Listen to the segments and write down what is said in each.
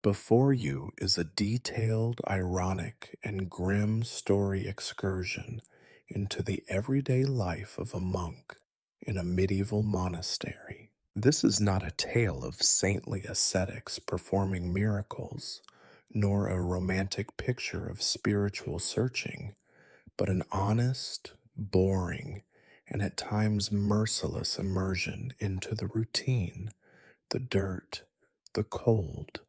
Before you is a detailed, ironic, and grim story excursion into the everyday life of a monk in a medieval monastery. This is not a tale of saintly ascetics performing miracles, nor a romantic picture of spiritual searching, but an honest, boring, and at times merciless immersion into the routine, the dirt, the cold,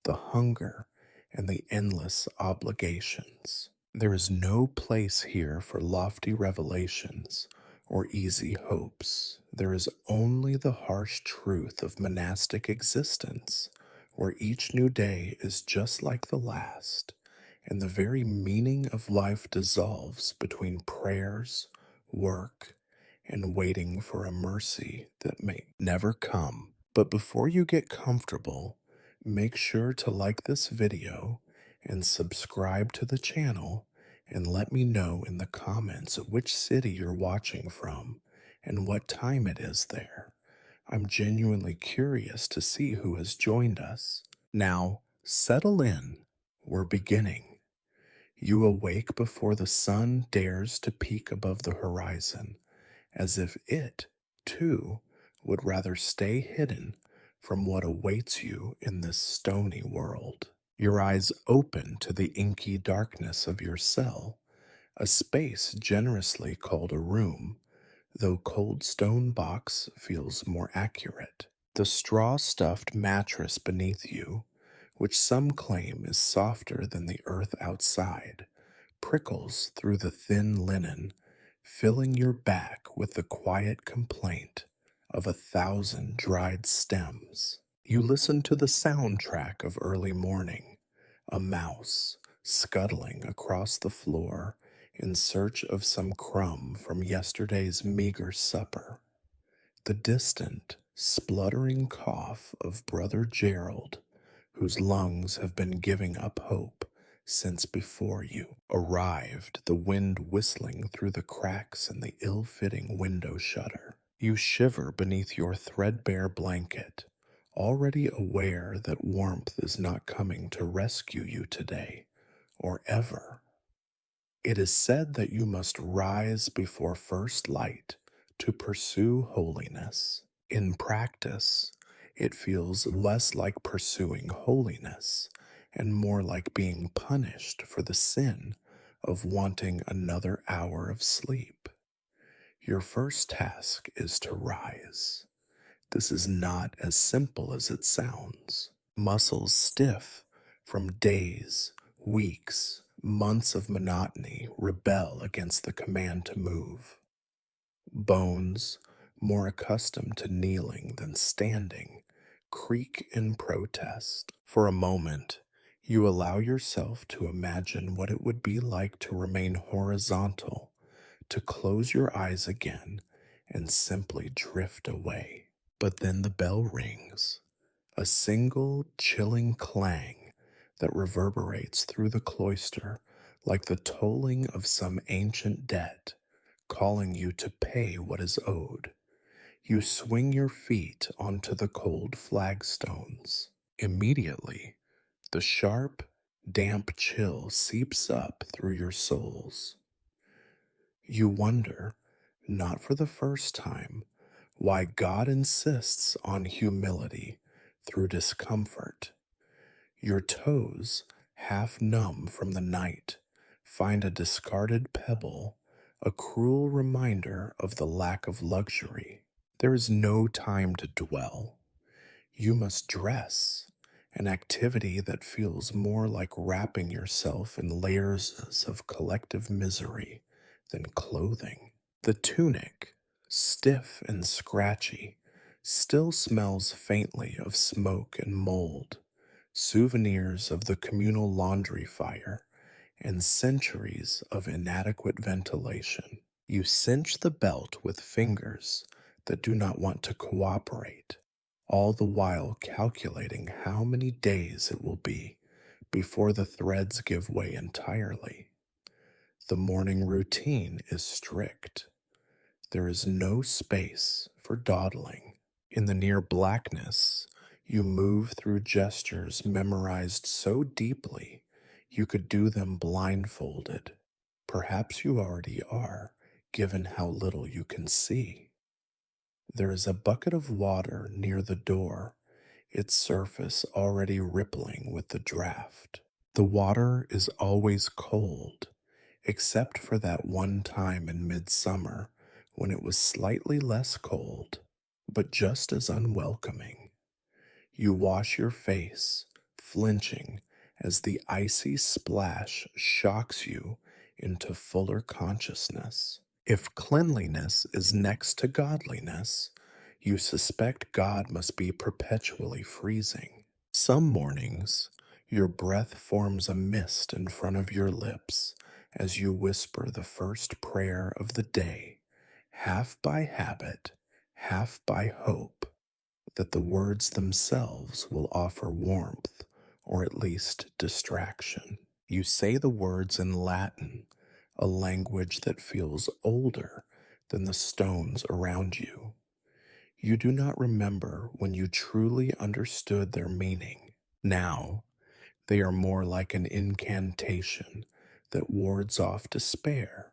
the hunger, and the endless obligations. There is no place here for lofty revelations or easy hopes. There is only the harsh truth of monastic existence, where each new day is just like the last, and the very meaning of life dissolves between prayers, work, and waiting for a mercy that may never come. But before you get comfortable, make sure to like this video and subscribe to the channel, and let me know in the comments which city you're watching from and what time it is there. I'm genuinely curious to see who has joined us. Now, settle in. We're beginning. You awake before the sun dares to peek above the horizon, as if it, too, would rather stay hidden from what awaits you in this stony world. Your eyes open to the inky darkness of your cell, a space generously called a room, though cold stone box feels more accurate. The straw stuffed mattress beneath you, which some claim is softer than the earth outside, prickles through the thin linen, filling your back with the quiet complaint of 1,000 dried stems. You listen to the soundtrack of early morning, a mouse scuttling across the floor in search of some crumb from yesterday's meager supper, the distant, spluttering cough of Brother Gerald, whose lungs have been giving up hope since before you arrived, the wind whistling through the cracks in the ill-fitting window shutter. You shiver beneath your threadbare blanket, already aware that warmth is not coming to rescue you today, or ever. It is said that you must rise before first light to pursue holiness. In practice, it feels less like pursuing holiness and more like being punished for the sin of wanting another hour of sleep. Your first task is to rise. This is not as simple as it sounds. Muscles stiff from days, weeks, months of monotony rebel against the command to move. Bones, more accustomed to kneeling than standing, creak in protest. For a moment, you allow yourself to imagine what it would be like to remain horizontal, to close your eyes again and simply drift away. But then the bell rings, a single chilling clang that reverberates through the cloister like the tolling of some ancient debt, calling you to pay what is owed. You swing your feet onto the cold flagstones. Immediately, the sharp, damp chill seeps up through your soles. You wonder, not for the first time, why God insists on humility through discomfort. Your toes, half numb from the night, find a discarded pebble, a cruel reminder of the lack of luxury. There is no time to dwell. You must dress, an activity that feels more like wrapping yourself in layers of collective misery than clothing. The tunic, stiff and scratchy, still smells faintly of smoke and mold, souvenirs of the communal laundry fire, and centuries of inadequate ventilation. You cinch the belt with fingers that do not want to cooperate, all the while calculating how many days it will be before the threads give way entirely. The morning routine is strict. There is no space for dawdling. In the near blackness, You move through gestures memorized so deeply you could do them blindfolded. Perhaps you already are, given how little you can see. There is a bucket of water near the door, its surface already rippling with the draft. The water is always cold, except for that one time in midsummer when it was slightly less cold, but just as unwelcoming. You wash your face, flinching as the icy splash shocks you into fuller consciousness. If cleanliness is next to godliness, you suspect God must be perpetually freezing. Some mornings, your breath forms a mist in front of your lips as you whisper the first prayer of the day, half by habit, half by hope that the words themselves will offer warmth or at least distraction. You say the words in Latin, a language that feels older than the stones around you. You do not remember when you truly understood their meaning. Now, they are more like an incantation that wards off despair,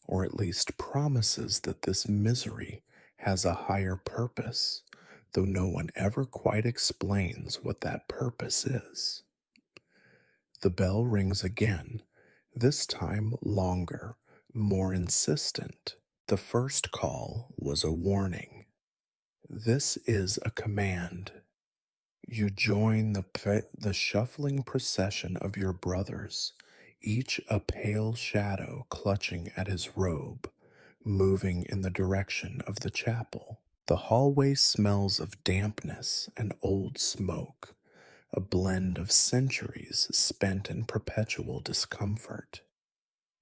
or at least promises that this misery has a higher purpose, though no one ever quite explains what that purpose is. The bell rings again, this time longer, more insistent. The first call was a warning. This is a command. You join the shuffling procession of your brothers, each a pale shadow clutching at his robe, moving in the direction of the chapel. The hallway smells of dampness and old smoke, a blend of centuries spent in perpetual discomfort.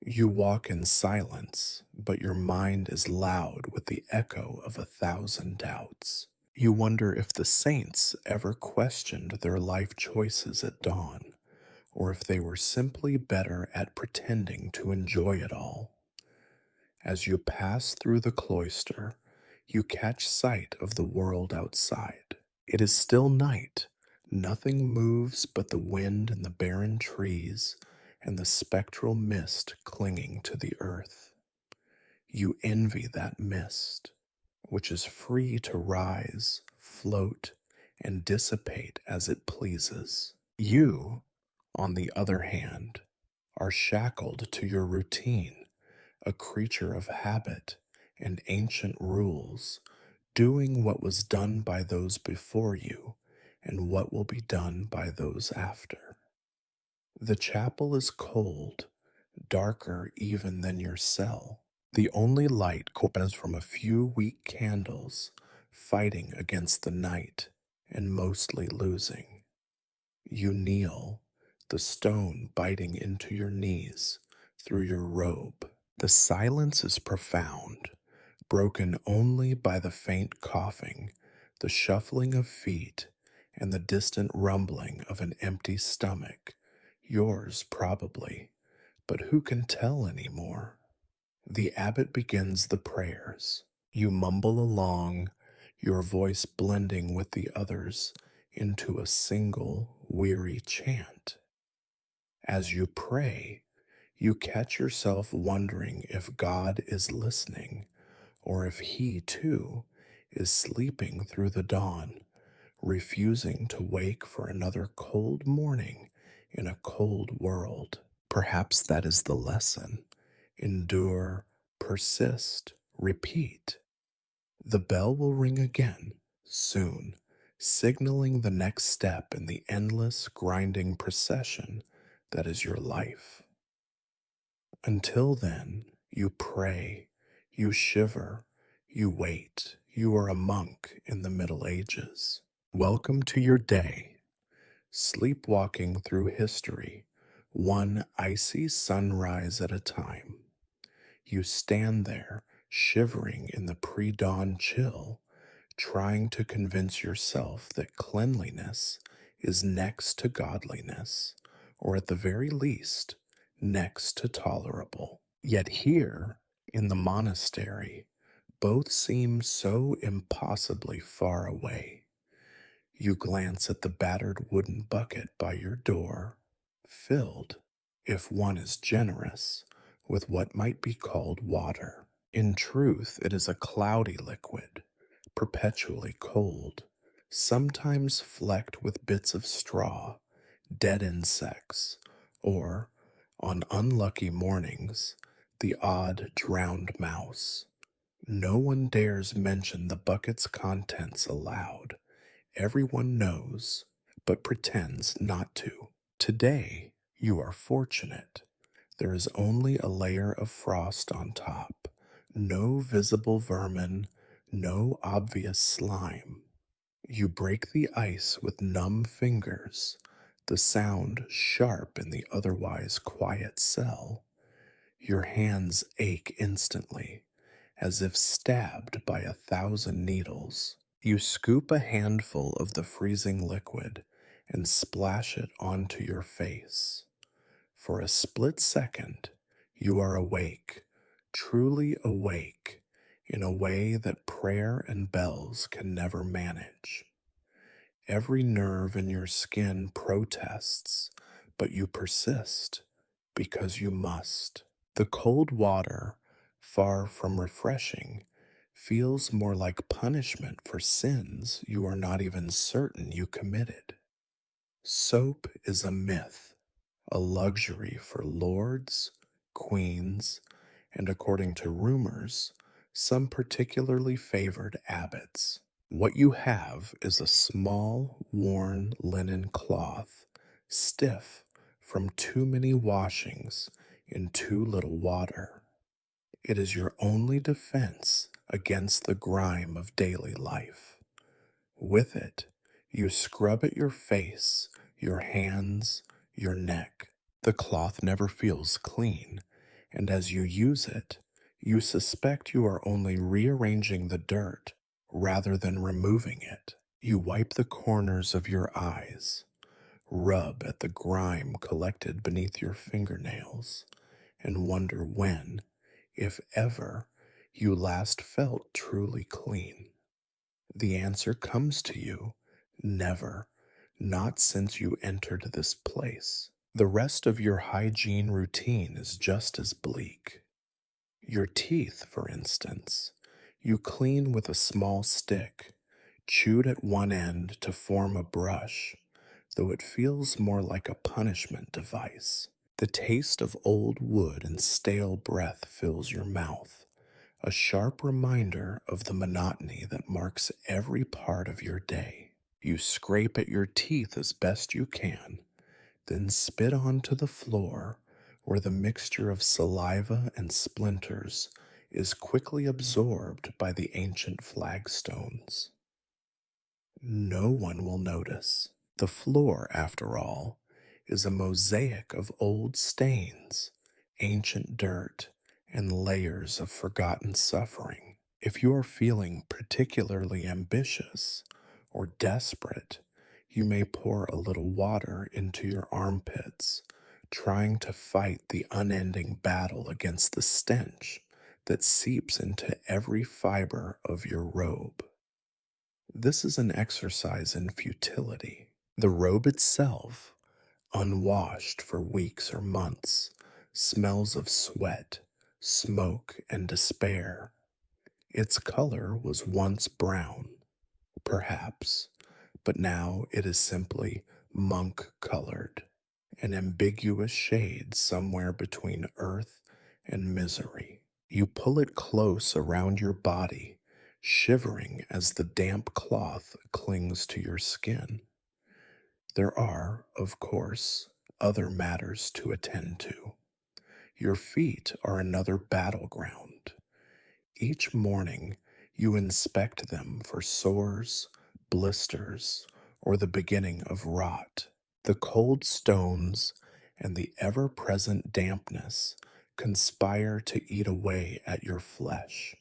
You walk in silence, but your mind is loud with the echo of 1,000 doubts. You wonder if the saints ever questioned their life choices at dawn, or if they were simply better at pretending to enjoy it all. As you pass through the cloister, you catch sight of the world outside. It is still night. Nothing moves but the wind and the barren trees and the spectral mist clinging to the earth. You envy that mist, which is free to rise, float, and dissipate as it pleases. You, on the other hand, are shackled to your routine, a creature of habit and ancient rules, doing what was done by those before you and what will be done by those after. The chapel is cold, darker even than your cell. The only light comes from a few weak candles, fighting against the night and mostly losing. You kneel, the stone biting into your knees through your robe. The silence is profound, broken only by the faint coughing, the shuffling of feet, and the distant rumbling of an empty stomach. Yours, probably, but who can tell anymore? The abbot begins the prayers. You mumble along, your voice blending with the others into a single weary chant. As you pray, you catch yourself wondering if God is listening, or if he too is sleeping through the dawn, refusing to wake for another cold morning in a cold world. Perhaps that is the lesson. Endure, persist, repeat. The bell will ring again, soon, signaling the next step in the endless, grinding procession that is your life. Until then, you pray, you shiver, you wait. You are a monk in the Middle Ages. Welcome to your day, sleepwalking through history, one icy sunrise at a time. You stand there, shivering in the pre dawn chill, trying to convince yourself that cleanliness is next to godliness, or at the very least, next to tolerable. Yet here, in the monastery, both seem so impossibly far away. You glance at the battered wooden bucket by your door, filled, if one is generous, with what might be called water. In truth, it is a cloudy liquid, perpetually cold, sometimes flecked with bits of straw, dead insects, or, on unlucky mornings, the odd drowned mouse. No one dares mention the bucket's contents aloud. Everyone knows, but pretends not to. Today, you are fortunate. There is only a layer of frost on top, no visible vermin, no obvious slime. You break the ice with numb fingers, the sound sharp in the otherwise quiet cell. Your hands ache instantly, as if stabbed by 1,000 needles. You scoop a handful of the freezing liquid and splash it onto your face. For a split second, you are awake, truly awake, in a way that prayer and bells can never manage. Every nerve in your skin protests, but you persist because you must. The cold water, far from refreshing, feels more like punishment for sins you are not even certain you committed. Soap is a myth, a luxury for lords, queens, and according to rumors, some particularly favored abbots. What you have is a small, worn linen cloth, stiff from too many washings in too little water. It is your only defense against the grime of daily life. With it, you scrub at your face, your hands, your neck. The cloth never feels clean, and as you use it, you suspect you are only rearranging the dirt rather than removing it. You wipe the corners of your eyes, rub at the grime collected beneath your fingernails, and wonder when, if ever, you last felt truly clean. The answer comes to you never, not since you entered this place. The rest of your hygiene routine is just as bleak. Your teeth, for instance, you clean with a small stick, chewed at one end to form a brush, though it feels more like a punishment device. The taste of old wood and stale breath fills your mouth, a sharp reminder of the monotony that marks every part of your day. You scrape at your teeth as best you can, then spit onto the floor where the mixture of saliva and splinters is quickly absorbed by the ancient flagstones. No one will notice. The floor, after all, is a mosaic of old stains, ancient dirt, and layers of forgotten suffering. If you are feeling particularly ambitious or desperate, you may pour a little water into your armpits, trying to fight the unending battle against the stench that seeps into every fiber of your robe. This is an exercise in futility. The robe itself, unwashed for weeks or months, smells of sweat, smoke, and despair. Its color was once brown, perhaps, but now it is simply monk colored, an ambiguous shade somewhere between earth and misery. You pull it close around your body, shivering as the damp cloth clings to your skin. There are, of course, other matters to attend to. Your feet are another battleground. Each morning, you inspect them for sores, blisters, or the beginning of rot. The cold stones and the ever present dampness conspire to eat away at your flesh.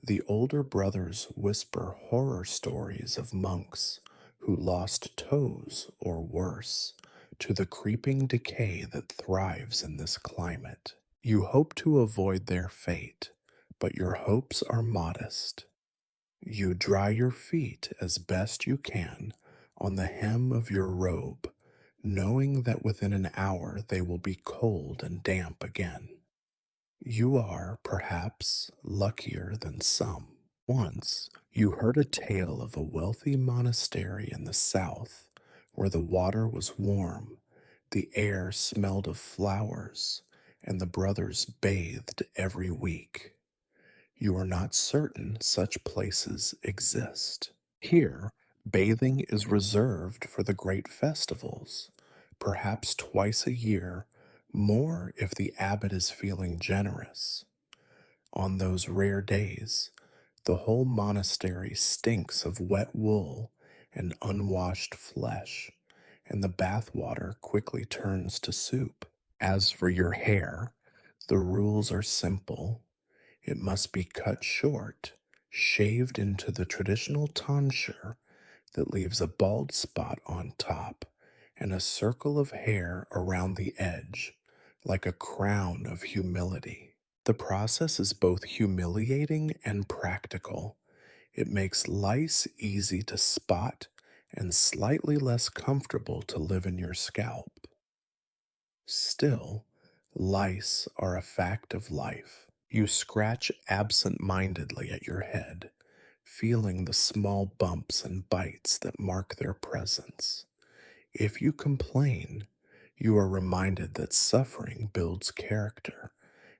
The older brothers whisper horror stories of monks who lost toes or worse to the creeping decay that thrives in this climate. You hope to avoid their fate, but your hopes are modest. You dry your feet as best you can on the hem of your robe, knowing that within an hour they will be cold and damp again. You are, perhaps, luckier than some. Once you heard a tale of a wealthy monastery in the south where the water was warm, the air smelled of flowers, and the brothers bathed every week. You are not certain such places exist. Here, bathing is reserved for the great festivals, perhaps twice a year, more if the abbot is feeling generous. On those rare days, the whole monastery stinks of wet wool and unwashed flesh, and the bath water quickly turns to soup. As for your hair, the rules are simple. It must be cut short, shaved into the traditional tonsure that leaves a bald spot on top and a circle of hair around the edge, like a crown of humility. The process is both humiliating and practical. It makes lice easy to spot and slightly less comfortable to live in your scalp. Still, lice are a fact of life. You scratch absent mindedly at your head, feeling the small bumps and bites that mark their presence. If you complain, you are reminded that suffering builds character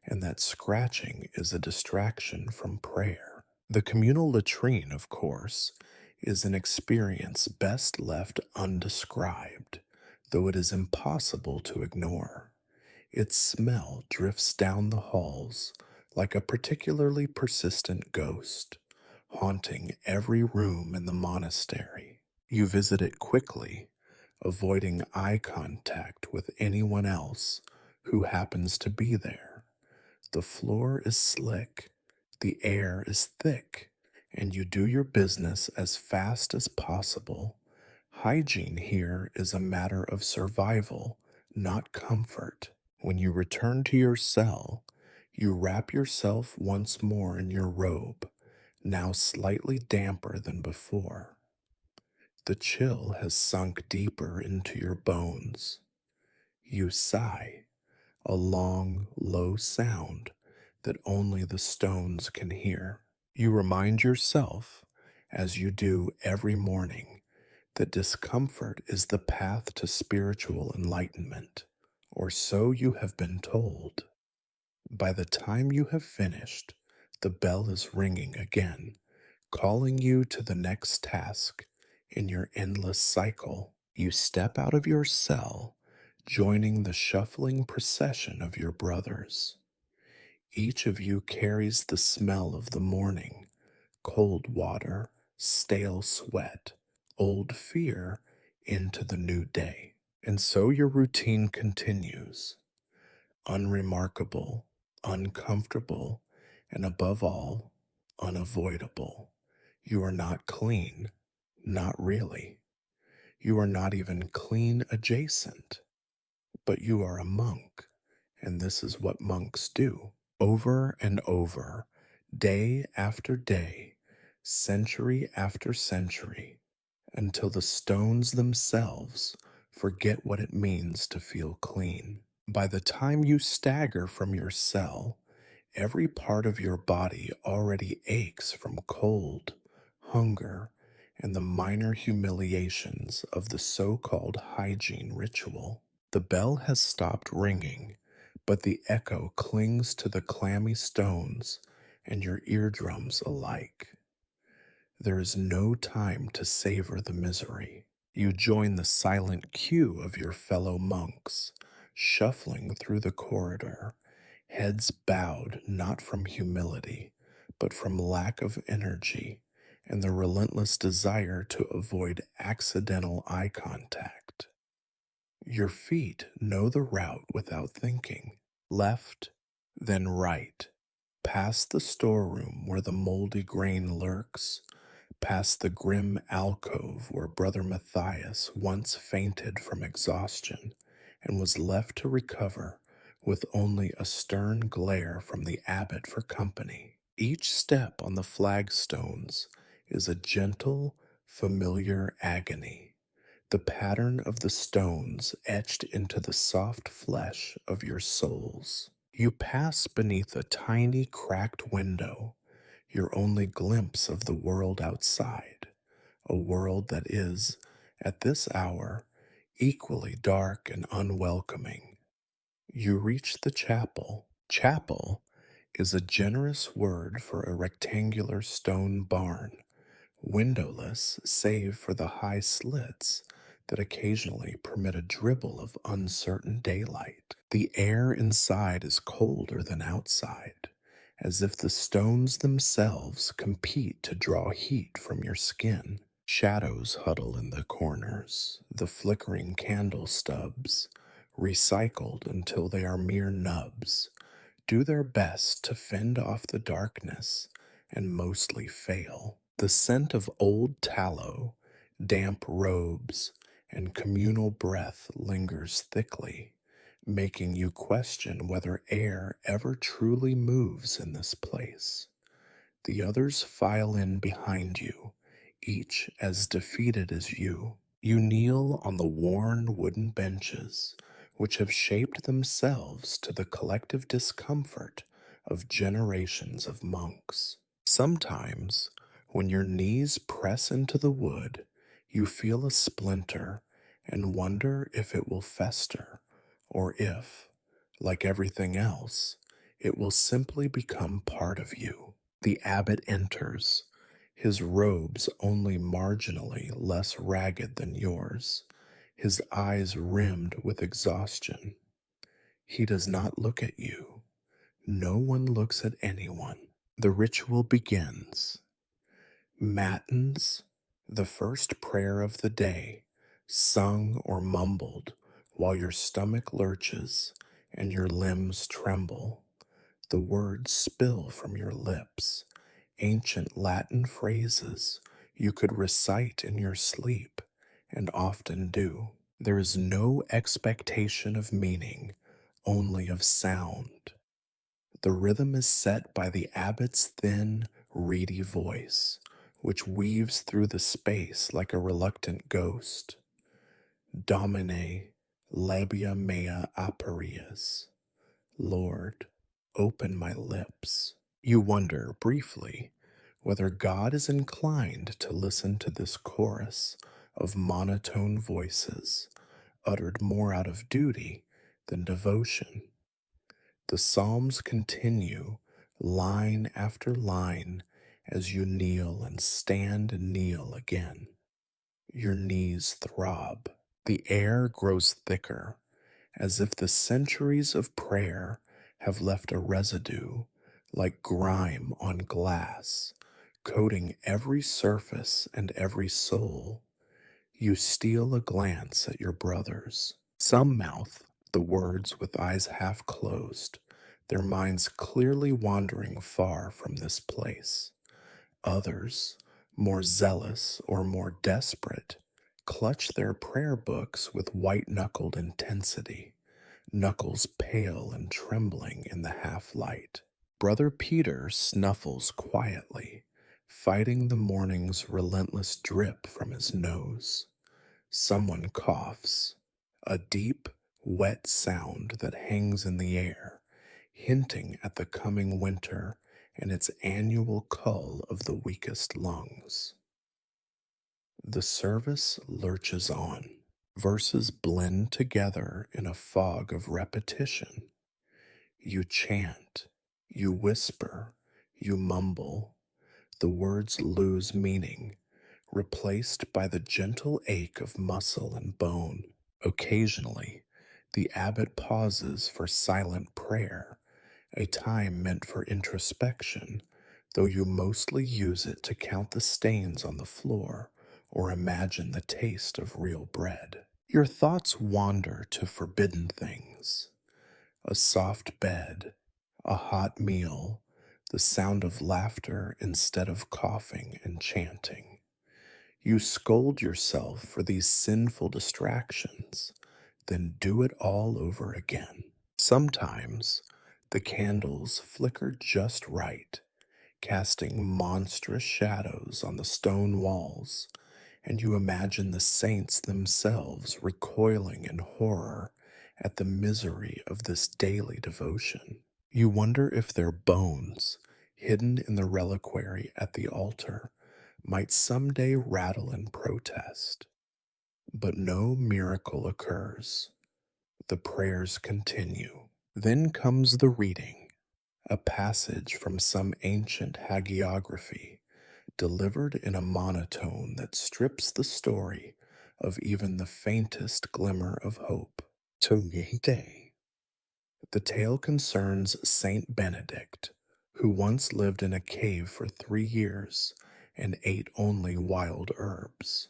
and that scratching is a distraction from prayer. The communal latrine, of course, is an experience best left undescribed, though it is impossible to ignore. Its smell drifts down the halls like a particularly persistent ghost, haunting every room in the monastery. You visit it quickly, avoiding eye contact with anyone else who happens to be there. The floor is slick, the air is thick, and you do your business as fast as possible. Hygiene here is a matter of survival, not comfort. When you return to your cell, you wrap yourself once more in your robe, now slightly damper than before. The chill has sunk deeper into your bones. You sigh, a long, low sound that only the stones can hear. You remind yourself, as you do every morning, that discomfort is the path to spiritual enlightenment, or so you have been told. By the time you have finished, the bell is ringing again, calling you to the next task in your endless cycle. You step out of your cell, joining the shuffling procession of your brothers. Each of you carries the smell of the morning, cold water, stale sweat, old fear into the new day. And so your routine continues, unremarkable, uncomfortable, and above all, unavoidable. You are not clean, not really. You are not even clean adjacent, but you are a monk, and this is what monks do. Over and over, day after day, century after century, until the stones themselves forget what it means to feel clean. By the time you stagger from your cell, every part of your body already aches from cold, hunger, and the minor humiliations of the so called hygiene ritual. The bell has stopped ringing, but the echo clings to the clammy stones and your eardrums alike. There is no time to savor the misery. You join the silent queue of your fellow monks, shuffling through the corridor, heads bowed not from humility, but from lack of energy and the relentless desire to avoid accidental eye contact. Your feet know the route without thinking. Left, then right, past the storeroom where the moldy grain lurks, past the grim alcove where Brother Matthias once fainted from exhaustion and was left to recover with only a stern glare from the abbot for company. Each step on the flagstones is a gentle, familiar agony, the pattern of the stones etched into the soft flesh of your souls. You pass beneath a tiny cracked window, your only glimpse of the world outside, a world that is, at this hour, equally dark and unwelcoming. You reach the chapel. Chapel is a generous word for a rectangular stone barn, windowless save for the high slits that occasionally permit a dribble of uncertain daylight. The air inside is colder than outside, as if the stones themselves compete to draw heat from your skin. Shadows huddle in the corners, the flickering candle stubs, recycled until they are mere nubs, do their best to fend off the darkness and mostly fail. The scent of old tallow, damp robes, and communal breath lingers thickly, making you question whether air ever truly moves in this place. The others file in behind you, each as defeated as you. You kneel on the worn wooden benches, which have shaped themselves to the collective discomfort of generations of monks. Sometimes, when your knees press into the wood, you feel a splinter and wonder if it will fester, or if, like everything else, it will simply become part of you. The abbot enters, his robes only marginally less ragged than yours, his eyes rimmed with exhaustion. He does not look at you. No one looks at anyone. The ritual begins. Matins, the first prayer of the day, sung or mumbled while your stomach lurches and your limbs tremble. The words spill from your lips, ancient Latin phrases you could recite in your sleep, and often do. There is no expectation of meaning, only of sound. The rhythm is set by the abbot's thin, reedy voice, which weaves through the space like a reluctant ghost. Domine, labia mea aperius. Lord, open my lips. You wonder briefly whether God is inclined to listen to this chorus of monotone voices, uttered more out of duty than devotion. The Psalms continue, line after line, as you kneel and stand and kneel again. Your knees throb. The air grows thicker, as if the centuries of prayer have left a residue, like grime on glass, coating every surface and every soul. You steal a glance at your brothers. Some mouth the words with eyes half closed, their minds clearly wandering far from this place. Others, more zealous or more desperate, clutch their prayer books with white knuckled intensity, knuckles pale and trembling in the half light. Brother Peter snuffles quietly, fighting the morning's relentless drip from his nose. Someone coughs, a deep, wet sound that hangs in the air, hinting at the coming winter and its annual cull of the weakest lungs. The service lurches on. Verses blend together in a fog of repetition. You chant, you whisper, you mumble. The words lose meaning, replaced by the gentle ache of muscle and bone. Occasionally, the abbot pauses for silent prayer, a time meant for introspection, though you mostly use it to count the stains on the floor or imagine the taste of real bread. Your thoughts wander to forbidden things: a soft bed, a hot meal, the sound of laughter instead of coughing and chanting. You scold yourself for these sinful distractions, then do it all over again. Sometimes the candles flicker just right, casting monstrous shadows on the stone walls, and you imagine the saints themselves recoiling in horror at the misery of this daily devotion. You wonder if their bones, hidden in the reliquary at the altar, might someday rattle in protest. But no miracle occurs. The prayers continue. Then comes the reading, a passage from some ancient hagiography, delivered in a monotone that strips the story of even the faintest glimmer of hope. Toyete. The tale concerns Saint Benedict, who once lived in a cave for 3 years and ate only wild herbs.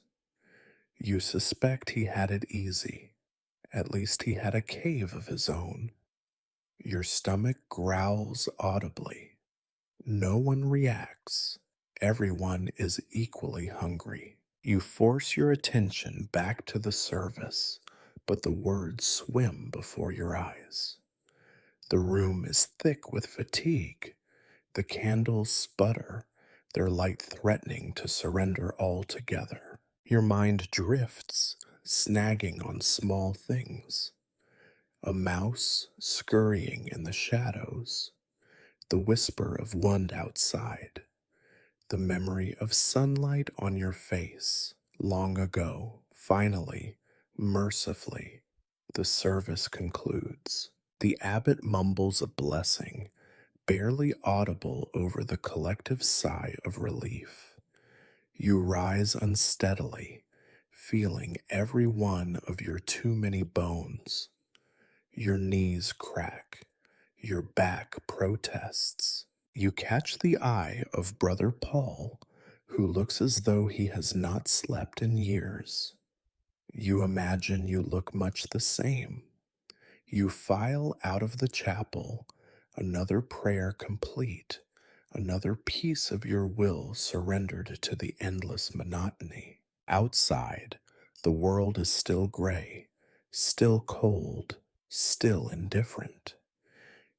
You suspect he had it easy. At least he had a cave of his own. Your stomach growls audibly. No one reacts. Everyone is equally hungry. You force your attention back to the service, but the words swim before your eyes. The room is thick with fatigue. The candles sputter, their light threatening to surrender altogether. Your mind drifts, snagging on small things. A mouse scurrying in the shadows, the whisper of wind outside, the memory of sunlight on your face long ago. Finally, mercifully, the service concludes. The abbot mumbles a blessing, barely audible over the collective sigh of relief. You rise unsteadily, feeling every one of your too many bones. Your knees crack, your back protests. You catch the eye of Brother Paul, who looks as though he has not slept in years. You imagine you look much the same. You file out of the chapel, another prayer complete, another piece of your will surrendered to the endless monotony. Outside, the world is still gray, still cold, still indifferent.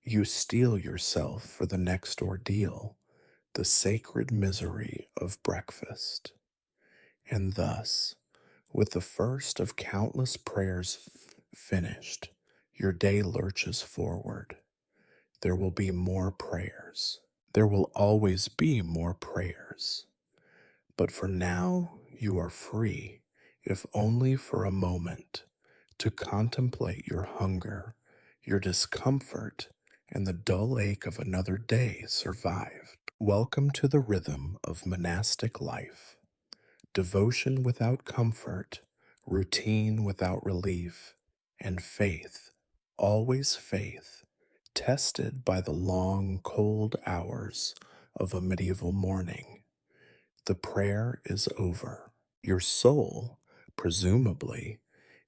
You steel yourself for the next ordeal, the sacred misery of breakfast. And thus, with the first of countless prayers finished, your day lurches forward. There will be more prayers. There will always be more prayers. But for now, you are free, if only for a moment, to contemplate your hunger, your discomfort, and the dull ache of another day survived. Welcome to the rhythm of monastic life. Devotion without comfort, routine without relief, and faith, always faith, tested by the long, cold hours of a medieval morning. The prayer is over. Your soul, presumably,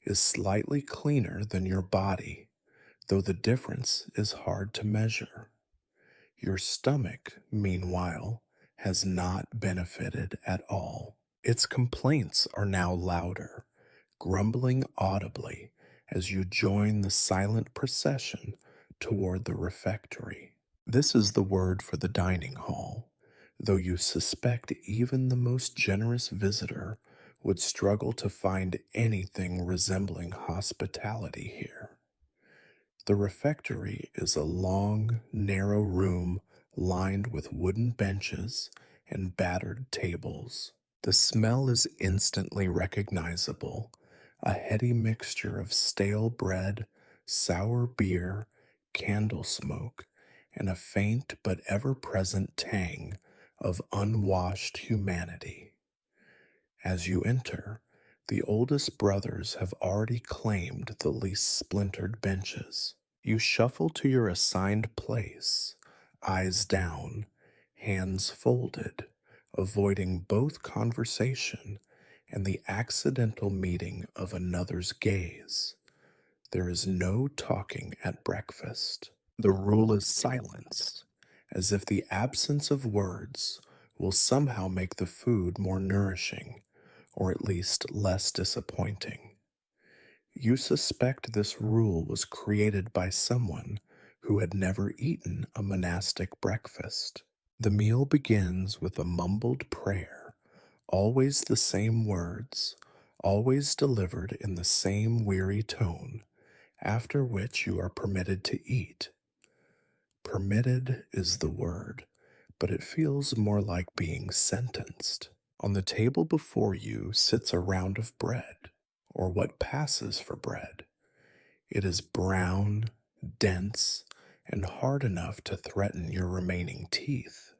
is slightly cleaner than your body, though the difference is hard to measure. Your stomach, meanwhile, has not benefited at all. Its complaints are now louder, grumbling audibly as you join the silent procession toward the refectory. This is the word for the dining hall, though you suspect even the most generous visitor would struggle to find anything resembling hospitality here. The refectory is a long, narrow room lined with wooden benches and battered tables. The smell is instantly recognizable, a heady mixture of stale bread, sour beer, candle smoke, and a faint but ever present tang of unwashed humanity. As you enter, the oldest brothers have already claimed the least splintered benches. You shuffle to your assigned place, eyes down, hands folded, avoiding both conversation and the accidental meeting of another's gaze. There is no talking at breakfast. The rule is silence, as if the absence of words will somehow make the food more nourishing, or at least less disappointing. You suspect this rule was created by someone who had never eaten a monastic breakfast. The meal begins with a mumbled prayer, always the same words, always delivered in the same weary tone, after which you are permitted to eat. Permitted is the word, but it feels more like being sentenced. On the table before you sits a round of bread, or what passes for bread. It is brown, dense, and hard enough to threaten your remaining teeth.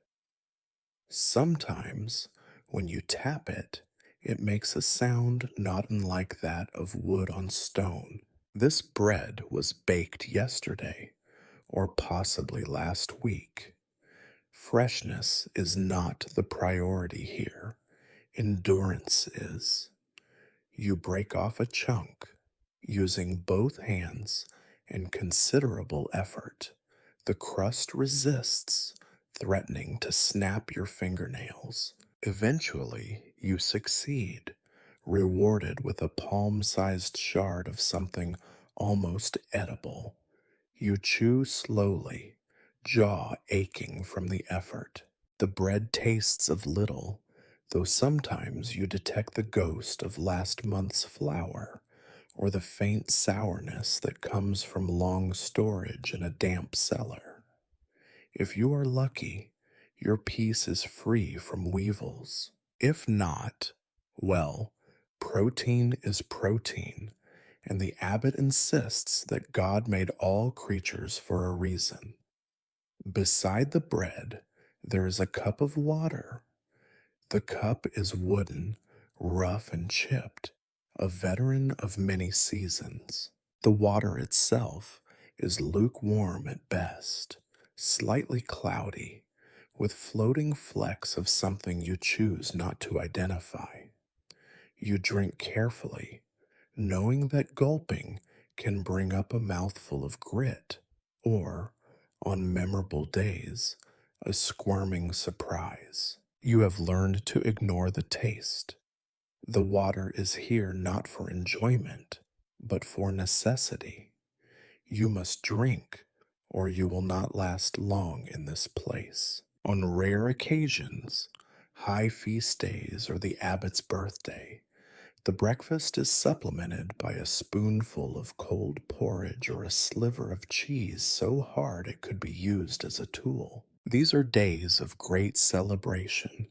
Sometimes, when you tap it, it makes a sound not unlike that of wood on stone. This bread was baked yesterday, or possibly last week. Freshness is not the priority here, endurance is. You break off a chunk using both hands and considerable effort. The crust resists, threatening to snap your fingernails. Eventually, you succeed, rewarded with a palm sized shard of something almost edible. You chew slowly, jaw aching from the effort. The bread tastes of little, though sometimes you detect the ghost of last month's flour or the faint sourness that comes from long storage in a damp cellar. If you are lucky, your piece is free from weevils. If not, well, protein is protein, and the abbot insists that God made all creatures for a reason. Beside the bread, there is a cup of water. The cup is wooden, rough, and chipped, a veteran of many seasons. The water itself is lukewarm at best, slightly cloudy, with floating flecks of something you choose not to identify. You drink carefully, knowing that gulping can bring up a mouthful of grit, or, on memorable days, a squirming surprise. You have learned to ignore the taste. The water is here not for enjoyment, but for necessity. You must drink, or you will not last long in this place. On rare occasions, high feast days or the abbot's birthday, the breakfast is supplemented by a spoonful of cold porridge or a sliver of cheese so hard it could be used as a tool. These are days of great celebration,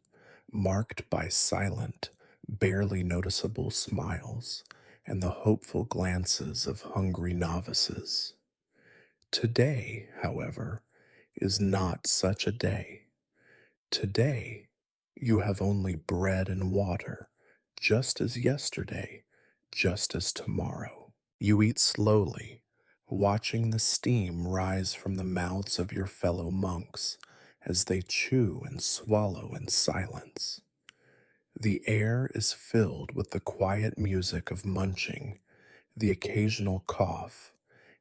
marked by silent, barely noticeable smiles and the hopeful glances of hungry novices. Today, however, is not such a day. Today, you have only bread and water, just as yesterday, just as tomorrow. You eat slowly, watching the steam rise from the mouths of your fellow monks as they chew and swallow in silence. The air is filled with the quiet music of munching, the occasional cough,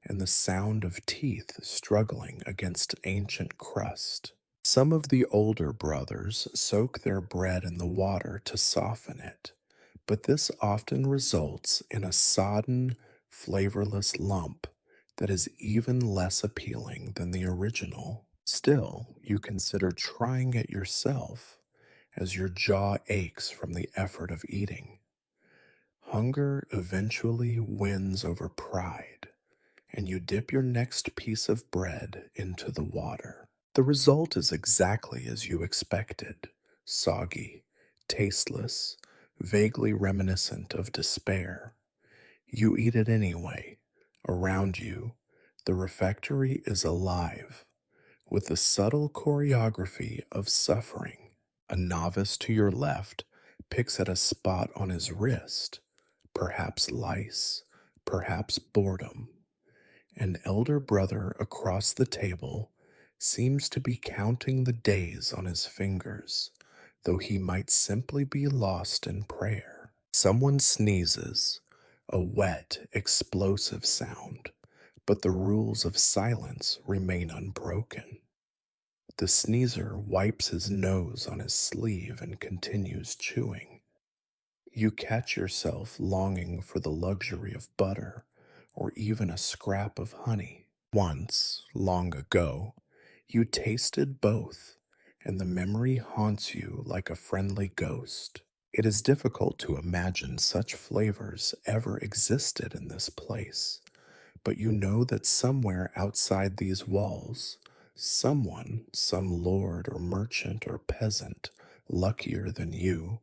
and the sound of teeth struggling against ancient crust. Some of the older brothers soak their bread in the water to soften it, but this often results in a sodden, flavorless lump that is even less appealing than the original. Still, you consider trying it yourself as your jaw aches from the effort of eating. Hunger eventually wins over pride, and you dip your next piece of bread into the water. The result is exactly as you expected: soggy, tasteless, vaguely reminiscent of despair. You eat it anyway. Around you, the refectory is alive with the subtle choreography of suffering. A novice to your left picks at a spot on his wrist, perhaps lice, perhaps boredom. An elder brother across the table seems to be counting the days on his fingers, though he might simply be lost in prayer. Someone sneezes, a wet, explosive sound, but the rules of silence remain unbroken. The sneezer wipes his nose on his sleeve and continues chewing. You catch yourself longing for the luxury of butter or even a scrap of honey. Once, long ago, you tasted both and the memory haunts you like a friendly ghost. It is difficult to imagine such flavors ever existed in this place, but you know that somewhere outside these walls, someone, some lord or merchant or peasant, luckier than you,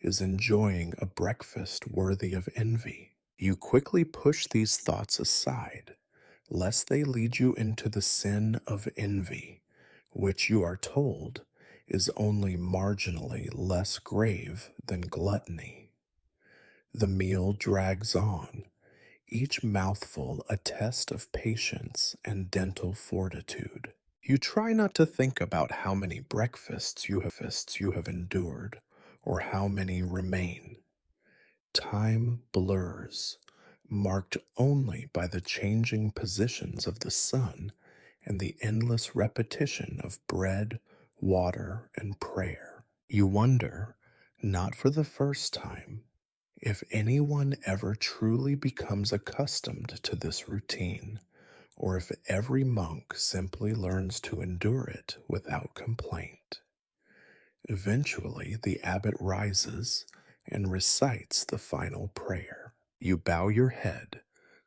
is enjoying a breakfast worthy of envy. You quickly push these thoughts aside, lest they lead you into the sin of envy, which you are told is only marginally less grave than gluttony. The meal drags on, each mouthful a test of patience and dental fortitude. You try not to think about how many breakfasts you have endured, or how many remain. Time blurs, marked only by the changing positions of the sun and the endless repetition of bread, water, and prayer. You wonder, not for the first time, if anyone ever truly becomes accustomed to this routine, or if every monk simply learns to endure it without complaint. Eventually, the abbot rises and recites the final prayer. You bow your head,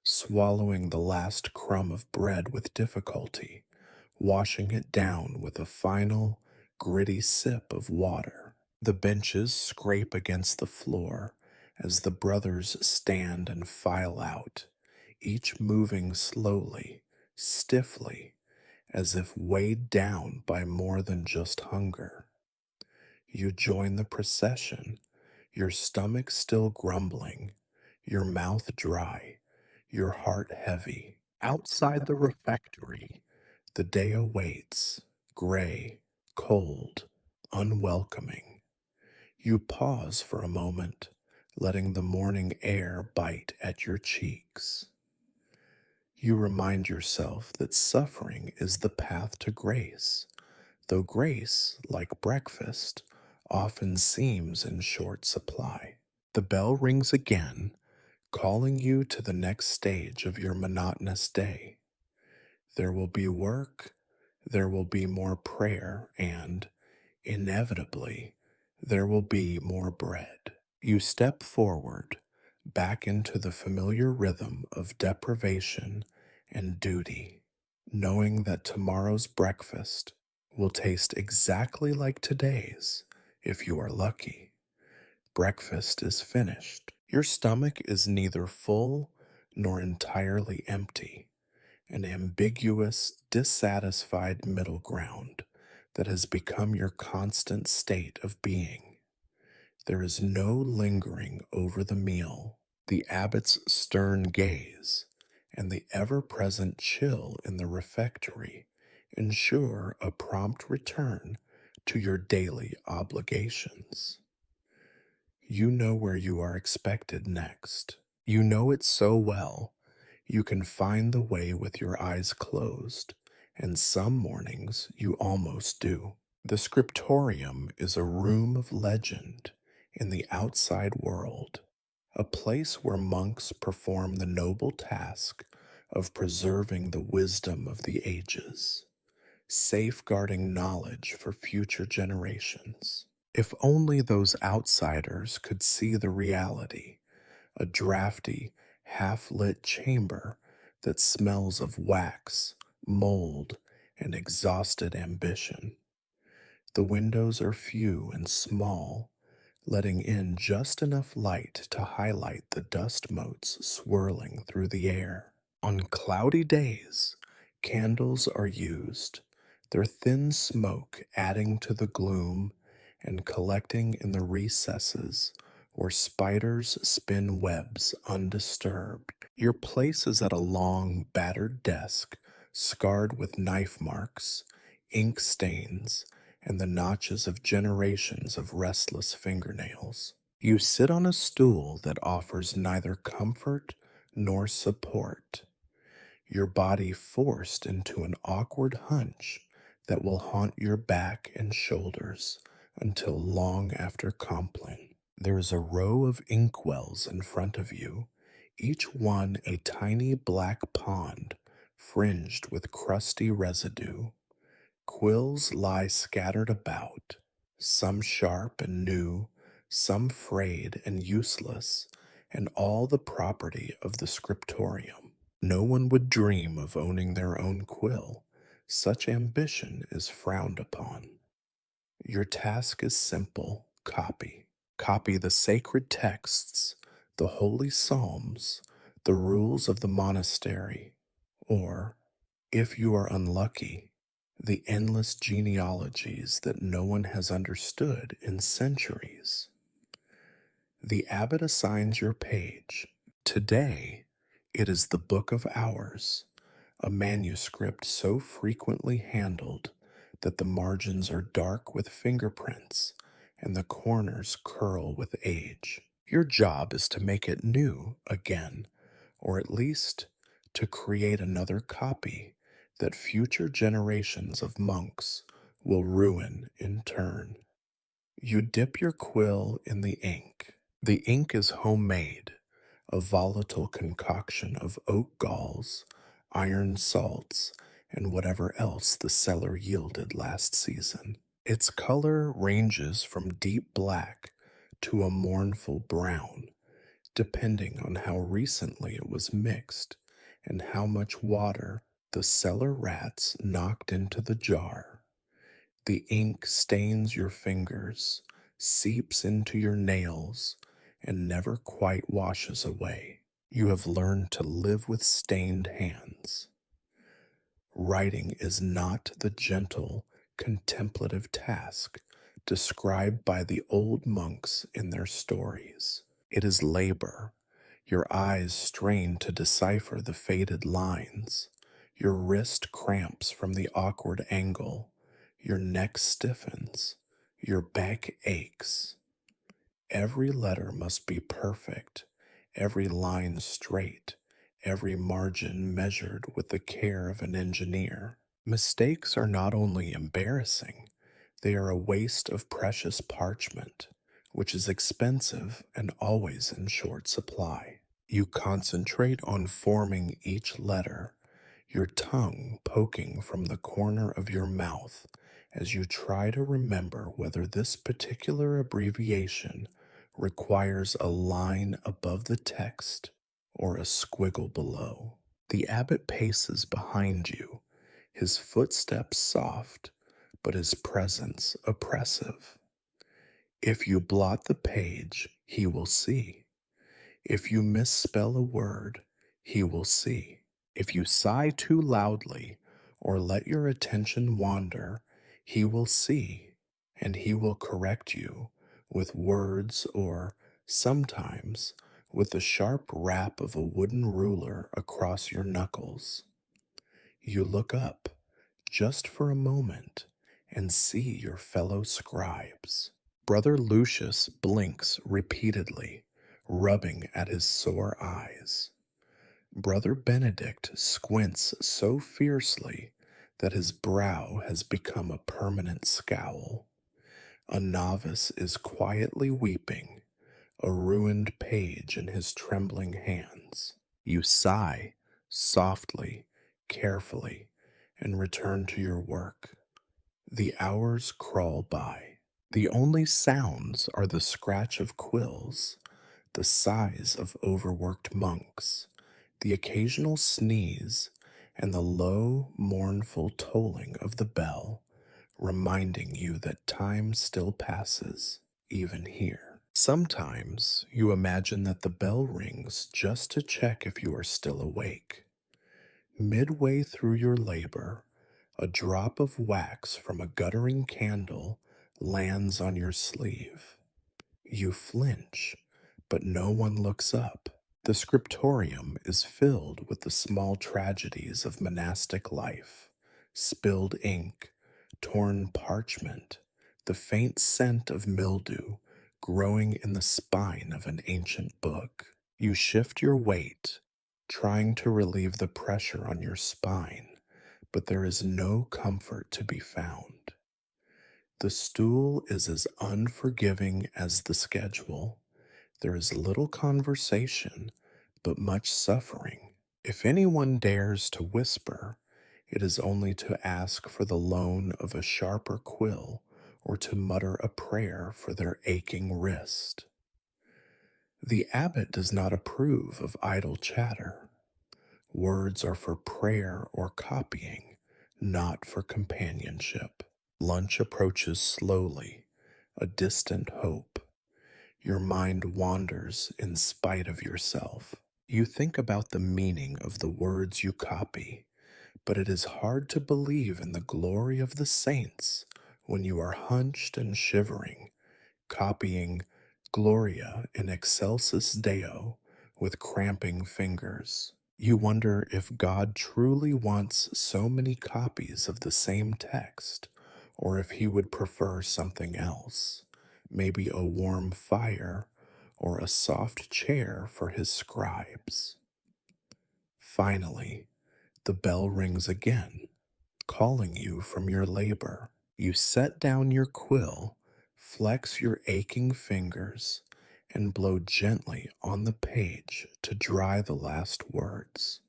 swallowing the last crumb of bread with difficulty, washing it down with a final, gritty sip of water. The benches scrape against the floor as the brothers stand and file out, each moving slowly, stiffly, as if weighed down by more than just hunger. You join the procession, your stomach still grumbling, your mouth dry, your heart heavy. Outside the refectory, the day awaits, gray, cold, unwelcoming. You pause for a moment, letting the morning air bite at your cheeks. You remind yourself that suffering is the path to grace, though grace, like breakfast, often seems in short supply. The bell rings again, calling you to the next stage of your monotonous day. There will be work, there will be more prayer, and, inevitably, there will be more bread. You step forward, back into the familiar rhythm of deprivation and duty, knowing that tomorrow's breakfast will taste exactly like today's if you are lucky. Breakfast is finished. Your stomach is neither full nor entirely empty, an ambiguous, dissatisfied middle ground that has become your constant state of being. There is no lingering over the meal. The abbot's stern gaze and the ever present chill in the refectory ensure a prompt return to your daily obligations. You know where you are expected next. You know it so well, you can find the way with your eyes closed, and some mornings you almost do. The scriptorium is a room of legend in the outside world, a place where monks perform the noble task of preserving the wisdom of the ages, safeguarding knowledge for future generations. If only those outsiders could see the reality, a drafty, half lit chamber that smells of wax, mold, and exhausted ambition. The windows are few and small, letting in just enough light to highlight the dust motes swirling through the air. On cloudy days, candles are used, their thin smoke adding to the gloom and collecting in the recesses where spiders spin webs undisturbed. Your place is at a long, battered desk, scarred with knife marks, ink stains, and the notches of generations of restless fingernails. You sit on a stool that offers neither comfort nor support, your body forced into an awkward hunch that will haunt your back and shoulders until long after Compline. There is a row of inkwells in front of you, each one a tiny black pond fringed with crusty residue. Quills lie scattered about, some sharp and new, some frayed and useless, and all the property of the scriptorium. No one would dream of owning their own quill. Such ambition is frowned upon. Your task is simple: copy. Copy the sacred texts, the holy psalms, the rules of the monastery, or, if you are unlucky, the endless genealogies that no one has understood in centuries. The abbot assigns your page. Today, it is the Book of Hours, a manuscript so frequently handled that the margins are dark with fingerprints and the corners curl with age. Your job is to make it new again, or at least to create another copy that future generations of monks will ruin in turn. You dip your quill in the ink. The ink is homemade, a volatile concoction of oak galls, iron salts, and whatever else the cellar yielded last season. Its color ranges from deep black to a mournful brown, depending on how recently it was mixed and how much water the cellar rats knocked into the jar. The ink stains your fingers, seeps into your nails, and never quite washes away. You have learned to live with stained hands. Writing is not the gentle, contemplative task described by the old monks in their stories. It is labor. Your eyes strain to decipher the faded lines. Your wrist cramps from the awkward angle. Your neck stiffens. Your back aches. Every letter must be perfect, every line straight, every margin measured with the care of an engineer. Mistakes are not only embarrassing, they are a waste of precious parchment, which is expensive and always in short supply. You concentrate on forming each letter, your tongue poking from the corner of your mouth as you try to remember whether this particular abbreviation requires a line above the text or a squiggle below. The abbot paces behind you, his footsteps soft, but his presence oppressive. If you blot the page, he will see. If you misspell a word, he will see. If you sigh too loudly or let your attention wander, he will see, and he will correct you with words or, sometimes, with the sharp rap of a wooden ruler across your knuckles. You look up, just for a moment, and see your fellow scribes. Brother Lucius blinks repeatedly, rubbing at his sore eyes. Brother Benedict squints so fiercely that his brow has become a permanent scowl. A novice is quietly weeping, a ruined page in his trembling hands. You sigh, softly, carefully, and return to your work. The hours crawl by. The only sounds are the scratch of quills, the sighs of overworked monks, the occasional sneeze, and the low, mournful tolling of the bell, reminding you that time still passes, even here. Sometimes you imagine that the bell rings just to check if you are still awake. Midway through your labor, a drop of wax from a guttering candle lands on your sleeve. You flinch, but no one looks up. The scriptorium is filled with the small tragedies of monastic life: spilled ink, torn parchment, the faint scent of mildew growing in the spine of an ancient book. You shift your weight, trying to relieve the pressure on your spine, but there is no comfort to be found. The stool is as unforgiving as the schedule. There is little conversation, but much suffering. If anyone dares to whisper, It is only to ask for the loan of a sharper quill or to mutter a prayer for their aching wrist. The abbot does not approve of idle chatter. Words are for prayer or copying, not for companionship. Lunch approaches slowly, a distant hope. Your mind wanders in spite of yourself. You think about the meaning of the words you copy, but it is hard to believe in the glory of the saints when you are hunched and shivering, copying Gloria in excelsis Deo with cramping fingers. You wonder if God truly wants so many copies of the same text, or if he would prefer something else, maybe a warm fire or a soft chair for his scribes. Finally, the bell rings again, calling you from your labor. You set down your quill, flex your aching fingers, and blow gently on the page to dry the last words.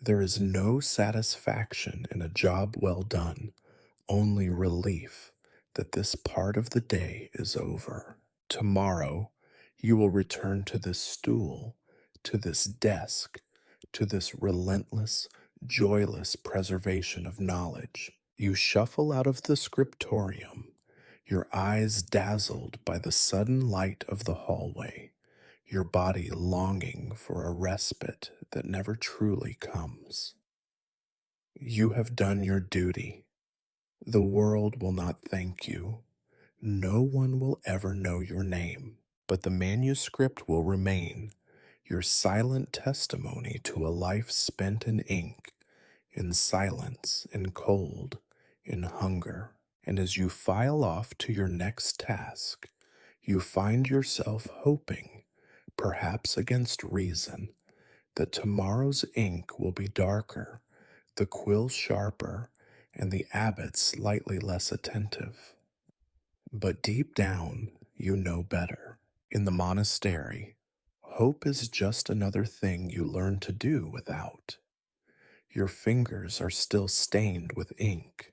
There is no satisfaction in a job well done, only relief that this part of the day is over. Tomorrow, you will return to this stool, to this desk, to this relentless, joyless preservation of knowledge. You shuffle out of the scriptorium, your eyes dazzled by the sudden light of the hallway, your body longing for a respite that never truly comes. You have done your duty. The world will not thank you. No one will ever know your name, but the manuscript will remain, your silent testimony to a life spent in ink, in silence, in cold, in hunger. And as you file off to your next task, you find yourself hoping, perhaps against reason, that tomorrow's ink will be darker, the quill sharper, and the abbot slightly less attentive. But deep down, you know better. In the monastery, hope is just another thing you learn to do without. Your fingers are still stained with ink,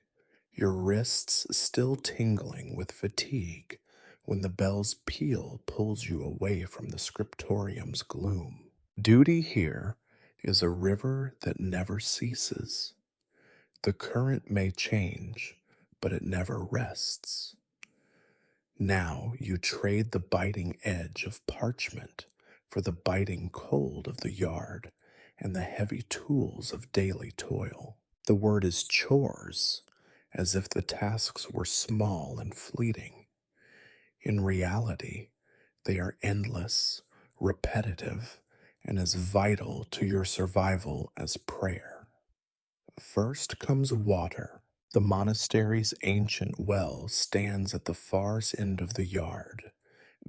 your wrists still tingling with fatigue when the bell's peal pulls you away from the scriptorium's gloom. Duty here is a river that never ceases. The current may change, but it never rests. Now you trade the biting edge of parchment for the biting cold of the yard and the heavy tools of daily toil. The word is chores, as if the tasks were small and fleeting. In reality, they are endless, repetitive, and as vital to your survival as prayer. First comes water. The monastery's ancient well stands at the far end of the yard,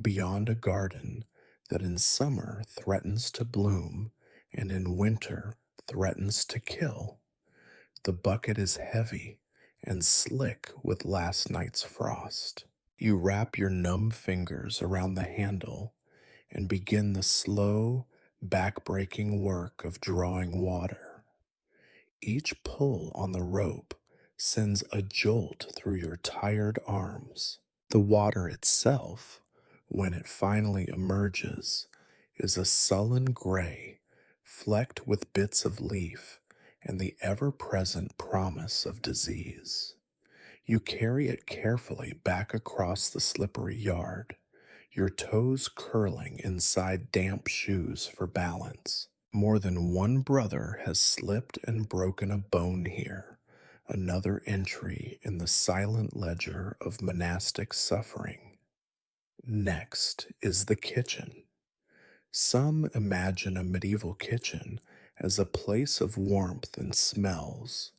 beyond a garden that in summer threatens to bloom and in winter threatens to kill. The bucket is heavy and slick with last night's frost. You wrap your numb fingers around the handle and begin the slow, back-breaking work of drawing water. Each pull on the rope sends a jolt through your tired arms. The water itself, when it finally emerges, is a sullen gray, flecked with bits of leaf and the ever-present promise of disease. You carry it carefully back across the slippery yard, your toes curling inside damp shoes for balance. More than one brother has slipped and broken a bone here, another entry in the silent ledger of monastic suffering. Next is the kitchen. Some imagine a medieval kitchen as a place of warmth and smells,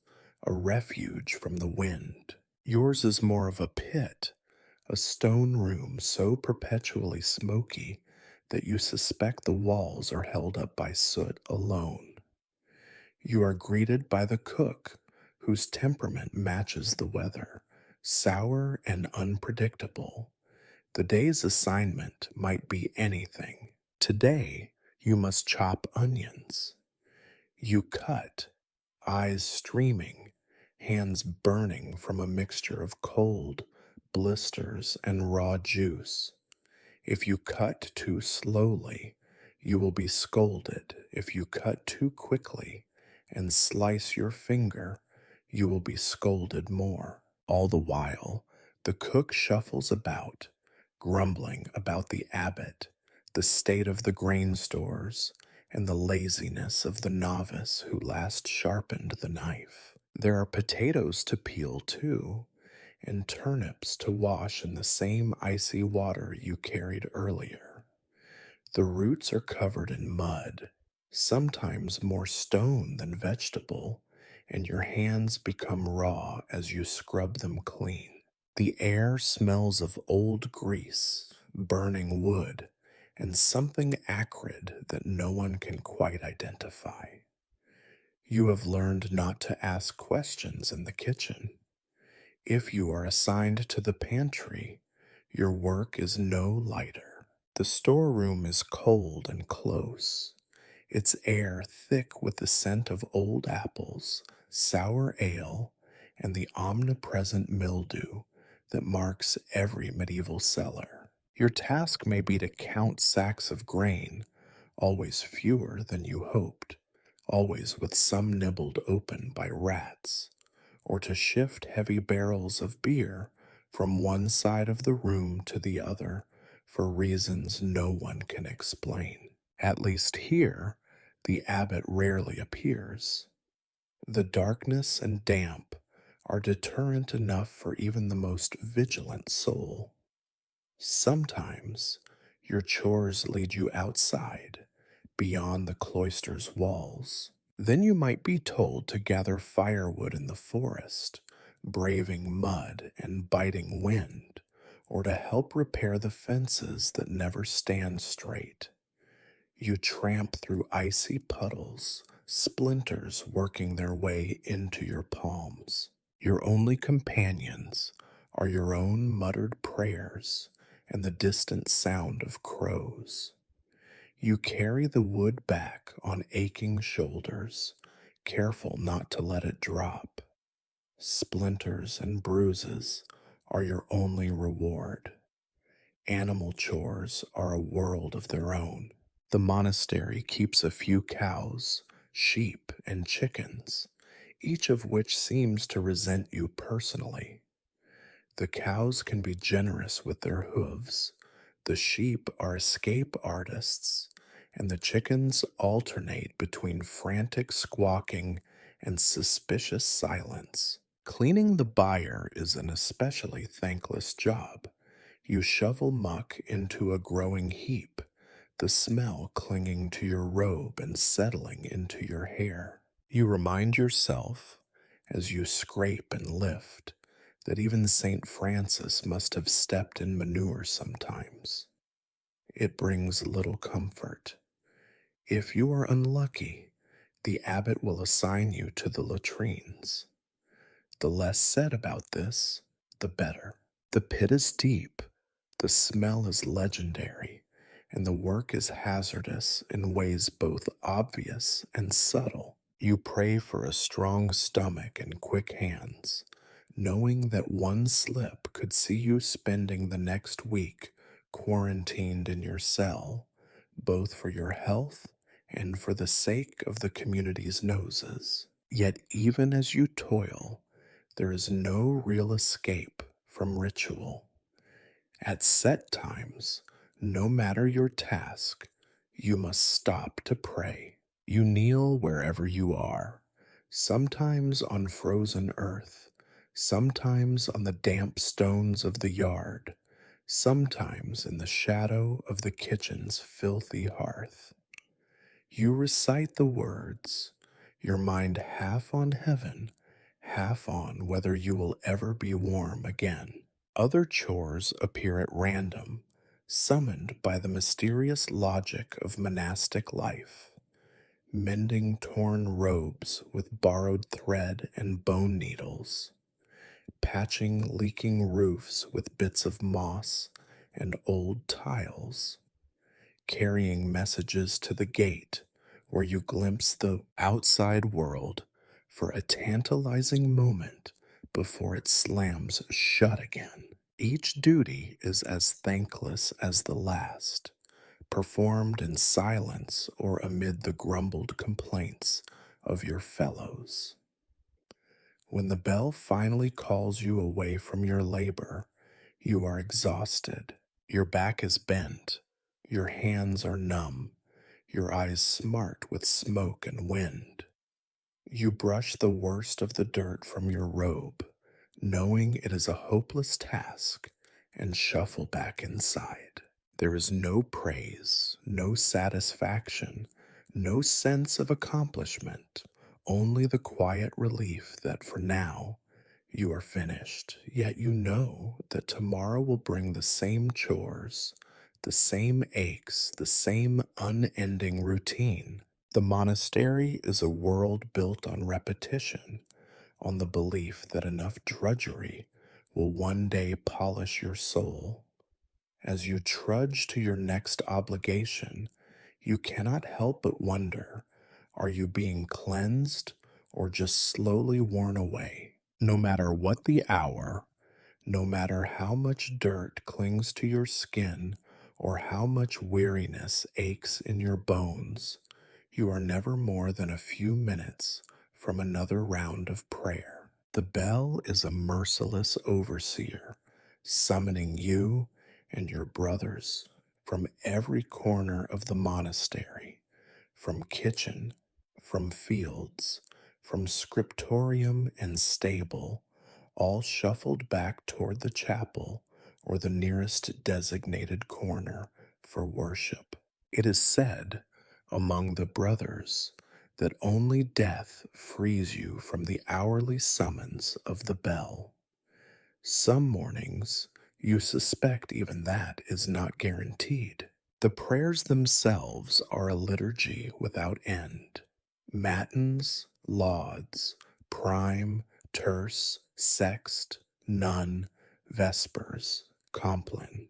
a refuge from the wind. Yours is more of a pit, a stone room so perpetually smoky that you suspect the walls are held up by soot alone. You are greeted by the cook, whose temperament matches the weather, sour and unpredictable. The day's assignment might be anything. Today, you must chop onions. You cut, eyes streaming, hands burning from a mixture of cold, blisters, and raw juice. If you cut too slowly, you will be scolded. If you cut too quickly and slice your finger, you will be scolded more. All the while, the cook shuffles about, grumbling about the abbot, the state of the grain stores, and the laziness of the novice who last sharpened the knife. There are potatoes to peel, too, and turnips to wash in the same icy water you carried earlier. The roots are covered in mud, sometimes more stone than vegetable, and your hands become raw as you scrub them clean. The air smells of old grease, burning wood, and something acrid that no one can quite identify. You have learned not to ask questions in the kitchen. If you are assigned to the pantry, your work is no lighter. The storeroom is cold and close, its air thick with the scent of old apples, sour ale, and the omnipresent mildew that marks every medieval cellar. Your task may be to count sacks of grain, always fewer than you hoped, always with some nibbled open by rats, or to shift heavy barrels of beer from one side of the room to the other for reasons no one can explain. At least here, the abbot rarely appears. The darkness and damp are deterrent enough for even the most vigilant soul. Sometimes your chores lead you outside, beyond the cloister's walls. Then you might be told to gather firewood in the forest, braving mud and biting wind, or to help repair the fences that never stand straight. You tramp through icy puddles, splinters working their way into your palms. Your only companions are your own muttered prayers and the distant sound of crows. You carry the wood back on aching shoulders, careful not to let it drop. Splinters and bruises are your only reward. Animal chores are a world of their own. The monastery keeps a few cows, sheep, and chickens, each of which seems to resent you personally. The cows can be generous with their hooves, the sheep are escape artists, and the chickens alternate between frantic squawking and suspicious silence. Cleaning the byre is an especially thankless job. You shovel muck into a growing heap, the smell clinging to your robe and settling into your hair. You remind yourself, as you scrape and lift, that even St. Francis must have stepped in manure sometimes. It brings little comfort. If you are unlucky, the abbot will assign you to the latrines. The less said about this, the better. The pit is deep, the smell is legendary, and the work is hazardous in ways both obvious and subtle. You pray for a strong stomach and quick hands, knowing that one slip could see you spending the next week quarantined in your cell, both for your health and for the sake of the community's noses. Yet even as you toil, there is no real escape from ritual. At set times, no matter your task, you must stop to pray. You kneel wherever you are, sometimes on frozen earth, sometimes on the damp stones of the yard, sometimes in the shadow of the kitchen's filthy hearth. You recite the words, your mind half on heaven, half on whether you will ever be warm again. Other chores appear at random, summoned by the mysterious logic of monastic life. Mending torn robes with borrowed thread and bone needles, patching leaking roofs with bits of moss and old tiles, carrying messages to the gate where you glimpse the outside world for a tantalizing moment before it slams shut again. Each duty is as thankless as the last, performed in silence or amid the grumbled complaints of your fellows. When the bell finally calls you away from your labor, you are exhausted. Your back is bent. Your hands are numb. Your eyes smart with smoke and wind. You brush the worst of the dirt from your robe, knowing it is a hopeless task, and shuffle back inside. There is no praise, no satisfaction, no sense of accomplishment, only the quiet relief that for now you are finished. Yet you know that tomorrow will bring the same chores, the same aches, the same unending routine. The monastery is a world built on repetition, on the belief that enough drudgery will one day polish your soul. As you trudge to your next obligation, you cannot help but wonder, are you being cleansed or just slowly worn away? No matter what the hour, no matter how much dirt clings to your skin or how much weariness aches in your bones, you are never more than a few minutes from another round of prayer. The bell is a merciless overseer, summoning you and your brothers from every corner of the monastery, from kitchen, from fields, from scriptorium and stable, all shuffled back toward the chapel or the nearest designated corner for worship. It is said among the brothers that only death frees you from the hourly summons of the bell. Some mornings you suspect even that is not guaranteed. The prayers themselves are a liturgy without end. Matins, lauds, prime, terce, sext, none, vespers, compline.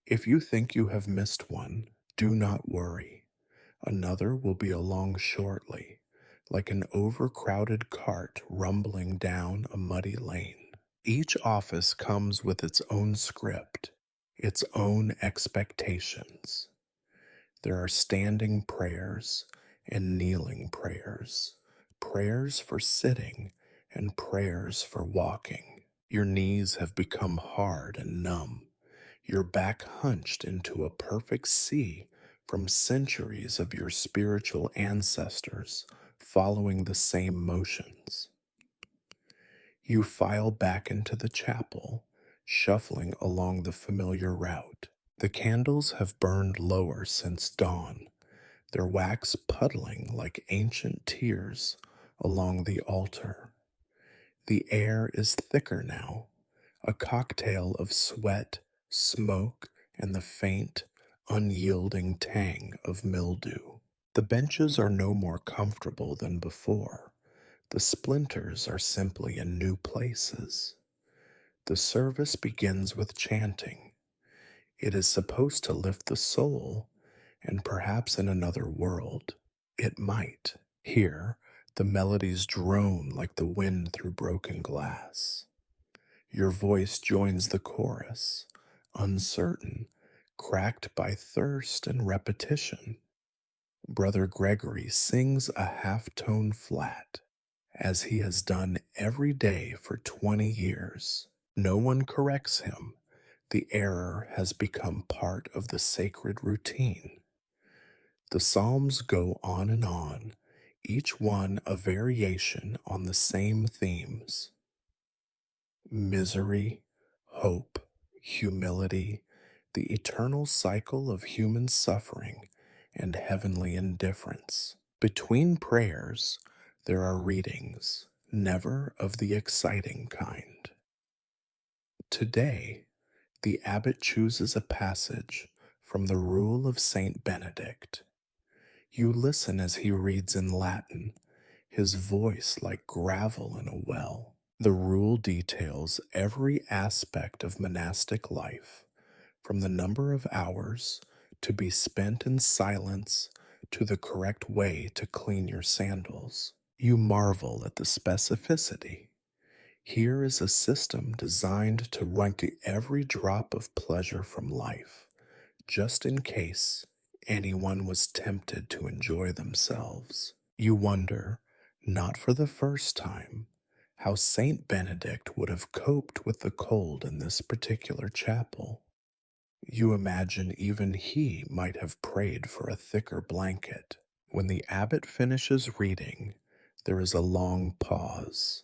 If you think you have missed one, do not worry. Another will be along shortly, like an overcrowded cart rumbling down a muddy lane. Each office comes with its own script, its own expectations. There are standing prayers and kneeling prayers, prayers for sitting and prayers for walking. Your knees have become hard and numb, your back hunched into a perfect C from centuries of your spiritual ancestors following the same motions. You file back into the chapel, shuffling along the familiar route. The candles have burned lower since dawn, their wax puddling like ancient tears along the altar. The air is thicker now, a cocktail of sweat, smoke, and the faint, unyielding tang of mildew. The benches are no more comfortable than before. The splinters are simply in new places. The service begins with chanting. It is supposed to lift the soul, and perhaps in another world, it might. Here, the melodies drone like the wind through broken glass. Your voice joins the chorus, uncertain, cracked by thirst and repetition. Brother Gregory sings a half tone flat, as he has done every day for 20 years. No one corrects him. The error has become part of the sacred routine. The Psalms go on, each one a variation on the same themes: misery, hope, humility, the eternal cycle of human suffering, and heavenly indifference. Between prayers, there are readings, never of the exciting kind. Today, the abbot chooses a passage from the Rule of Saint Benedict. You listen as he reads in Latin, his voice like gravel in a well. The rule details every aspect of monastic life, from the number of hours to be spent in silence to the correct way to clean your sandals. You marvel at the specificity. Here is a system designed to rank every drop of pleasure from life, just in case anyone was tempted to enjoy themselves. You wonder, not for the first time, how Saint Benedict would have coped with the cold in this particular chapel. You imagine even he might have prayed for a thicker blanket. When the abbot finishes reading, there is a long pause,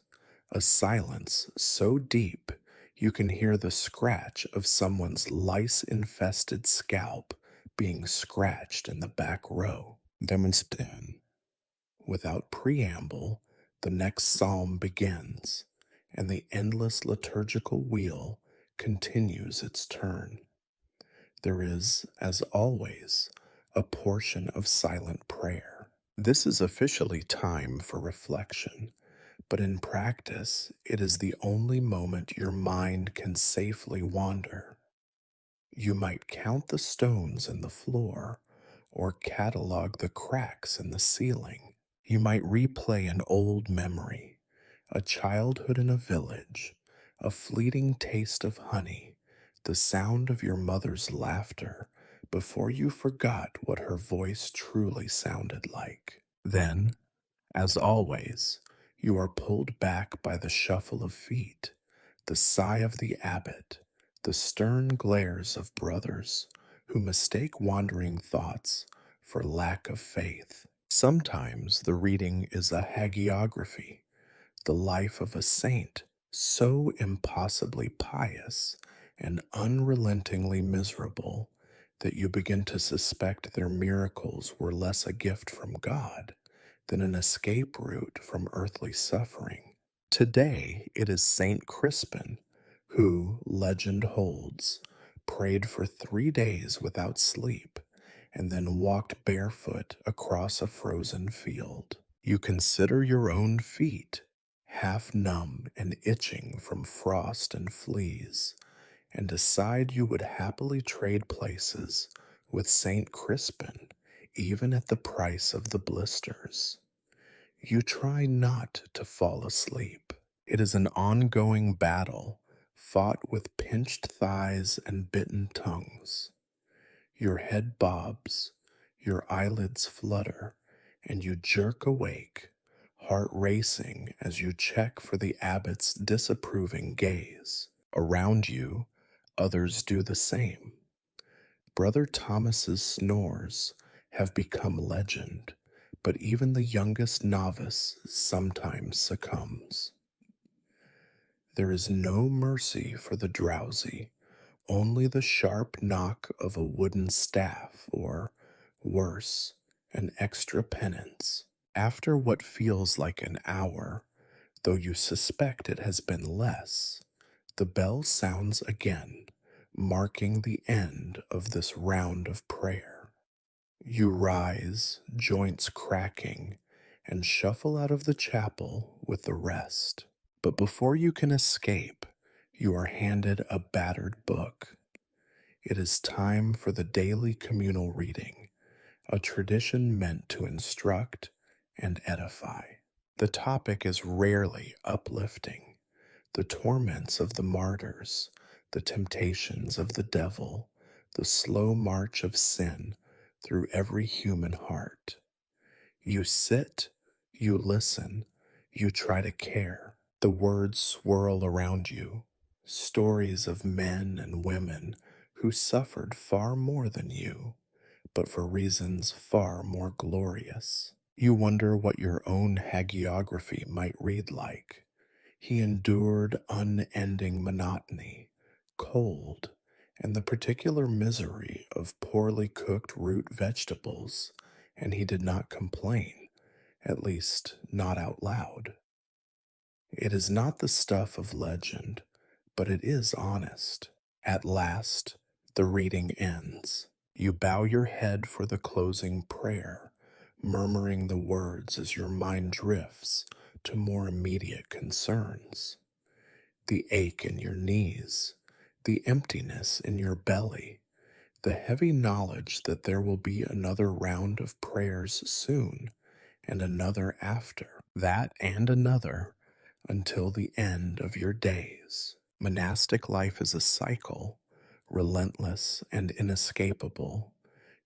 a silence so deep you can hear the scratch of someone's lice infested scalp being scratched in the back row. Demonstration. Without preamble, the next psalm begins, and the endless liturgical wheel continues its turn. There is, as always, a portion of silent prayer. This is officially time for reflection, but in practice, it is the only moment your mind can safely wander. You might count the stones in the floor or catalog the cracks in the ceiling. You might replay an old memory, a childhood in a village, a fleeting taste of honey, the sound of your mother's laughter before you forgot what her voice truly sounded like. Then, as always, you are pulled back by the shuffle of feet, the sigh of the abbot, the stern glares of brothers who mistake wandering thoughts for lack of faith. Sometimes the reading is a hagiography, the life of a saint so impossibly pious and unrelentingly miserable that you begin to suspect their miracles were less a gift from God than an escape route from earthly suffering. Today it is Saint Crispin who, legend holds, prayed for 3 days without sleep and then walked barefoot across a frozen field. You consider your own feet, half numb and itching from frost and fleas, and decide you would happily trade places with St. Crispin, even at the price of the blisters. You try not to fall asleep. It is an ongoing battle, fought with pinched thighs and bitten tongues. Your head bobs, your eyelids flutter, and you jerk awake, heart racing as you check for the abbot's disapproving gaze. Around you, others do the same. Brother Thomas's snores have become legend, but even the youngest novice sometimes succumbs. There is no mercy for the drowsy, only the sharp knock of a wooden staff, or, worse, an extra penance. After what feels like an hour, though you suspect it has been less, the bell sounds again, marking the end of this round of prayer. You rise, joints cracking, and shuffle out of the chapel with the rest. But before you can escape, you are handed a battered book. It is time for the daily communal reading, a tradition meant to instruct and edify. The topic is rarely uplifting: the torments of the martyrs, the temptations of the devil, the slow march of sin through every human heart. You sit, you listen, you try to care. The words swirl around you, stories of men and women who suffered far more than you, but for reasons far more glorious. You wonder what your own hagiography might read like. He endured unending monotony, cold, and the particular misery of poorly cooked root vegetables, and he did not complain, at least not out loud. It is not the stuff of legend, but it is honest. At last, the reading ends. You bow your head for the closing prayer, murmuring the words as your mind drifts to more immediate concerns. The ache in your knees, the emptiness in your belly, the heavy knowledge that there will be another round of prayers soon and another after. that and another until the end of your days. Monastic life is a cycle, relentless and inescapable.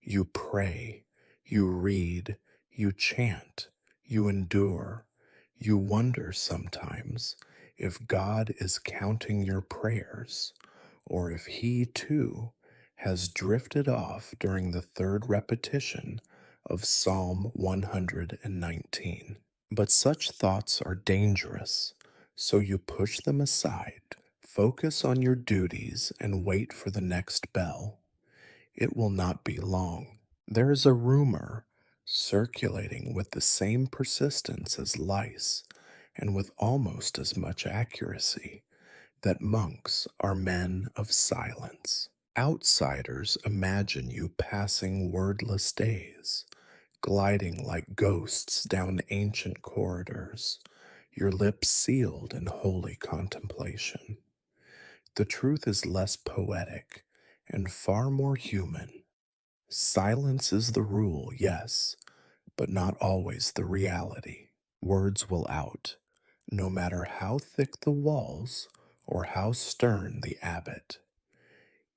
You pray, you read, you chant, you endure. You wonder sometimes if God is counting your prayers, or if He too has drifted off during the third repetition of Psalm 119. But such thoughts are dangerous, so you push them aside, focus on your duties, and wait for the next bell. It will not be long. There is a rumor circulating with the same persistence as lice and with almost as much accuracy that monks are men of silence. Outsiders imagine you passing wordless days, gliding like ghosts down ancient corridors, your lips sealed in holy contemplation. The truth is less poetic and far more human. Silence is the rule, yes, but not always the reality. Words will out, no matter how thick the walls or how stern the abbot.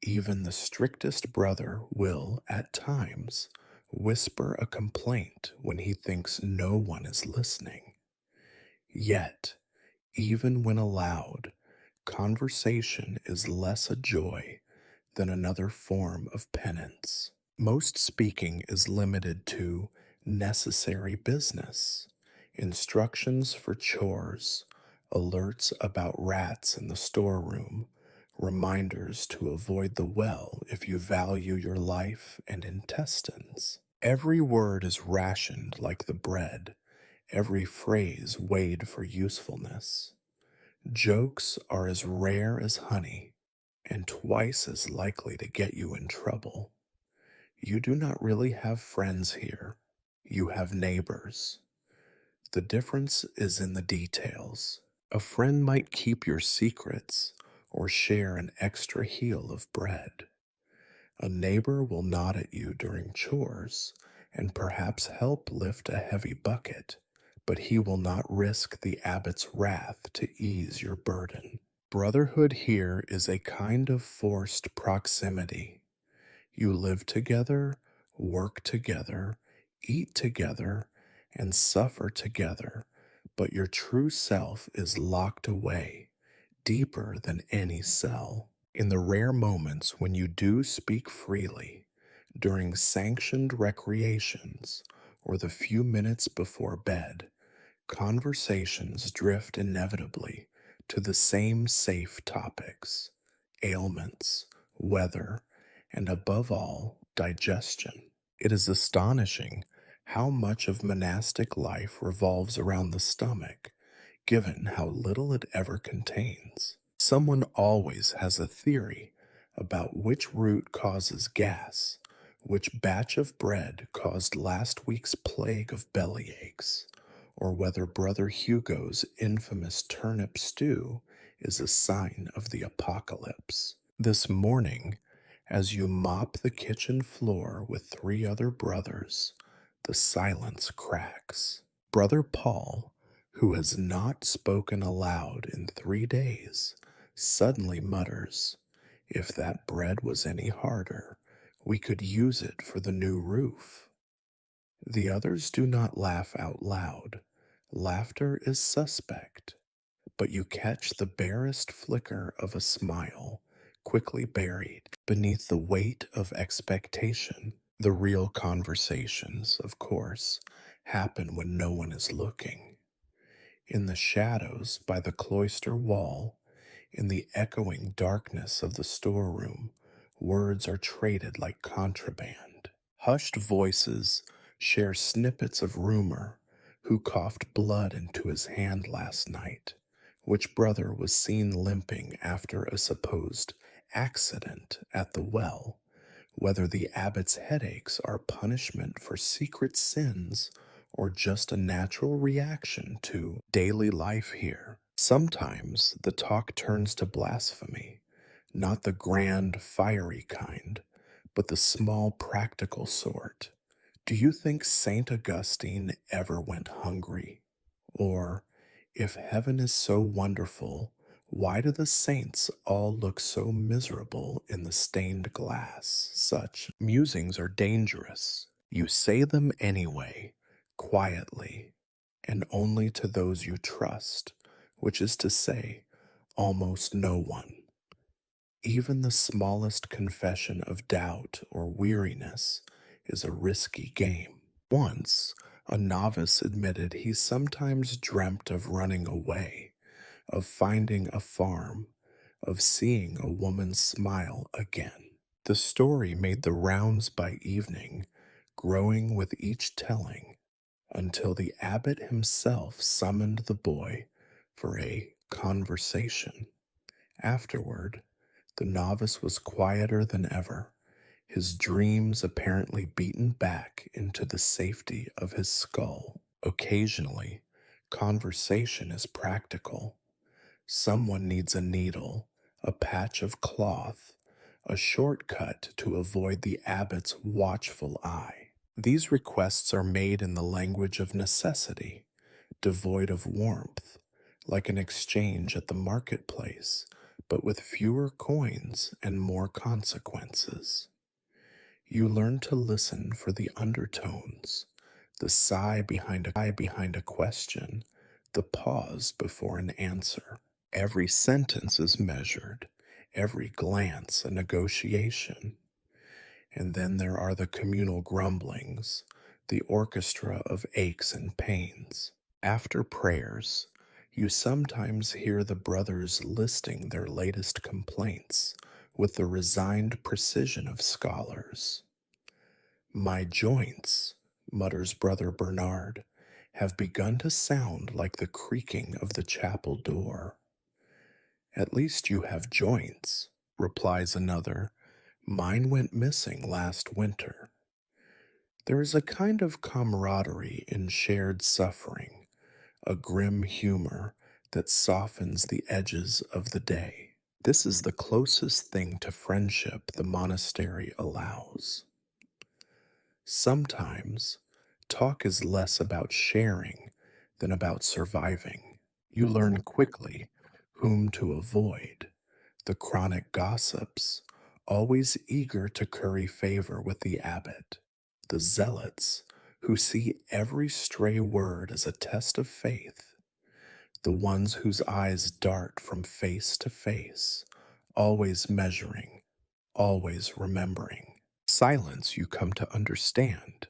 Even the strictest brother will, at times, whisper a complaint when he thinks no one is listening. Yet, even when allowed, conversation is less a joy than another form of penance. Most speaking is limited to necessary business, instructions for chores, alerts about rats in the storeroom, reminders to avoid the well if you value your life and intestines. Every word is rationed like the bread, every phrase weighed for usefulness. Jokes are as rare as honey and twice as likely to get you in trouble. You do not really have friends here. You have neighbors. The difference is in the details. A friend might keep your secrets or share an extra heel of bread. A neighbor will nod at you during chores and perhaps help lift a heavy bucket, but he will not risk the abbot's wrath to ease your burden. Brotherhood here is a kind of forced proximity. You live together, work together, eat together, and suffer together, but your true self is locked away, deeper than any cell. In the rare moments when you do speak freely, during sanctioned recreations, or the few minutes before bed, conversations drift inevitably to the same safe topics: ailments, weather, and above all, digestion. It is astonishing how much of monastic life revolves around the stomach, given how little it ever contains. Someone always has a theory about which root causes gas, which batch of bread caused last week's plague of belly aches, or whether Brother Hugo's infamous turnip stew is a sign of the apocalypse. This morning, as you mop the kitchen floor with three other brothers, the silence cracks. Brother Paul, who has not spoken aloud in 3 days, suddenly mutters, "If that bread was any harder, we could use it for the new roof." The others do not laugh out loud. Laughter is suspect, but you catch the barest flicker of a smile, quickly buried beneath the weight of expectation. The real conversations, of course, happen when no one is looking. In the shadows by the cloister wall, in the echoing darkness of the storeroom, words are traded like contraband. Hushed voices share snippets of rumor: who coughed blood into his hand last night, which brother was seen limping after a supposed accident at the well, whether the abbot's headaches are punishment for secret sins or just a natural reaction to daily life here. Sometimes the talk turns to blasphemy, not the grand, fiery kind, but the small, practical sort. Do you think St. Augustine ever went hungry? Or, if heaven is so wonderful, why do the saints all look so miserable in the stained glass? Such musings are dangerous. You say them anyway, quietly, and only to those you trust, which is to say, almost no one. Even the smallest confession of doubt or weariness is a risky game. Once, a novice admitted he sometimes dreamt of running away, of finding a farm, of seeing a woman smile again. The story made the rounds by evening, growing with each telling, until the abbot himself summoned the boy for a conversation. Afterward, the novice was quieter than ever, his dreams apparently beaten back into the safety of his skull. Occasionally, conversation is practical. Someone needs a needle, a patch of cloth, a shortcut to avoid the abbot's watchful eye. These requests are made in the language of necessity, devoid of warmth, like an exchange at the marketplace, but with fewer coins and more consequences. You learn to listen for the undertones, the sigh behind a question, the pause before an answer. Every sentence is measured, every glance a negotiation. And then there are the communal grumblings, the orchestra of aches and pains. After prayers, you sometimes hear the brothers listing their latest complaints with the resigned precision of scholars. My joints, mutters Brother Bernard, have begun to sound like the creaking of the chapel door. At least you have joints, replies another. Mine went missing last winter. There is a kind of camaraderie in shared suffering, a grim humor that softens the edges of the day. This is the closest thing to friendship the monastery allows. Sometimes, talk is less about sharing than about surviving. You learn quickly whom to avoid, the chronic gossips, always eager to curry favor with the abbot, the zealots who see every stray word as a test of faith, the ones whose eyes dart from face to face, always measuring, always remembering. Silence, you come to understand,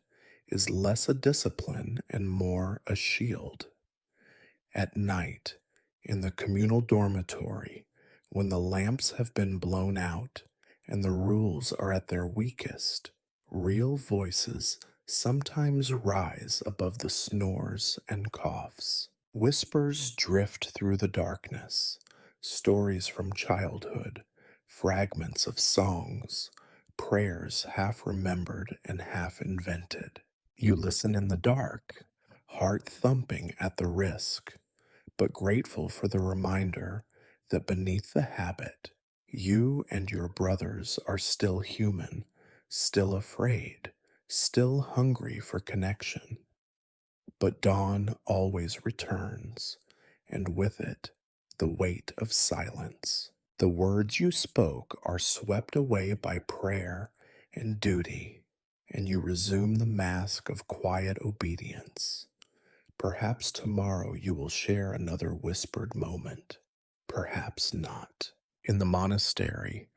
is less a discipline and more a shield. At night, in the communal dormitory, when the lamps have been blown out and the rules are at their weakest, real voices sometimes rise above the snores and coughs. Whispers drift through the darkness, stories from childhood, fragments of songs, prayers half remembered and half invented. You listen in the dark, heart thumping at the risk, but grateful for the reminder that beneath the habit, you and your brothers are still human, still afraid, still hungry for connection. But dawn always returns, and with it, the weight of silence. The words you spoke are swept away by prayer and duty, and you resume the mask of quiet obedience. Perhaps tomorrow you will share another whispered moment. Perhaps not. In the monastery,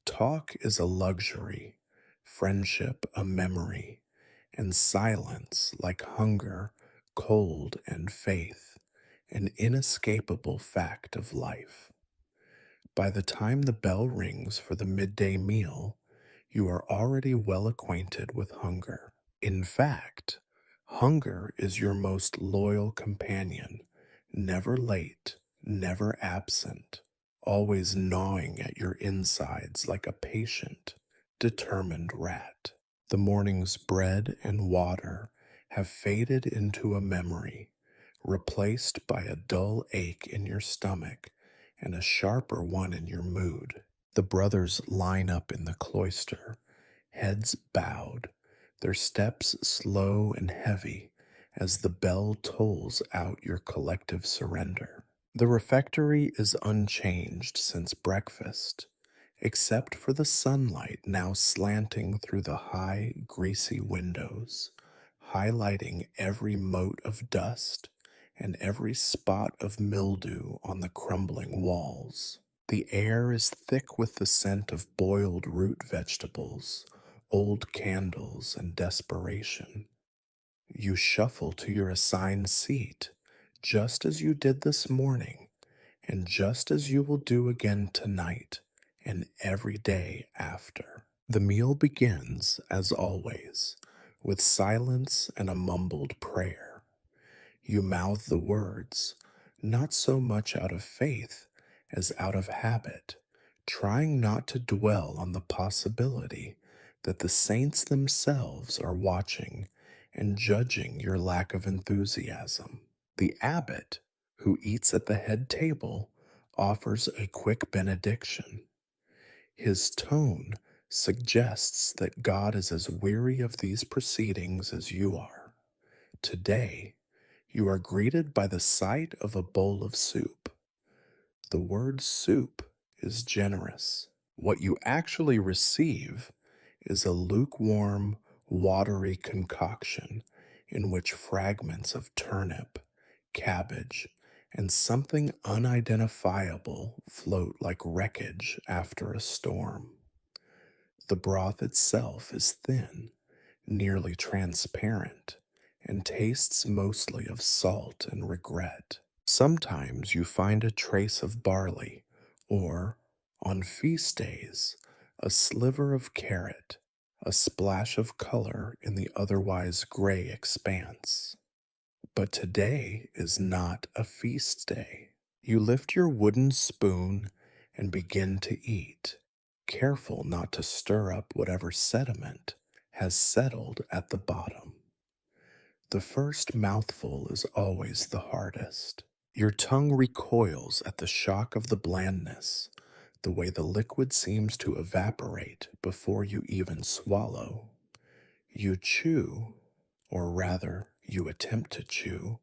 talk is a luxury, friendship a memory, and silence, like hunger, cold, and faith, an inescapable fact of life. By the time the bell rings for the midday meal, you are already well acquainted with hunger. In fact, hunger is your most loyal companion, never late, never absent, always gnawing at your insides like a patient, determined rat. The morning's bread and water have faded into a memory, replaced by a dull ache in your stomach and a sharper one in your mood. The brothers line up in the cloister, heads bowed, their steps slow and heavy, as the bell tolls out your collective surrender. The refectory is unchanged since breakfast, except for the sunlight now slanting through the high, greasy windows, highlighting every mote of dust and every spot of mildew on the crumbling walls. The air is thick with the scent of boiled root vegetables, old candles, and desperation. You shuffle to your assigned seat, just as you did this morning, and just as you will do again tonight and every day after. The meal begins, as always, with silence and a mumbled prayer. You mouth the words, not so much out of faith as out of habit, trying not to dwell on the possibility that the saints themselves are watching and judging your lack of enthusiasm. The abbot, who eats at the head table, offers a quick benediction. His tone suggests that God is as weary of these proceedings as you are. Today, you are greeted by the sight of a bowl of soup. The word soup is generous. What you actually receive is a lukewarm, watery concoction in which fragments of turnip, cabbage, and something unidentifiable float like wreckage after a storm. The broth itself is thin, nearly transparent, and tastes mostly of salt and regret. Sometimes you find a trace of barley, or, on feast days, a sliver of carrot, a splash of color in the otherwise gray expanse. But today is not a feast day. You lift your wooden spoon and begin to eat, careful not to stir up whatever sediment has settled at the bottom. The first mouthful is always the hardest. Your tongue recoils at the shock of the blandness, the way the liquid seems to evaporate before you even swallow. You chew, or rather, you attempt to chew,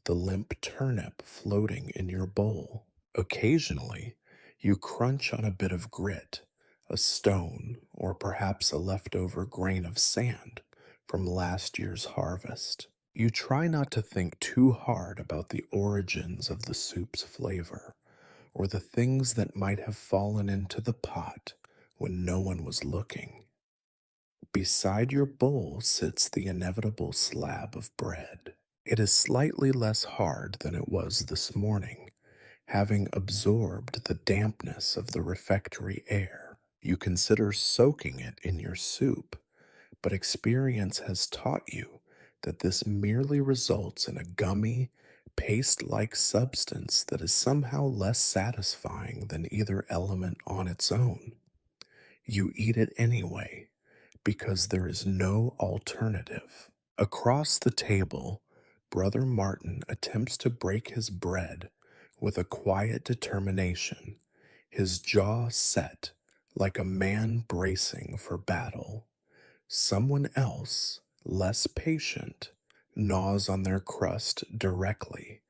the limp turnip floating in your bowl. Occasionally, you crunch on a bit of grit, a stone, or perhaps a leftover grain of sand from last year's harvest. You try not to think too hard about the origins of the soup's flavor, or the things that might have fallen into the pot when no one was looking. Beside your bowl sits the inevitable slab of bread. It is slightly less hard than it was this morning, having absorbed the dampness of the refectory air. You consider soaking it in your soup, but experience has taught you that this merely results in a gummy, paste like substance that is somehow less satisfying than either element on its own. You eat it anyway, because there is no alternative. Across the table, Brother Martin attempts to break his bread with a quiet determination, his jaw set like a man bracing for battle. Someone else, less patient, gnaws on their crust directly,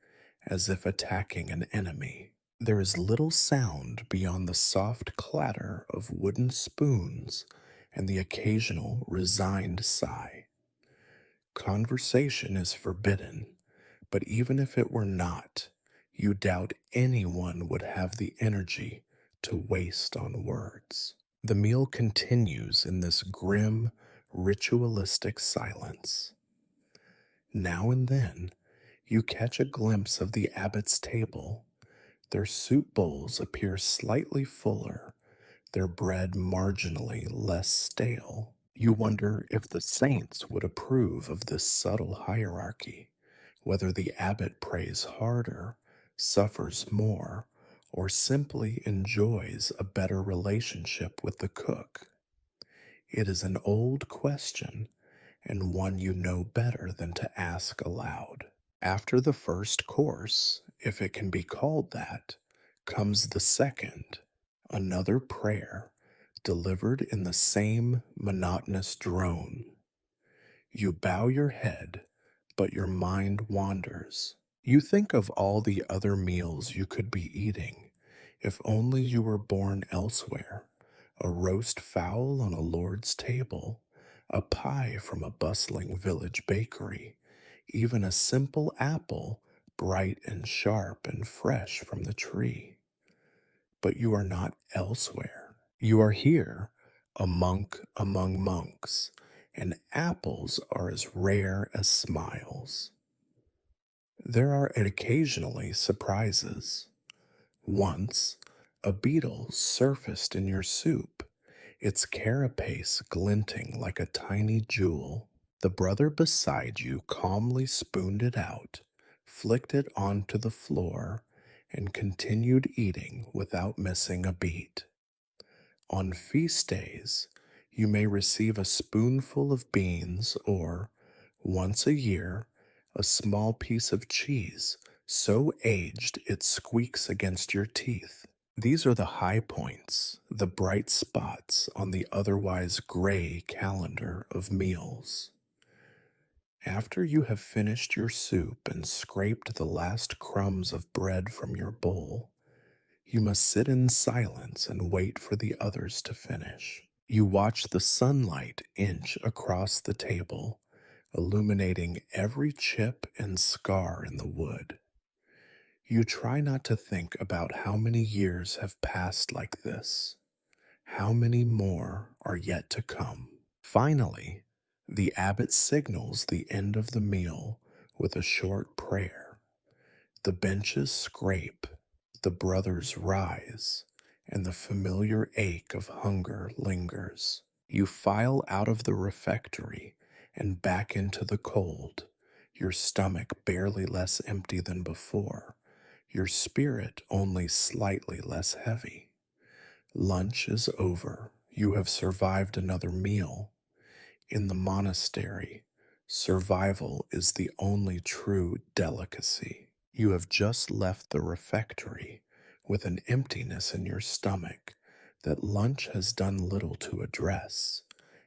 as if attacking an enemy. There is little sound beyond the soft clatter of wooden spoons and the occasional resigned sigh. Conversation is forbidden, but even if it were not, you doubt anyone would have the energy to waste on words. The meal continues in this grim, ritualistic silence. Now and then, you catch a glimpse of the abbot's table. Their soup bowls appear slightly fuller, their bread marginally less stale. You wonder if the saints would approve of this subtle hierarchy, whether the abbot prays harder, suffers more, or simply enjoys a better relationship with the cook. It is an old question, and one you know better than to ask aloud. After the first course, if it can be called that, comes the second, another prayer, delivered in the same monotonous drone. You bow your head, but your mind wanders. You think of all the other meals you could be eating, if only you were born elsewhere. A roast fowl on a lord's table, a pie from a bustling village bakery, even a simple apple, bright and sharp and fresh from the tree. But you are not elsewhere. You are here, a monk among monks, and apples are as rare as smiles. There are occasionally surprises. Once, a beetle surfaced in your soup, its carapace glinting like a tiny jewel. The brother beside you calmly spooned it out, flicked it onto the floor, and continued eating without missing a beat. On feast days, you may receive a spoonful of beans or, once a year, a small piece of cheese so aged it squeaks against your teeth. These are the high points, the bright spots on the otherwise gray calendar of meals. After you have finished your soup and scraped the last crumbs of bread from your bowl, you must sit in silence and wait for the others to finish. You watch the sunlight inch across the table, illuminating every chip and scar in the wood. You try not to think about how many years have passed like this. How many more are yet to come? Finally, the abbot signals the end of the meal with a short prayer. The benches scrape, the brothers rise, and the familiar ache of hunger lingers. You file out of the refectory and back into the cold, your stomach barely less empty than before, your spirit only slightly less heavy. Lunch is over. You have survived another meal. In the monastery, survival is the only true delicacy. You have just left the refectory with an emptiness in your stomach that lunch has done little to address,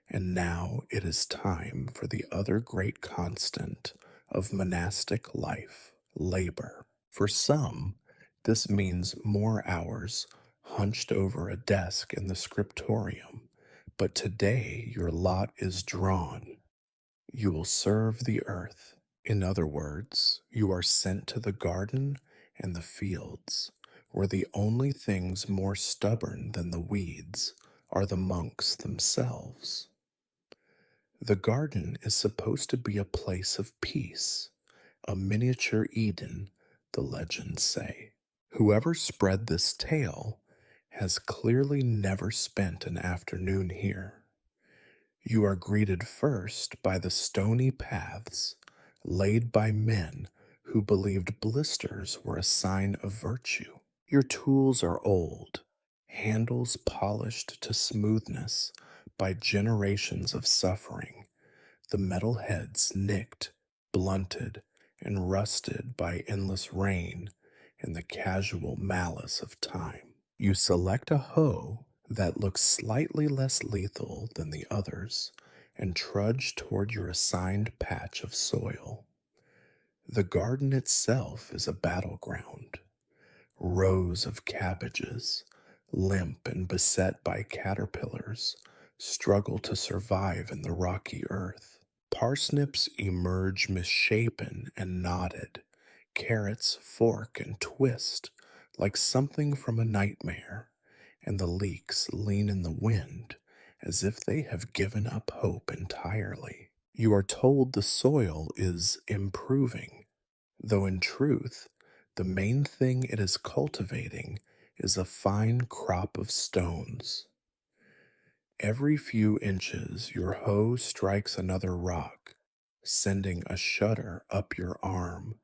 and now it is time for the other great constant of monastic life, labor. For some, this means more hours hunched over a desk in the scriptorium, but today your lot is drawn. You will serve the earth. In other words, you are sent to the garden and the fields, where the only things more stubborn than the weeds are the monks themselves. The garden is supposed to be a place of peace, a miniature Eden, the legends say. Whoever spread this tale has clearly never spent an afternoon here. You are greeted first by the stony paths laid by men who believed blisters were a sign of virtue. Your tools are old, handles polished to smoothness by generations of suffering, the metal heads nicked, blunted, and rusted by endless rain and the casual malice of time. You select a hoe that looks slightly less lethal than the others and trudge toward your assigned patch of soil. The garden itself is a battleground. Rows of cabbages, limp and beset by caterpillars, struggle to survive in the rocky earth. Parsnips emerge misshapen and knotted. Carrots fork and twist like something from a nightmare, and the leeks lean in the wind as if they have given up hope entirely. You are told the soil is improving, though in truth, the main thing it is cultivating is a fine crop of stones. Every few inches, your hoe strikes another rock, sending a shudder up your arm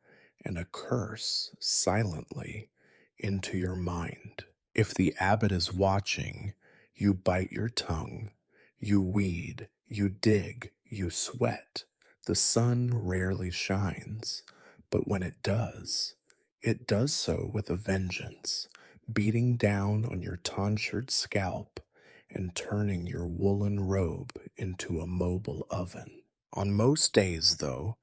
and a curse silently into your mind. If the abbot is watching, you bite your tongue, you weed, you dig, you sweat. The sun rarely shines, but when it does so with a vengeance, beating down on your tonsured scalp and turning your woolen robe into a mobile oven. On most days, though,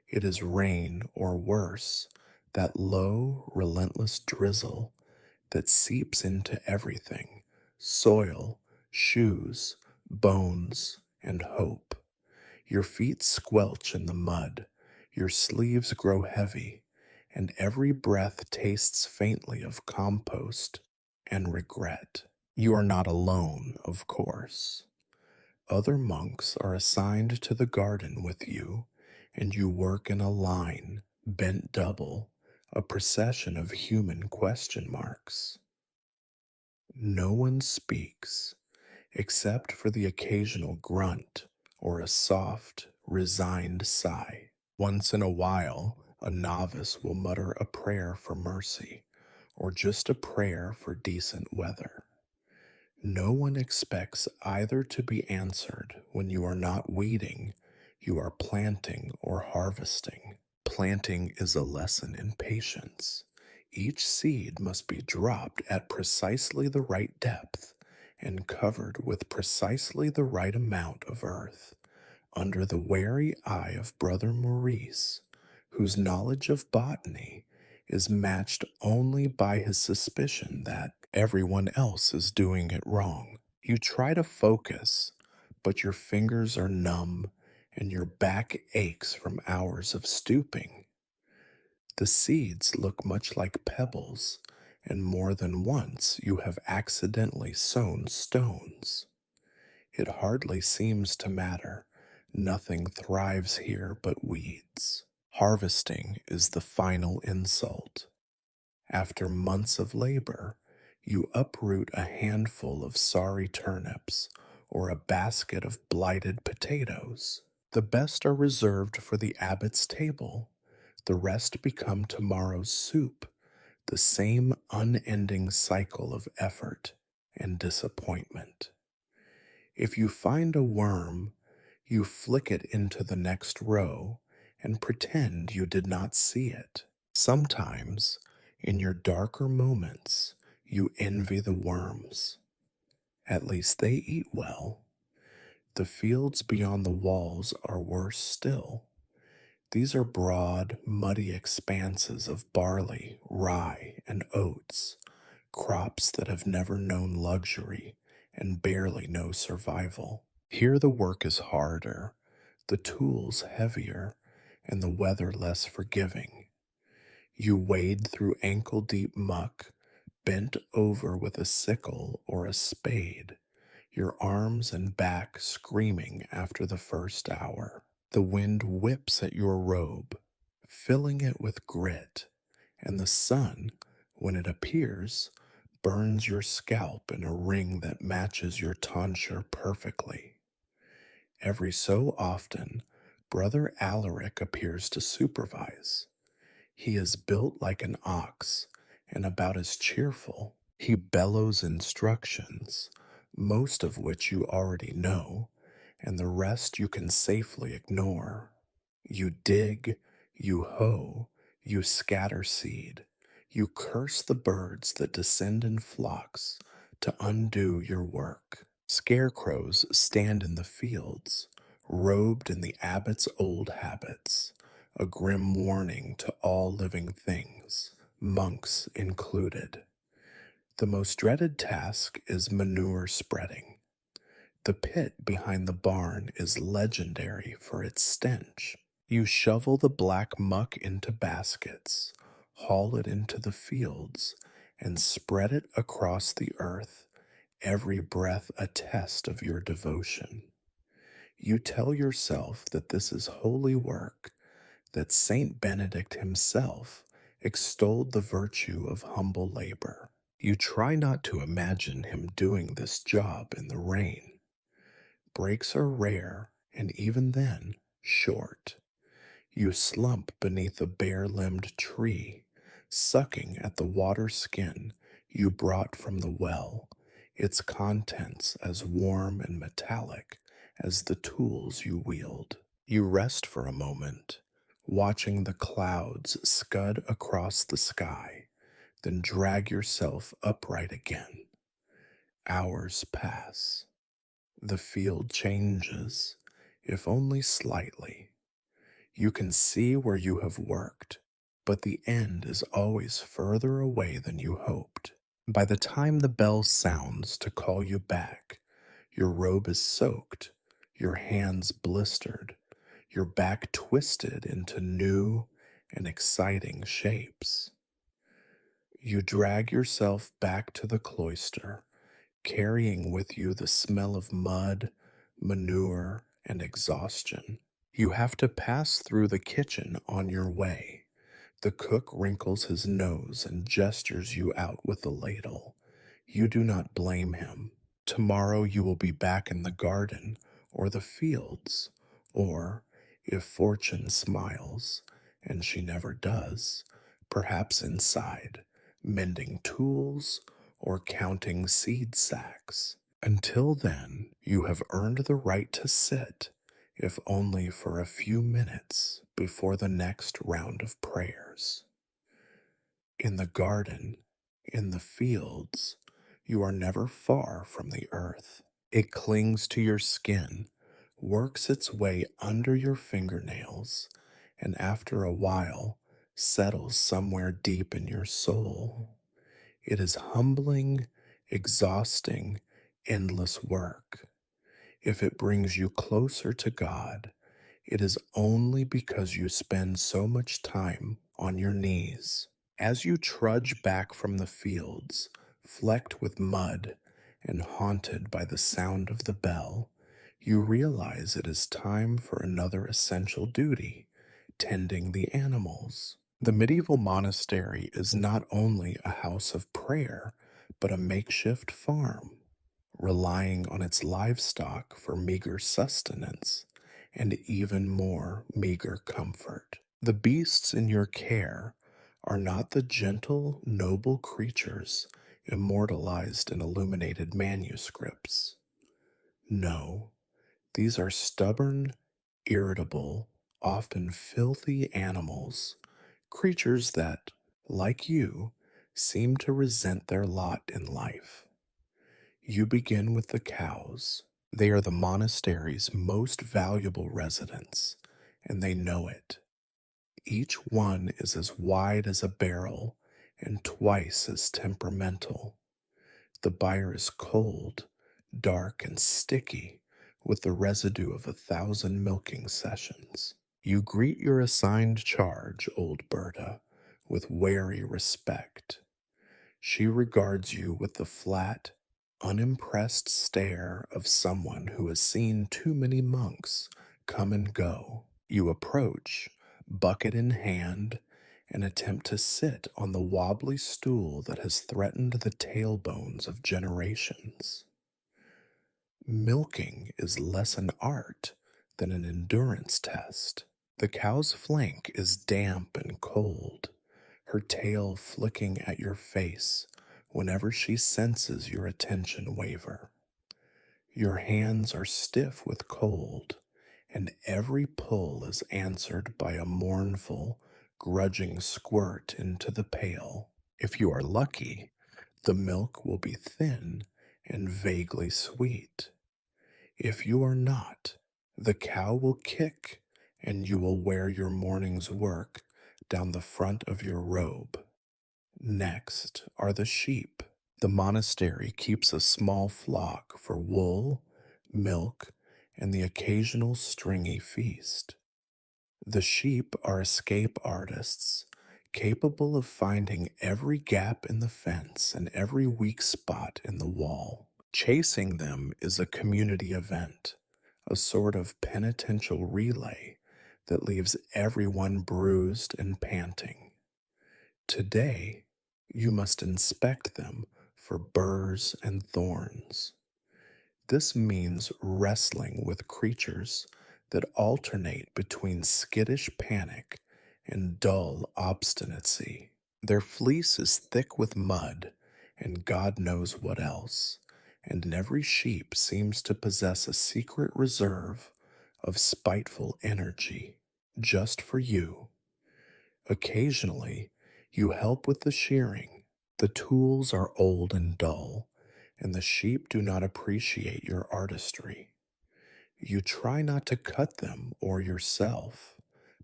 It is rain, or worse, that low, relentless drizzle that seeps into everything: soil, shoes, bones, and hope. Your feet squelch in the mud, your sleeves grow heavy, and every breath tastes faintly of compost and regret. You are not alone, of course. Other monks are assigned to the garden with you, and you work in a line, bent double, a procession of human question marks. No one speaks, except for the occasional grunt or a soft, resigned sigh. Once in a while, a novice will mutter a prayer for mercy, or just a prayer for decent weather. No one expects either to be answered when you are not weeding, you are planting or harvesting. Planting is a lesson in patience. Each seed must be dropped at precisely the right depth and covered with precisely the right amount of earth, under the wary eye of Brother Maurice, whose knowledge of botany is matched only by his suspicion that everyone else is doing it wrong. You try to focus, but your fingers are numb and your back aches from hours of stooping. The seeds look much like pebbles, and more than once you have accidentally sown stones. It hardly seems to matter. Nothing thrives here but weeds. Harvesting is the final insult. After months of labor, you uproot a handful of sorry turnips or a basket of blighted potatoes. The best are reserved for the abbot's table. The rest become tomorrow's soup, the same unending cycle of effort and disappointment. If you find a worm, you flick it into the next row and pretend you did not see it. Sometimes, in your darker moments, you envy the worms. At least they eat well. The fields beyond the walls are worse still. These are broad, muddy expanses of barley, rye, and oats, crops that have never known luxury and barely know survival. Here the work is harder, the tools heavier, and the weather less forgiving. You wade through ankle deep muck, bent over with a sickle or a spade, your arms and back screaming after the first hour. The wind whips at your robe, filling it with grit, and the sun, when it appears, burns your scalp in a ring that matches your tonsure perfectly. Every so often, Brother Alaric appears to supervise. He is built like an ox and about as cheerful. He bellows instructions, most of which you already know, and the rest you can safely ignore. You dig, you hoe, you scatter seed, you curse the birds that descend in flocks to undo your work. Scarecrows stand in the fields, robed in the abbot's old habits, a grim warning to all living things, monks included. The most dreaded task is manure spreading. The pit behind the barn is legendary for its stench. You shovel the black muck into baskets, haul it into the fields, and spread it across the earth, every breath a test of your devotion. You tell yourself that this is holy work, that Saint Benedict himself extolled the virtue of humble labor. You try not to imagine him doing this job in the rain. Breaks are rare, and even then, short. You slump beneath a bare-limbed tree, sucking at the water skin you brought from the well, its contents as warm and metallic as the tools you wield. You rest for a moment, watching the clouds scud across the sky, then drag yourself upright again. Hours pass. The field changes, if only slightly. You can see where you have worked, but the end is always further away than you hoped. By the time the bell sounds to call you back, your robe is soaked, your hands blistered, your back twisted into new and exciting shapes. You drag yourself back to the cloister, carrying with you the smell of mud, manure, and exhaustion. You have to pass through the kitchen on your way. The cook wrinkles his nose and gestures you out with the ladle. You do not blame him. Tomorrow you will be back in the garden or the fields, or, if fortune smiles, and she never does, perhaps inside, mending tools or counting seed sacks. Until then, you have earned the right to sit, if only for a few minutes before the next round of prayers. In the garden, in the fields, you are never far from the earth. It clings to your skin, works its way under your fingernails, and after a while settles somewhere deep in your soul. It is humbling, exhausting, endless work. If it brings you closer to God, it is only because you spend so much time on your knees. As you trudge back from the fields, flecked with mud and haunted by the sound of the bell, you realize it is time for another essential duty: tending the animals. The medieval monastery is not only a house of prayer, but a makeshift farm, relying on its livestock for meager sustenance and even more meager comfort. The beasts in your care are not the gentle, noble creatures immortalized in illuminated manuscripts. No, these are stubborn, irritable, often filthy animals, creatures that, like you, seem to resent their lot in life. You begin with the cows. They are the monastery's most valuable residents, and they know it. Each one is as wide as a barrel and twice as temperamental. The byre is cold, dark, and sticky, with the residue of 1,000 milking sessions. You greet your assigned charge, old Berta, with wary respect. She regards you with the flat, unimpressed stare of someone who has seen too many monks come and go. You approach, bucket in hand, and attempt to sit on the wobbly stool that has threatened the tailbones of generations. Milking is less an art than an endurance test. The cow's flank is damp and cold, her tail flicking at your face whenever she senses your attention waver. Your hands are stiff with cold, and every pull is answered by a mournful, grudging squirt into the pail. If you are lucky, the milk will be thin and vaguely sweet. If you are not, the cow will kick, and you will wear your morning's work down the front of your robe. Next are the sheep. The monastery keeps a small flock for wool, milk, and the occasional stringy feast. The sheep are escape artists, capable of finding every gap in the fence and every weak spot in the wall. Chasing them is a community event, a sort of penitential relay that leaves everyone bruised and panting. Today, you must inspect them for burrs and thorns. This means wrestling with creatures that alternate between skittish panic and dull obstinacy. Their fleece is thick with mud and God knows what else, and every sheep seems to possess a secret reserve of spiteful energy just for you. Occasionally, you help with the shearing. The tools are old and dull, and the sheep do not appreciate your artistry. You try not to cut them or yourself,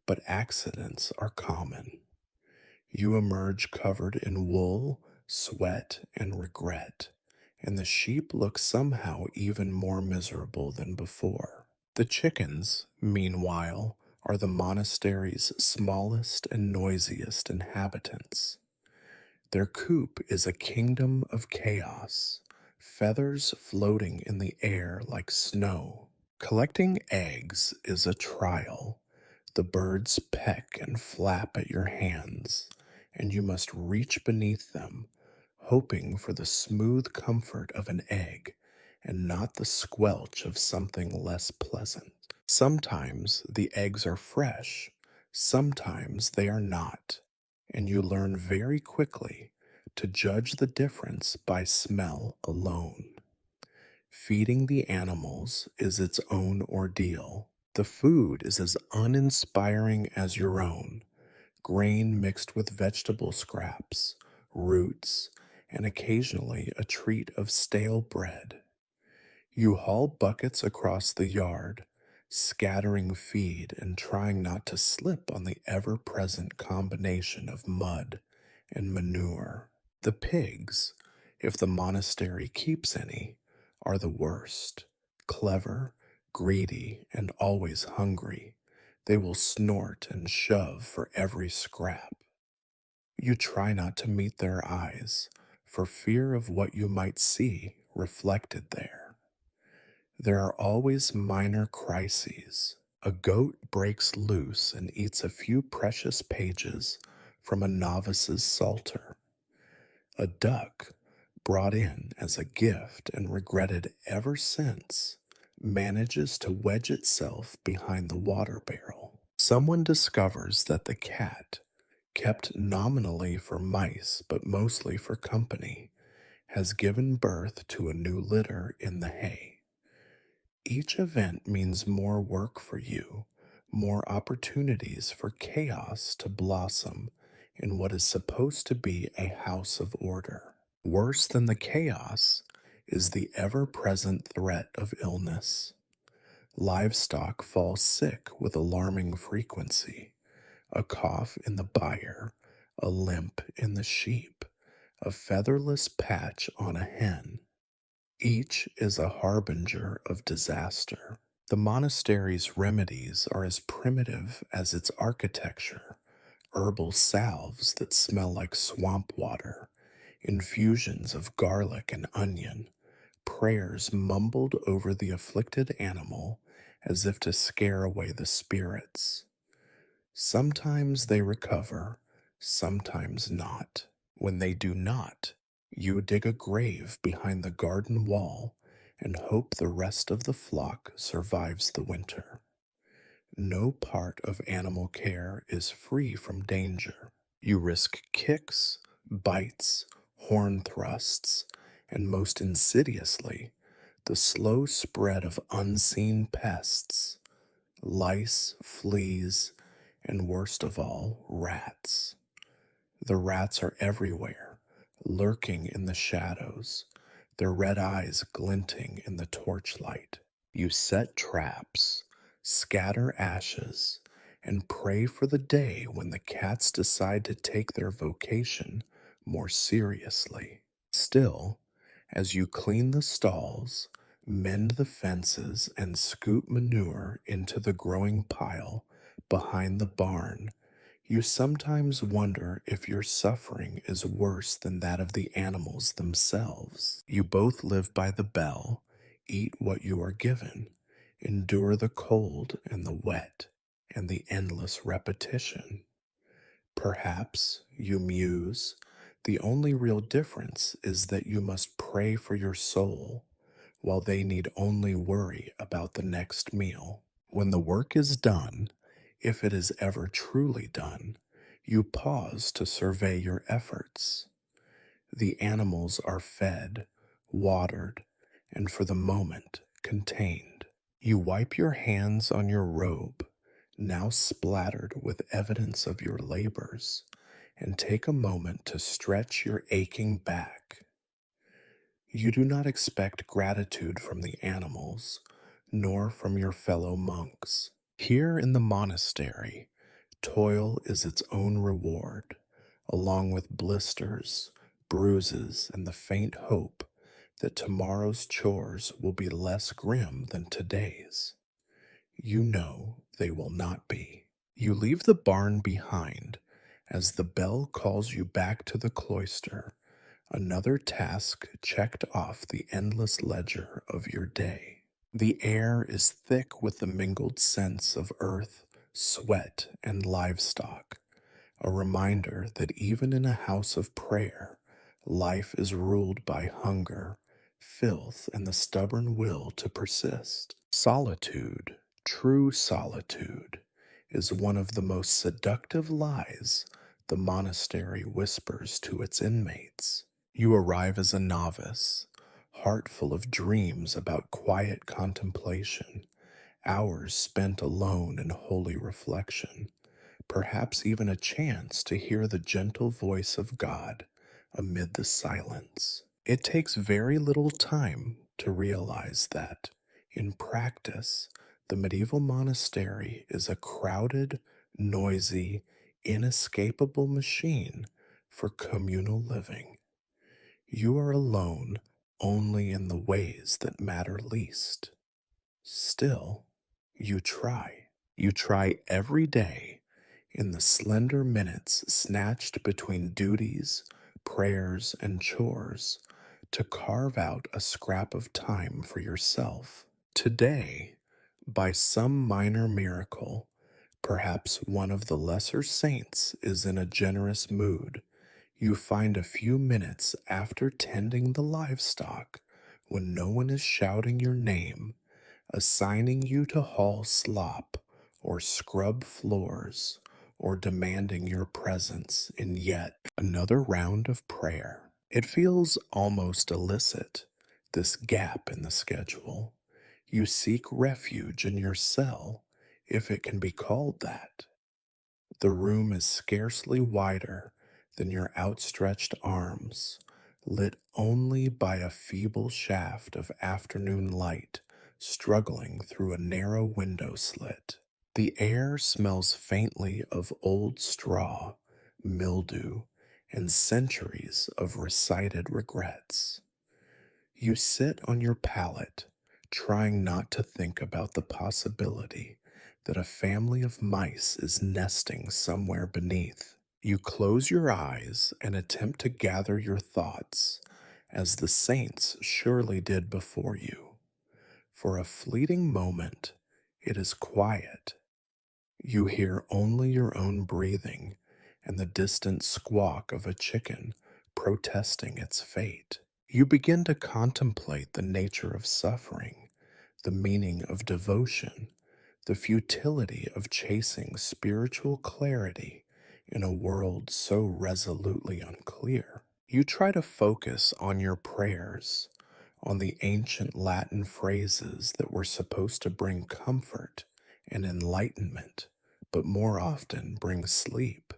but accidents are common. You emerge covered in wool, sweat, and regret, and the sheep look somehow even more miserable than before. The chickens, meanwhile, are the monastery's smallest and noisiest inhabitants. Their coop is a kingdom of chaos, feathers floating in the air like snow. Collecting eggs is a trial. The birds peck and flap at your hands, and you must reach beneath them, hoping for the smooth comfort of an egg and not the squelch of something less pleasant. Sometimes the eggs are fresh, sometimes they are not, and you learn very quickly to judge the difference by smell alone. Feeding the animals is its own ordeal. The food is as uninspiring as your own, grain mixed with vegetable scraps, roots, and occasionally a treat of stale bread. You haul buckets across the yard, scattering feed and trying not to slip on the ever present combination of mud and manure. The pigs, if the monastery keeps any, are the worst. Clever, greedy, and always hungry, they will snort and shove for every scrap. You try not to meet their eyes, for fear of what you might see reflected there. There are always minor crises. A goat breaks loose and eats a few precious pages from a novice's psalter. A duck, brought in as a gift and regretted ever since, manages to wedge itself behind the water barrel. Someone discovers that the cat, kept nominally for mice but mostly for company, has given birth to a new litter in the hay. Each event means more work for you, more opportunities for chaos to blossom in what is supposed to be a house of order. Worse than the chaos is the ever present threat of illness. Livestock fall sick with alarming frequency. A cough in the byre, a limp in the sheep, a featherless patch on a hen. Each is a harbinger of disaster. The monastery's remedies are as primitive as its architecture: herbal salves that smell like swamp water, infusions of garlic and onion, prayers mumbled over the afflicted animal as if to scare away the spirits. Sometimes they recover, sometimes not. When they do not, you dig a grave behind the garden wall and hope the rest of the flock survives the winter. No part of animal care is free from danger. You risk kicks, bites, horn thrusts, and most insidiously, the slow spread of unseen pests: lice, fleas, and worst of all, rats. The rats are everywhere, lurking in the shadows, their red eyes glinting in the torchlight. You set traps, scatter ashes, and pray for the day when the cats decide to take their vocation more seriously. Still, as you clean the stalls, mend the fences, and scoop manure into the growing pile behind the barn, you sometimes wonder if your suffering is worse than that of the animals themselves. You both live by the bell, eat what you are given, endure the cold and the wet, and the endless repetition. Perhaps, you muse, the only real difference is that you must pray for your soul, while they need only worry about the next meal. When the work is done, if it is ever truly done, you pause to survey your efforts. The animals are fed, watered, and for the moment contained. You wipe your hands on your robe, now splattered with evidence of your labors, and take a moment to stretch your aching back. You do not expect gratitude from the animals, nor from your fellow monks. Here in the monastery, Toil is its own reward, along with blisters, bruises, and the faint hope that tomorrow's chores will be less grim than today's. You know they will not be. You leave the barn behind as the bell calls you back to the cloister, another task checked off the endless ledger of your day. The air is thick with the mingled scents of earth, sweat, and livestock, a reminder that even in a house of prayer, life is ruled by hunger, filth, and the stubborn will to persist. Solitude, true solitude, is one of the most seductive lies the monastery whispers to its inmates. You arrive as a novice, heart full of dreams about quiet contemplation, hours spent alone in holy reflection, perhaps even a chance to hear the gentle voice of God amid the silence. It takes very little time to realize that, in practice, the medieval monastery is a crowded, noisy, inescapable machine for communal living. You are alone only in the ways that matter least. Still, you try. You try every day in the slender minutes snatched between duties, prayers, and chores to carve out a scrap of time for yourself. Today, by some minor miracle, perhaps one of the lesser saints is in a generous mood. You find a few minutes after tending the livestock, when no one is shouting your name, assigning you to haul slop or scrub floors, or demanding your presence in yet another round of prayer. It feels almost illicit, this gap in the schedule. You seek refuge in your cell, if it can be called that. The room is scarcely wider than your outstretched arms, lit only by a feeble shaft of afternoon light struggling through a narrow window slit. The air smells faintly of old straw, mildew, and centuries of recited regrets. You sit on your pallet, trying not to think about the possibility that a family of mice is nesting somewhere beneath. You close your eyes and attempt to gather your thoughts, as the saints surely did before you. For a fleeting moment, it is quiet. You hear only your own breathing and the distant squawk of a chicken protesting its fate. You begin to contemplate the nature of suffering, the meaning of devotion, the futility of chasing spiritual clarity in a world so resolutely unclear. You try to focus on your prayers, on the ancient Latin phrases that were supposed to bring comfort and enlightenment, but more often bring sleep.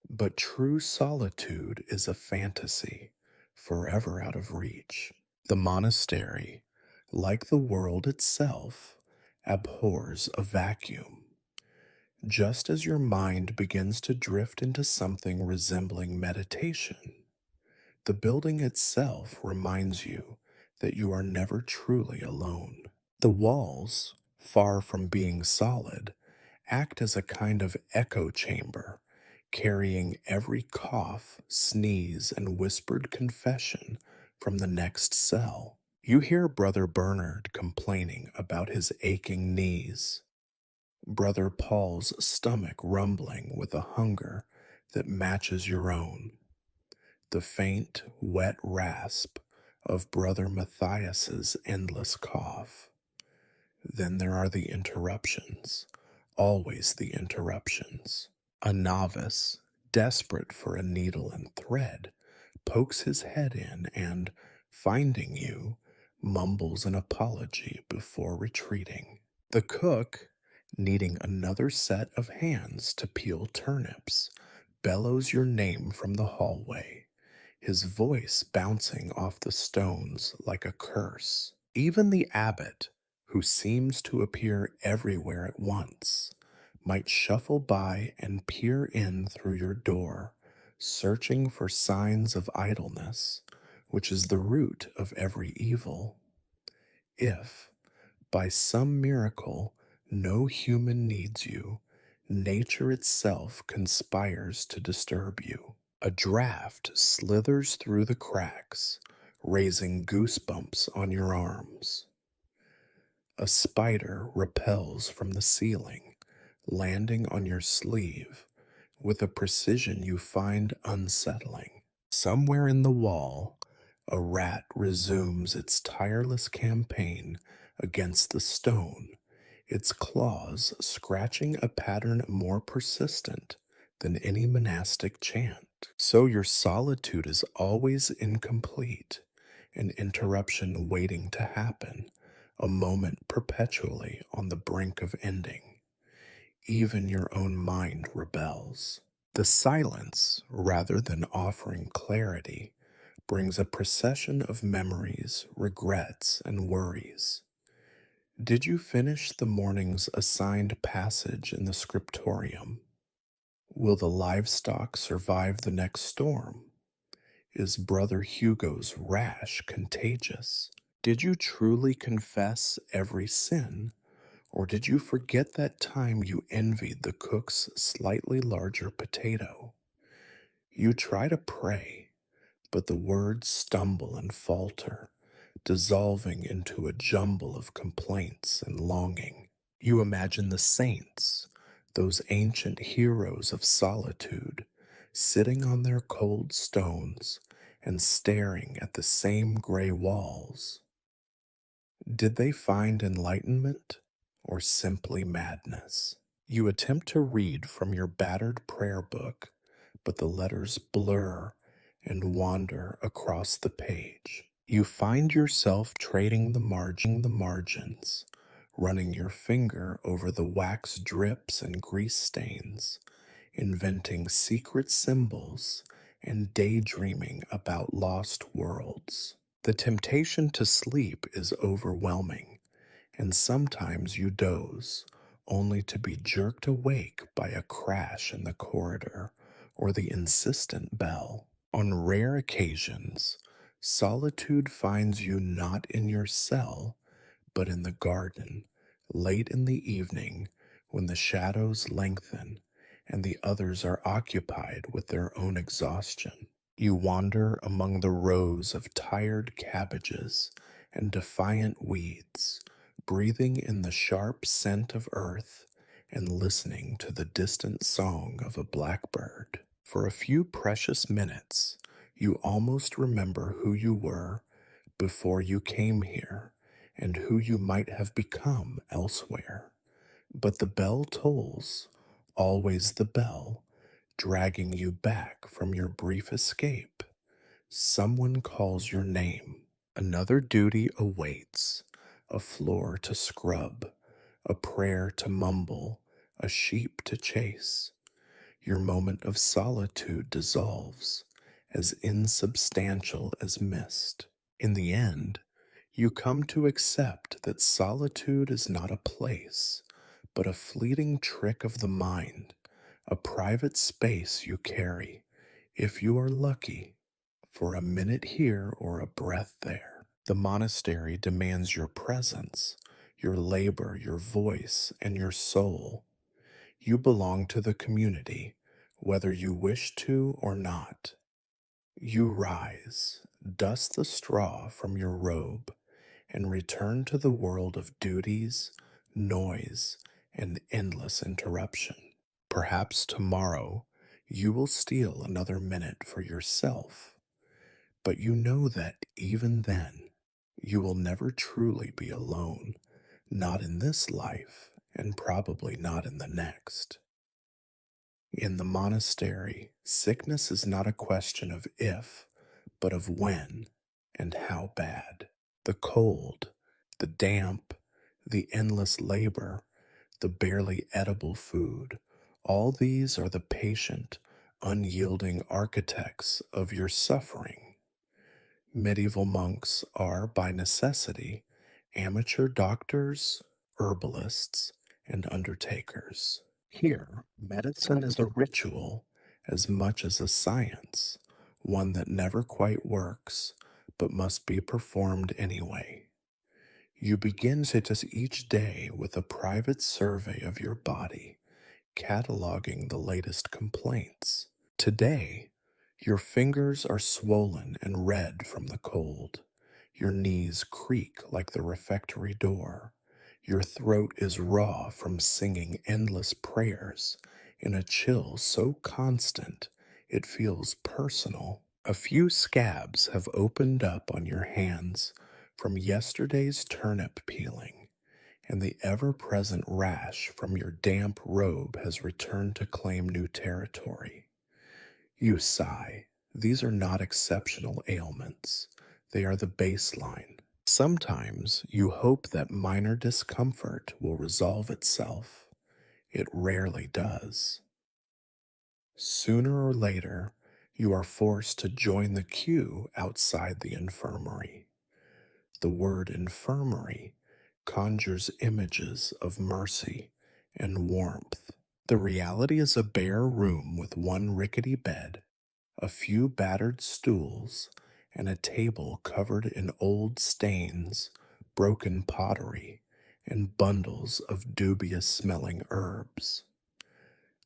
But true solitude is a fantasy, forever out of reach. The monastery, like the world itself, abhors a vacuum. Just as your mind begins to drift into something resembling meditation, the building itself reminds you that you are never truly alone. The walls, far from being solid, act as a kind of echo chamber, carrying every cough, sneeze, and whispered confession from the next cell. You hear Brother Bernard complaining about his aching knees, Brother Paul's stomach rumbling with a hunger that matches your own, the faint, wet rasp of Brother Matthias's endless cough. Then there are the interruptions, always the interruptions. A novice, desperate for a needle and thread, pokes his head in and, finding you, mumbles an apology before retreating. The cook, needing another set of hands to peel turnips, bellows your name from the hallway, his voice bouncing off the stones like a curse. Even the abbot, who seems to appear everywhere at once, might shuffle by and peer in through your door, searching for signs of idleness, which is the root of every evil. If, by some miracle, no human needs you, nature itself conspires to disturb you. A draft slithers through the cracks, raising goosebumps on your arms. A spider repels from the ceiling, landing on your sleeve with a precision you find unsettling. Somewhere in the wall, a rat resumes its tireless campaign against the stone, its claws scratching a pattern more persistent than any monastic chant. So your solitude is always incomplete, an interruption waiting to happen, a moment perpetually on the brink of ending. Even your own mind rebels. The silence, rather than offering clarity, brings a procession of memories, regrets, and worries. Did you finish the morning's assigned passage in the scriptorium? Will the livestock survive the next storm? Is Brother Hugo's rash contagious? Did you truly confess every sin? Or did you forget that time you envied the cook's slightly larger potato? You try to pray, but the words stumble and falter, dissolving into a jumble of complaints and longing. You imagine the saints, those ancient heroes of solitude, sitting on their cold stones and staring at the same gray walls. Did they find enlightenment or simply madness? You attempt to read from your battered prayer book, but the letters blur and wander across the page. You find yourself trading the margins, running your finger over the wax drips and grease stains, inventing secret symbols and daydreaming about lost worlds. The temptation to sleep is overwhelming, and sometimes you doze, only to be jerked awake by a crash in the corridor or the insistent bell. On rare occasions, solitude finds you not in your cell, but in the garden, late in the evening, when the shadows lengthen and the others are occupied with their own exhaustion. You wander among the rows of tired cabbages and defiant weeds, breathing in the sharp scent of earth and listening to the distant song of a blackbird. For a few precious minutes, you almost remember who you were before you came here and who you might have become elsewhere. But the bell tolls, always the bell, dragging you back from your brief escape. Someone calls your name. Another duty awaits, a floor to scrub, a prayer to mumble, a sheep to chase. Your moment of solitude dissolves, as insubstantial as mist. In the end, you come to accept that solitude is not a place, but a fleeting trick of the mind, a private space you carry, if you are lucky, for a minute here or a breath there. The monastery demands your presence, your labor, your voice, and your soul. You belong to the community, whether you wish to or not. You rise, dust the straw from your robe, and return to the world of duties, noise, and endless interruption. Perhaps tomorrow you will steal another minute for yourself, but you know that even then you will never truly be alone, not in this life, and probably not in the next. In the monastery, sickness is not a question of if, but of when and how bad. The cold, the damp, the endless labor, the barely edible food, all these are the patient, unyielding architects of your suffering. Medieval monks are, by necessity, amateur doctors, herbalists, and undertakers. Here, medicine is a ritual as much as a science, one that never quite works, but must be performed anyway. You begin to just each day with a private survey of your body, cataloging the latest complaints. Today, your fingers are swollen and red from the cold. Your knees creak like the refectory door. Your throat is raw from singing endless prayers in a chill so constant it feels personal. A few scabs have opened up on your hands from yesterday's turnip peeling, and the ever present rash from your damp robe has returned to claim new territory. You sigh. These are not exceptional ailments, they are the baseline. Sometimes you hope that minor discomfort will resolve itself. It rarely does. Sooner or later, you are forced to join the queue outside the infirmary. The word infirmary conjures images of mercy and warmth. The reality is a bare room with one rickety bed, a few battered stools, and a table covered in old stains, broken pottery, and bundles of dubious smelling herbs.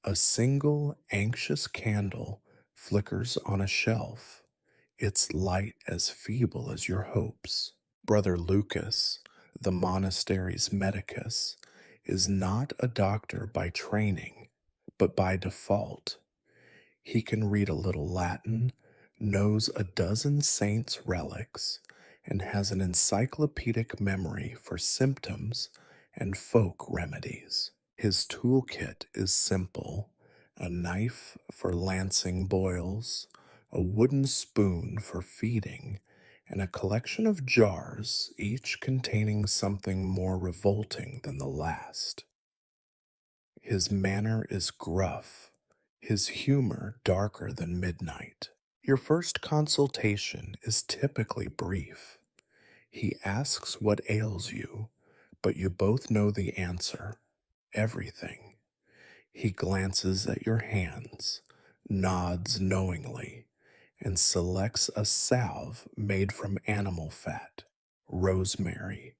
A single anxious candle flickers on a shelf, its light as feeble as your hopes. Brother Lucas, the monastery's medicus, is not a doctor by training, but by default. He can read a little Latin, knows a dozen saints' relics, and has an encyclopedic memory for symptoms and folk remedies. His toolkit is simple: a knife for lancing boils, a wooden spoon for feeding, and a collection of jars, each containing something more revolting than the last. His manner is gruff, his humor darker than midnight. Your first consultation is typically brief. He asks what ails you, but you both know the answer: everything. He glances at your hands, nods knowingly, and selects a salve made from animal fat, rosemary,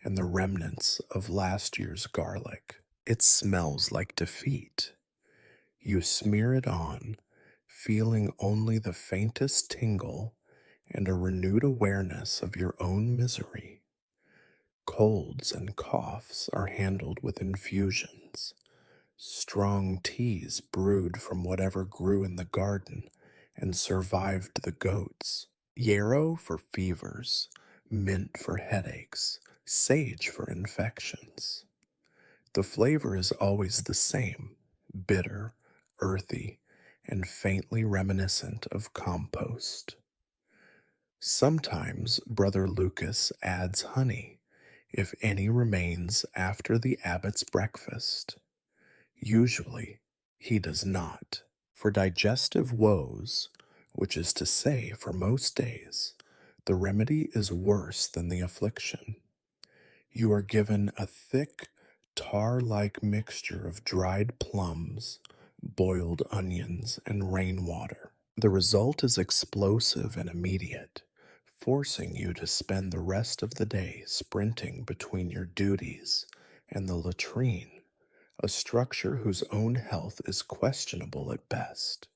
and the remnants of last year's garlic. It smells like defeat. You smear it on, feeling only the faintest tingle and a renewed awareness of your own misery. Colds and coughs are handled with infusions, strong teas brewed from whatever grew in the garden and survived the goats, yarrow for fevers, mint for headaches, sage for infections. The flavor is always the same: bitter, earthy, and faintly reminiscent of compost. Sometimes Brother Lucas adds honey, if any remains after the abbot's breakfast. Usually, he does not. For digestive woes, which is to say for most days, the remedy is worse than the affliction. You are given a thick, tar like mixture of dried plums, boiled onions, and rainwater. The result is explosive and immediate, forcing you to spend the rest of the day sprinting between your duties and the latrine, a structure whose own health is questionable at best.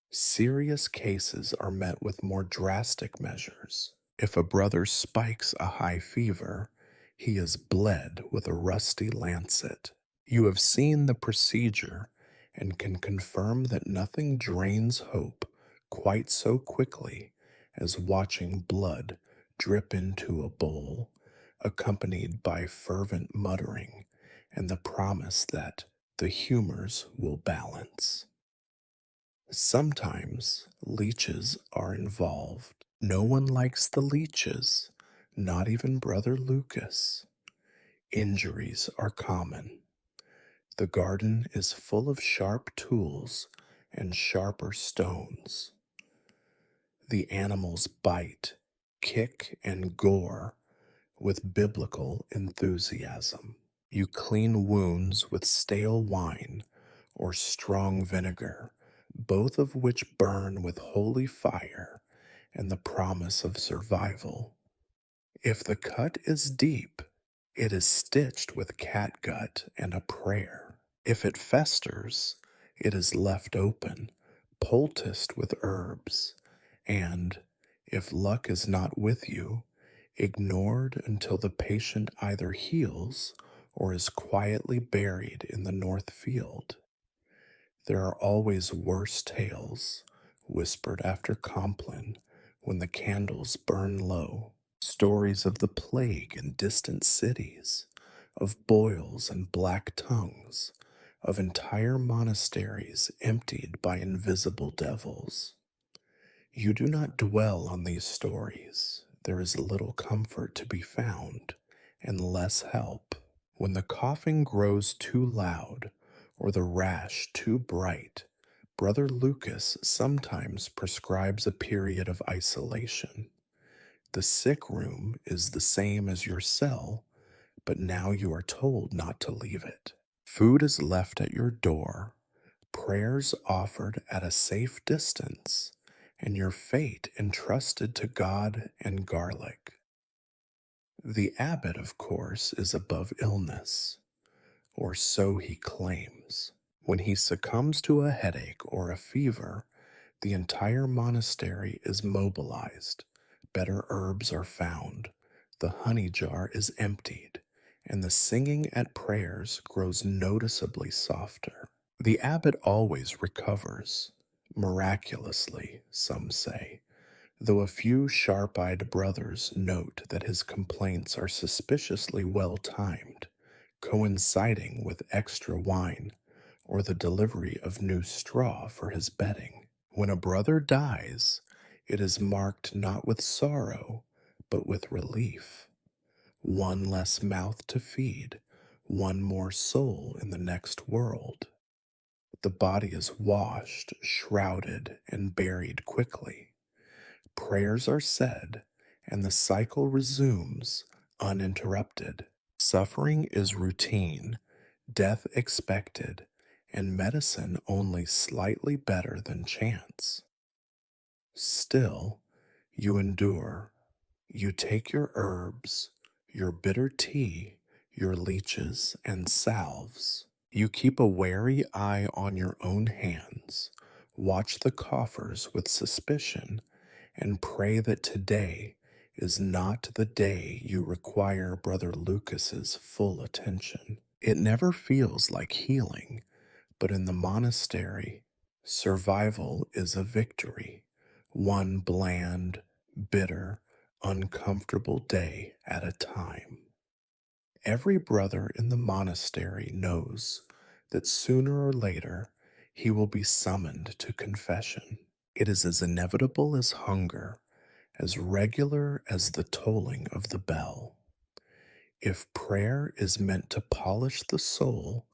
Serious cases are met with more drastic measures. If a brother spikes a high fever, he is bled with a rusty lancet. You have seen the procedure and can confirm that nothing drains hope quite so quickly as watching blood drip into a bowl, accompanied by fervent muttering and the promise that the humors will balance. Sometimes leeches are involved. No one likes the leeches, not even Brother Lucas. Injuries are common. The garden is full of sharp tools and sharper stones. The animals bite, kick, and gore with biblical enthusiasm. You clean wounds with stale wine or strong vinegar, both of which burn with holy fire and the promise of survival. If the cut is deep, it is stitched with catgut and a prayer. If it festers, it is left open, poulticed with herbs, and, if luck is not with you, ignored until the patient either heals or is quietly buried in the north field. There are always worse tales, whispered after Compline, when the candles burn low. Stories of the plague in distant cities, of boils and black tongues, of entire monasteries emptied by invisible devils. You do not dwell on these stories. There is little comfort to be found, and less help. When the coughing grows too loud, or the rash too bright, Brother Lucas sometimes prescribes a period of isolation. The sick room is the same as your cell, but now you are told not to leave it. Food is left at your door, prayers offered at a safe distance, and your fate entrusted to God and garlic. The abbot, of course, is above illness, or so he claims. When he succumbs to a headache or a fever, the entire monastery is mobilized, better herbs are found, the honey jar is emptied, and the singing at prayers grows noticeably softer. The abbot always recovers, miraculously, some say, though a few sharp eyed brothers note that his complaints are suspiciously well timed, coinciding with extra wine or the delivery of new straw for his bedding. When a brother dies, it is marked not with sorrow, but with relief. One less mouth to feed, one more soul in the next world. The body is washed, shrouded, and buried quickly. Prayers are said, and the cycle resumes uninterrupted. Suffering is routine, death expected, and medicine only slightly better than chance. Still, you endure. You take your herbs, your bitter tea, your leeches, and salves. You keep a wary eye on your own hands, watch the coffers with suspicion, and pray that today is not the day you require Brother Lucas's full attention. It never feels like healing, but in the monastery, survival is a victory, one bland, bitter, uncomfortable day at a time. Every brother in the monastery knows that sooner or later he will be summoned to confession. It is as inevitable as hunger, as regular as the tolling of the bell. If prayer is meant to polish the soul,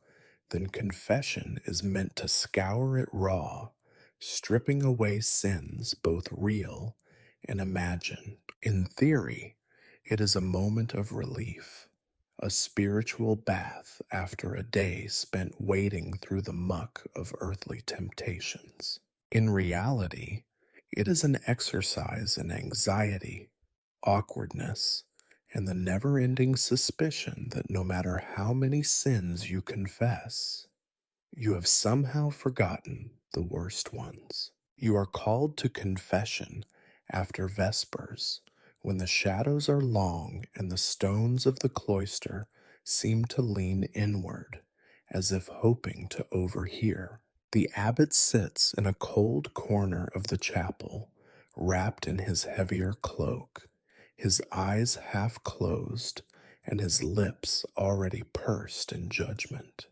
then confession is meant to scour it raw, stripping away sins both real and imagined. In theory, it is a moment of relief, a spiritual bath after a day spent wading through the muck of earthly temptations. In reality, it is an exercise in anxiety, awkwardness, and the never ending suspicion that no matter how many sins you confess, you have somehow forgotten the worst ones. You are called to confession after Vespers, when the shadows are long and the stones of the cloister seem to lean inward, as if hoping to overhear. The abbot sits in a cold corner of the chapel, wrapped in his heavier cloak, his eyes half closed, and his lips already pursed in judgment.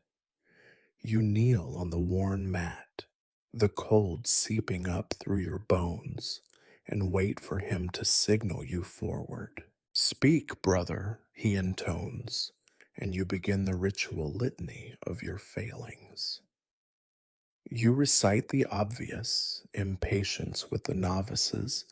You kneel on the worn mat, the cold seeping up through your bones, and wait for him to signal you forward. Speak, brother, he intones, and you begin the ritual litany of your failings. You recite the obvious, impatience with the novices,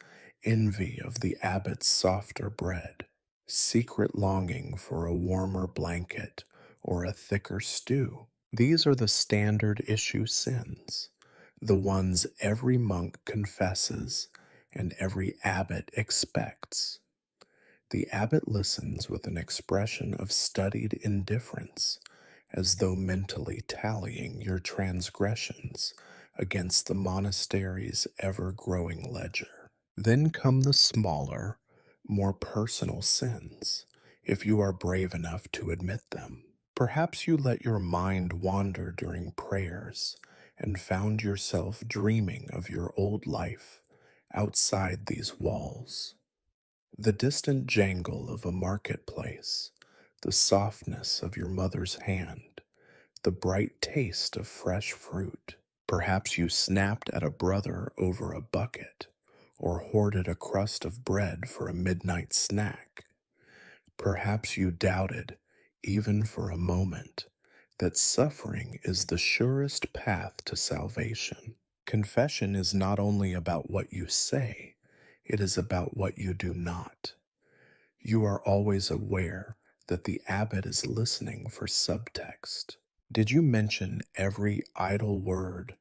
envy of the abbot's softer bread, secret longing for a warmer blanket or a thicker stew. These are the standard issue sins, the ones every monk confesses and every abbot expects. The abbot listens with an expression of studied indifference, as though mentally tallying your transgressions against the monastery's ever growing ledger. Then come the smaller, more personal sins, if you are brave enough to admit them. Perhaps you let your mind wander during prayers and found yourself dreaming of your old life outside these walls. The distant jangle of a marketplace, the softness of your mother's hand, the bright taste of fresh fruit. Perhaps you snapped at a brother over a bucket, or hoarded a crust of bread for a midnight snack. Perhaps you doubted, even for a moment, that suffering is the surest path to salvation. Confession is not only about what you say, it is about what you do not. You are always aware that the abbot is listening for subtext. Did you mention every idle word,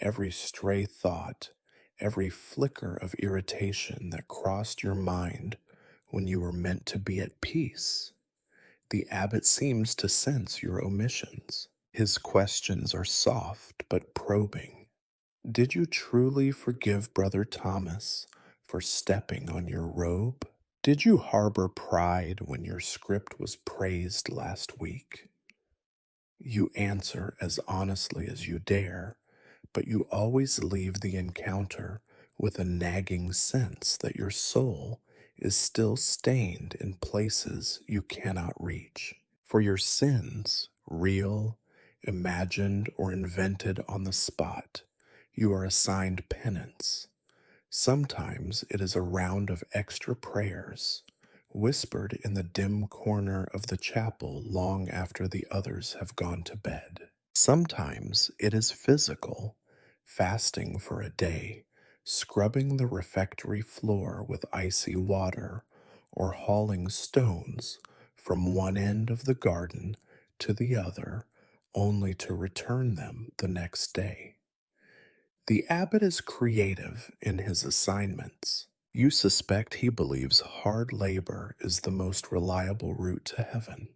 every stray thought, every flicker of irritation that crossed your mind when you were meant to be at peace? The abbot seems to sense your omissions. His questions are soft but probing. Did you truly forgive Brother Thomas for stepping on your robe? Did you harbor pride when your script was praised last week? You answer as honestly as you dare, but you always leave the encounter with a nagging sense that your soul is still stained in places you cannot reach. For your sins, real, imagined, or invented on the spot, you are assigned penance. Sometimes it is a round of extra prayers, whispered in the dim corner of the chapel long after the others have gone to bed. Sometimes it is physical, fasting for a day, scrubbing the refectory floor with icy water, or hauling stones from one end of the garden to the other, only to return them the next day. The abbot is creative in his assignments. You suspect he believes hard labor is the most reliable route to heaven.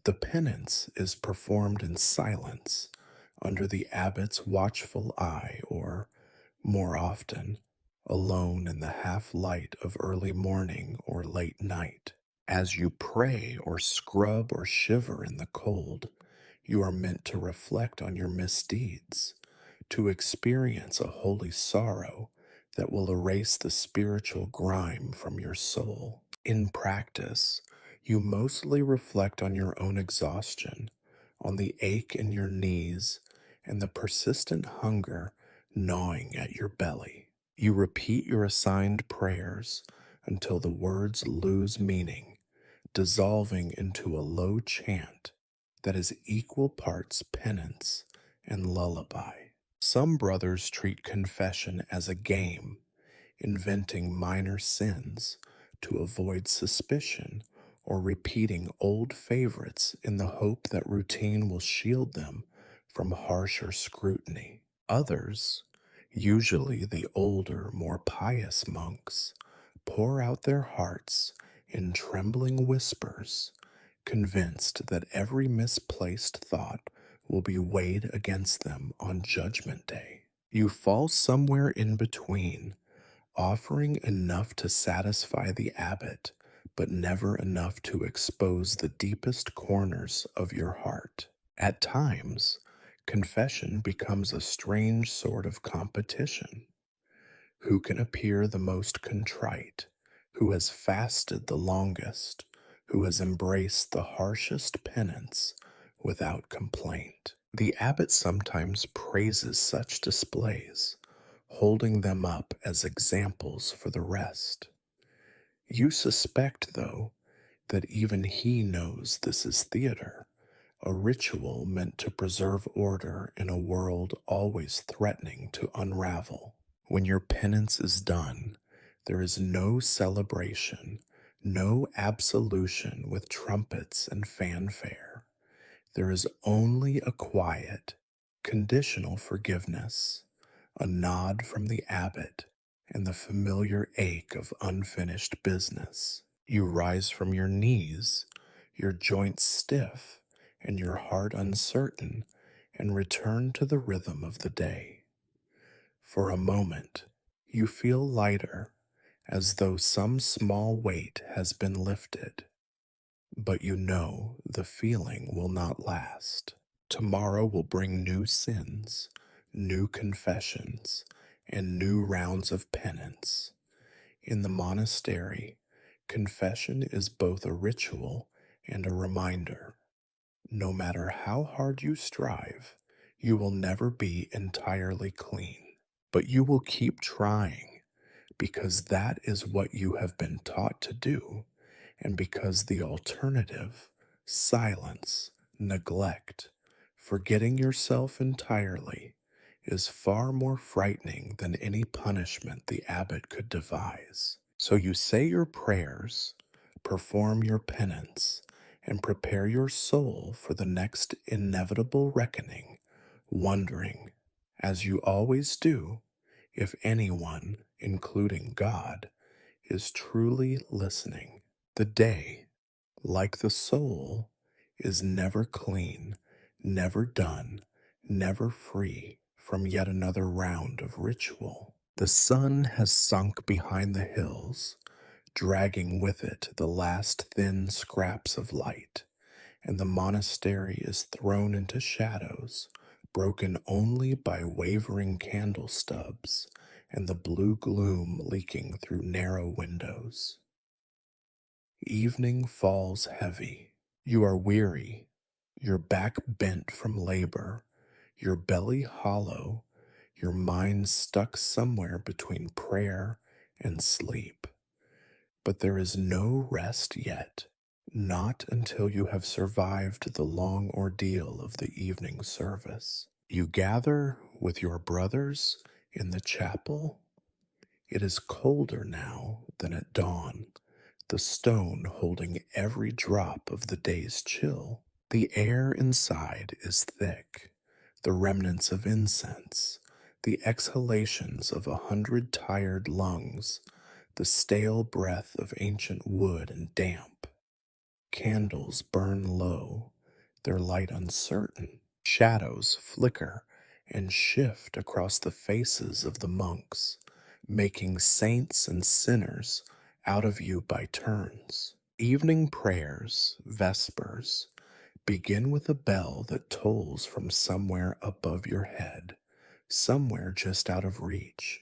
The penance is performed in silence under the abbot's watchful eye, or, more often, alone in the half light of early morning or late night. As you pray or scrub or shiver in the cold, you are meant to reflect on your misdeeds, to experience a holy sorrow that will erase the spiritual grime from your soul. In practice, you mostly reflect on your own exhaustion, on the ache in your knees, and the persistent hunger gnawing at your belly. You repeat your assigned prayers until the words lose meaning, dissolving into a low chant that is equal parts penance and lullaby. Some brothers treat confession as a game, inventing minor sins to avoid suspicion or repeating old favorites in the hope that routine will shield them from harsher scrutiny. Others, usually the older, more pious monks, pour out their hearts in trembling whispers, convinced that every misplaced thought will be weighed against them on Judgment Day. You fall somewhere in between, offering enough to satisfy the abbot, but never enough to expose the deepest corners of your heart. At times, confession becomes a strange sort of competition. Who can appear the most contrite? Who has fasted the longest? Who has embraced the harshest penance without complaint? The abbot sometimes praises such displays, holding them up as examples for the rest. You suspect, though, that even he knows this is theater, a ritual meant to preserve order in a world always threatening to unravel. When your penance is done, there is no celebration, no absolution with trumpets and fanfare. There is only a quiet, conditional forgiveness, a nod from the abbot, and the familiar ache of unfinished business. You rise from your knees, your joints stiff, and your heart uncertain, and return to the rhythm of the day. For a moment, you feel lighter, as though some small weight has been lifted. But you know the feeling will not last. Tomorrow will bring new sins, new confessions, and new rounds of penance. In the monastery, confession is both a ritual and a reminder. No matter how hard you strive, you will never be entirely clean. But you will keep trying because that is what you have been taught to do, and because the alternative, silence, neglect, forgetting yourself entirely, is far more frightening than any punishment the abbot could devise. So you say your prayers, perform your penance, and prepare your soul for the next inevitable reckoning, wondering, as you always do, if anyone, including God, is truly listening. The day, like the soul, is never clean, never done, never free from yet another round of ritual. The sun has sunk behind the hills, dragging with it the last thin scraps of light, and the monastery is thrown into shadows, broken only by wavering candle stubs and the blue gloom leaking through narrow windows. Evening falls heavy. You are weary, your back bent from labor, your belly hollow, your mind stuck somewhere between prayer and sleep. But there is no rest yet, not until you have survived the long ordeal of the evening service. You gather with your brothers in the chapel. It is colder now than at dawn, the stone holding every drop of the day's chill. The air inside is thick, the remnants of incense, the exhalations of 100 tired lungs, the stale breath of ancient wood and damp. Candles burn low, their light uncertain. Shadows flicker and shift across the faces of the monks, making saints and sinners out of you by turns. Evening prayers, vespers, begin with a bell that tolls from somewhere above your head, somewhere just out of reach,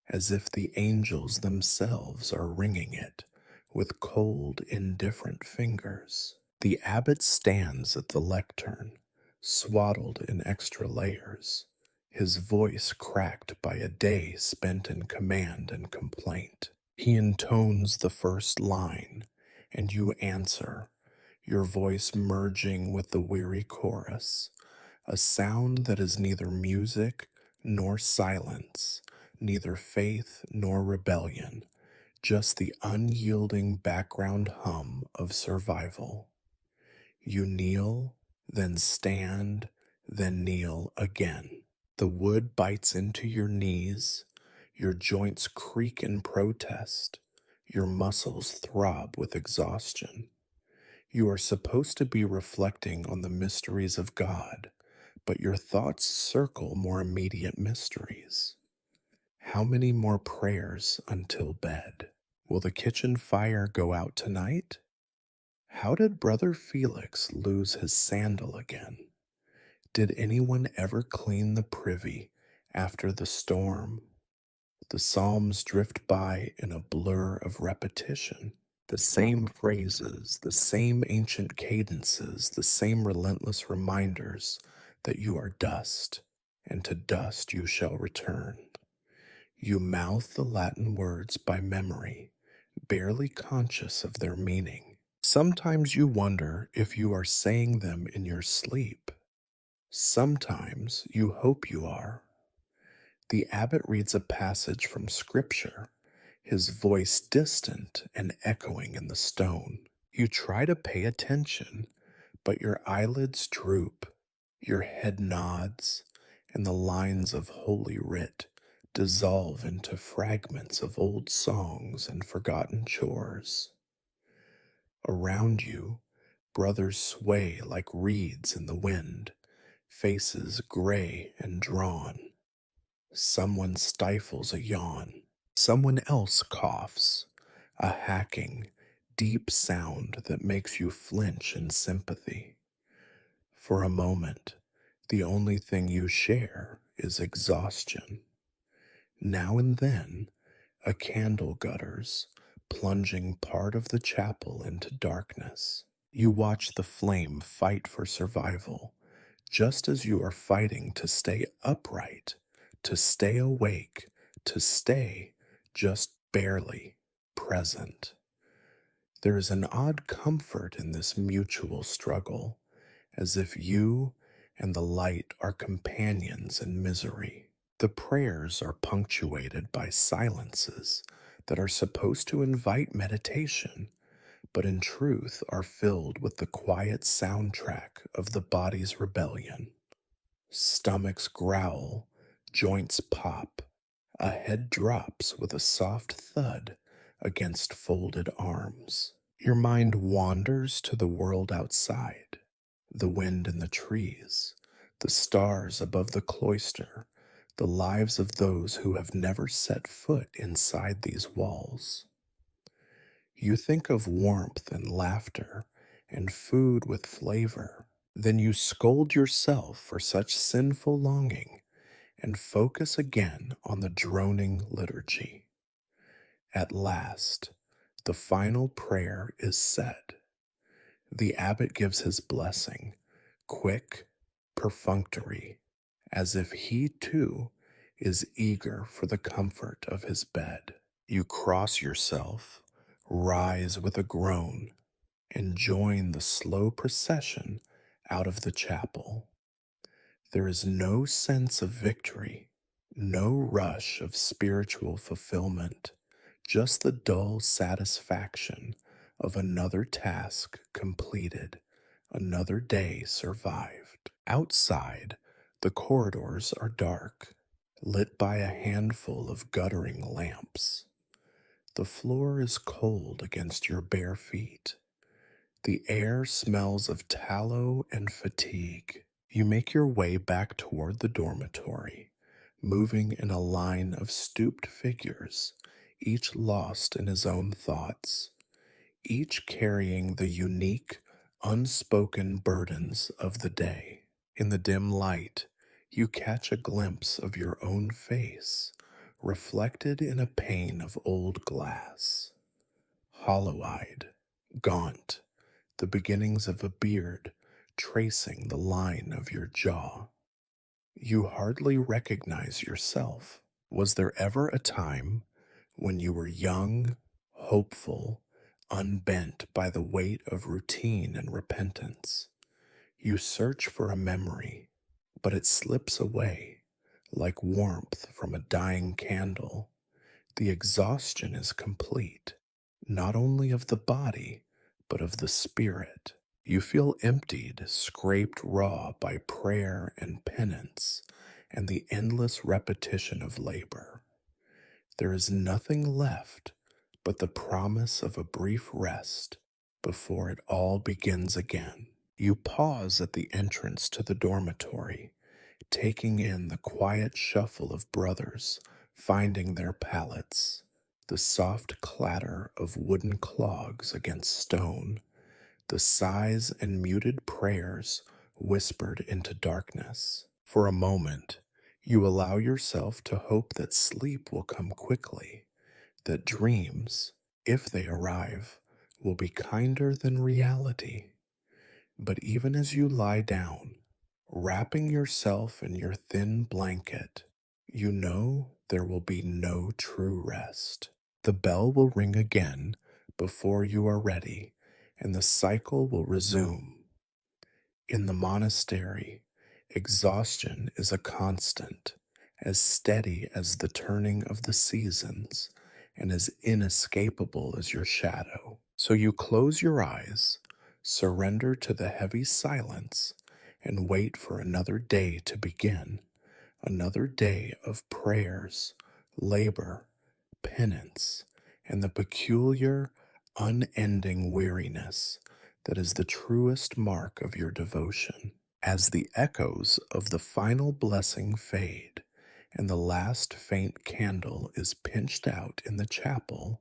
as if the angels themselves are ringing it with cold, indifferent fingers. The abbot stands at the lectern, swaddled in extra layers, his voice cracked by a day spent in command and complaint. He intones the first line, and you answer, your voice merging with the weary chorus, a sound that is neither music nor silence, neither faith nor rebellion, just the unyielding background hum of survival. You kneel, then stand, then kneel again. The wood bites into your knees, your joints creak in protest, your muscles throb with exhaustion. You are supposed to be reflecting on the mysteries of God, but your thoughts circle more immediate mysteries. How many more prayers until bed? Will the kitchen fire go out tonight? How did Brother Felix lose his sandal again? Did anyone ever clean the privy after the storm? The Psalms drift by in a blur of repetition. The same phrases, the same ancient cadences, the same relentless reminders that you are dust, and to dust you shall return. You mouth the Latin words by memory, barely conscious of their meaning. Sometimes you wonder if you are saying them in your sleep. Sometimes you hope you are. The abbot reads a passage from Scripture, his voice distant and echoing in the stone. You try to pay attention, but your eyelids droop, your head nods, and the lines of Holy Writ dissolve into fragments of old songs and forgotten chores. Around you, brothers sway like reeds in the wind, faces gray and drawn. Someone stifles a yawn. Someone else coughs, a hacking, deep sound that makes you flinch in sympathy. For a moment, the only thing you share is exhaustion. Now and then, a candle gutters, plunging part of the chapel into darkness. You watch the flame fight for survival, just as you are fighting to stay upright, to stay awake, to stay just barely present. There is an odd comfort in this mutual struggle, as if you and the light are companions in misery. The prayers are punctuated by silences that are supposed to invite meditation, but in truth are filled with the quiet soundtrack of the body's rebellion. Stomachs growl, joints pop, a head drops with a soft thud against folded arms. Your mind wanders to the world outside, the wind in the trees, the stars above the cloister, the lives of those who have never set foot inside these walls. You think of warmth and laughter and food with flavor. Then you scold yourself for such sinful longing and focus again on the droning liturgy. At last, the final prayer is said. The abbot gives his blessing, quick, perfunctory, as if he too is eager for the comfort of his bed. You cross yourself, rise with a groan, and join the slow procession out of the chapel. There is no sense of victory, no rush of spiritual fulfillment, just the dull satisfaction of another task completed, another day survived. Outside, the corridors are dark, lit by a handful of guttering lamps. The floor is cold against your bare feet. The air smells of tallow and fatigue. You make your way back toward the dormitory, moving in a line of stooped figures, each lost in his own thoughts, each carrying the unique, unspoken burdens of the day. In the dim light, you catch a glimpse of your own face, reflected in a pane of old glass. Hollow-eyed, gaunt, the beginnings of a beard tracing the line of your jaw. You hardly recognize yourself. Was there ever a time when you were young, hopeful, unbent by the weight of routine and repentance? You search for a memory, but it slips away like warmth from a dying candle. The exhaustion is complete, not only of the body, but of the spirit. You feel emptied, scraped raw by prayer and penance and the endless repetition of labor. There is nothing left but the promise of a brief rest before it all begins again. You pause at the entrance to the dormitory, taking in the quiet shuffle of brothers finding their pallets, the soft clatter of wooden clogs against stone, the sighs and muted prayers whispered into darkness. For a moment, you allow yourself to hope that sleep will come quickly, that dreams, if they arrive, will be kinder than reality. But even as you lie down, wrapping yourself in your thin blanket, you know there will be no true rest. The bell will ring again before you are ready, and the cycle will resume. In the monastery, exhaustion is a constant, as steady as the turning of the seasons, and as inescapable as your shadow. So you close your eyes, Surrender to the heavy silence and wait for another day to begin, another day of prayers, labor, penance, and the peculiar, unending weariness that is the truest mark of your devotion. As the echoes of the final blessing fade and the last faint candle is pinched out in the chapel,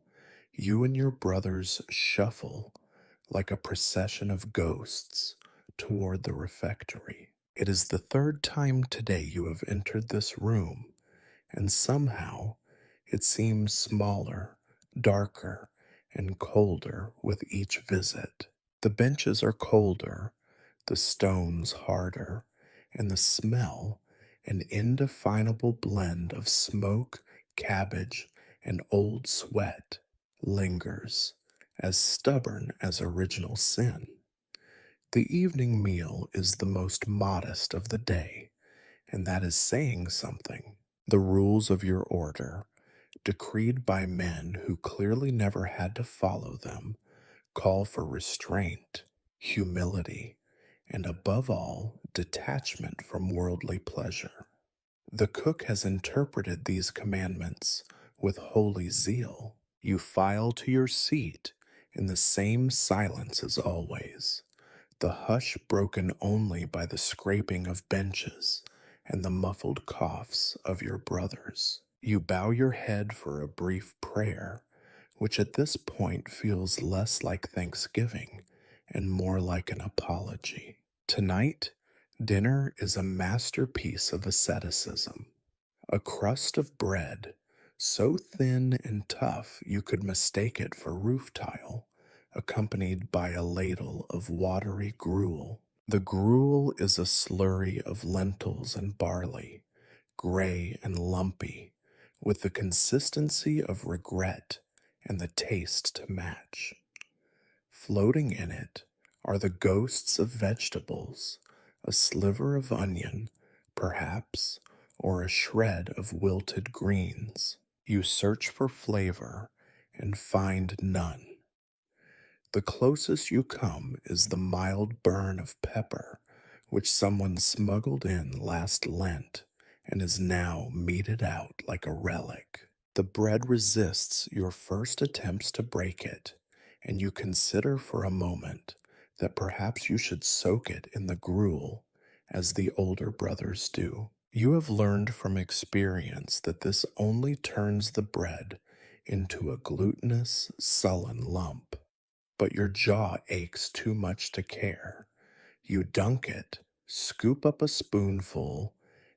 you and your brothers shuffle like a procession of ghosts toward the refectory. It is the third time today you have entered this room, and somehow it seems smaller, darker, and colder with each visit. The benches are colder, the stones harder, and the smell, an indefinable blend of smoke, cabbage, and old sweat, lingers, as stubborn as original sin. The evening meal is the most modest of the day, and that is saying something. The rules of your order, decreed by men who clearly never had to follow them, call for restraint, humility, and above all, detachment from worldly pleasure. The cook has interpreted these commandments with holy zeal. You file to your seat in the same silence as always, the hush broken only by the scraping of benches and the muffled coughs of your brothers. You bow your head for a brief prayer, which at this point feels less like thanksgiving and more like an apology. Tonight, dinner is a masterpiece of asceticism. A crust of bread, so thin and tough you could mistake it for roof tile, accompanied by a ladle of watery gruel. The gruel is a slurry of lentils and barley, gray and lumpy, with the consistency of regret and the taste to match. Floating in it are the ghosts of vegetables, a sliver of onion, perhaps, or a shred of wilted greens. You search for flavor and find none. The closest you come is the mild burn of pepper, which someone smuggled in last Lent and is now meted out like a relic. The bread resists your first attempts to break it, and you consider for a moment that perhaps you should soak it in the gruel, as the older brothers do. You have learned from experience that this only turns the bread into a glutinous, sullen lump. But your jaw aches too much to care. You dunk it, scoop up a spoonful,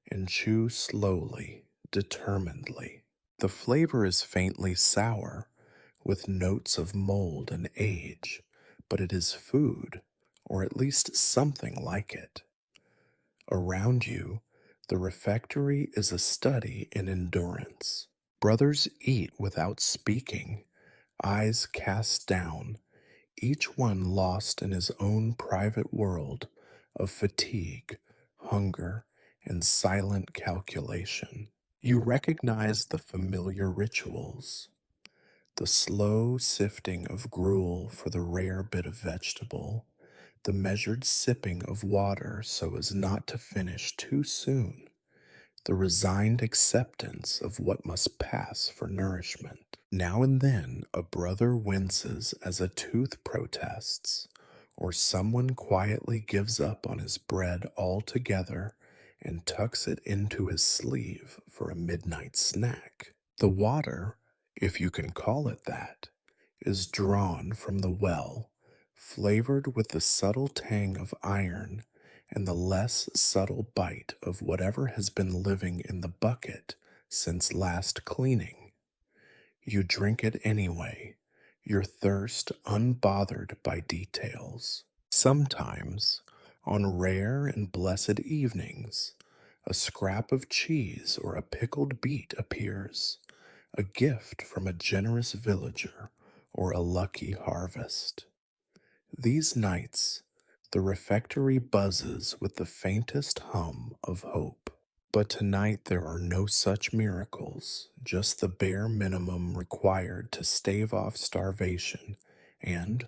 and chew slowly, determinedly. The flavor is faintly sour, with notes of mold and age, but it is food, or at least something like it. Around you, the refectory is a study in endurance. Brothers eat without speaking, eyes cast down, each one lost in his own private world of fatigue, hunger, and silent calculation. You recognize the familiar rituals, the slow sifting of gruel for the rare bit of vegetable, the measured sipping of water so as not to finish too soon, the resigned acceptance of what must pass for nourishment. Now and then a brother winces as a tooth protests, or someone quietly gives up on his bread altogether and tucks it into his sleeve for a midnight snack. The water, if you can call it that, is drawn from the well, flavored with the subtle tang of iron and the less subtle bite of whatever has been living in the bucket since last cleaning. You drink it anyway, your thirst unbothered by details. Sometimes, on rare and blessed evenings, a scrap of cheese or a pickled beet appears, a gift from a generous villager or a lucky harvest. These nights, the refectory buzzes with the faintest hum of hope. But tonight there are no such miracles, just the bare minimum required to stave off starvation and,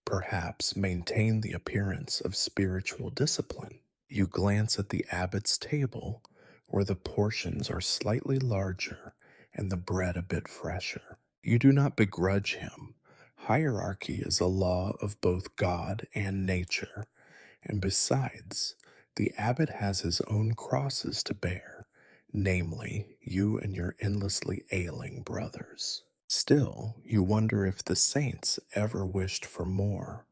perhaps maintain the appearance of spiritual discipline. You glance at the abbot's table, where the portions are slightly larger and the bread a bit fresher. You do not begrudge him. Hierarchy is a law of both God and nature, and besides, the abbot has his own crosses to bear, namely, you and your endlessly ailing brothers. Still, you wonder if the saints ever wished for more,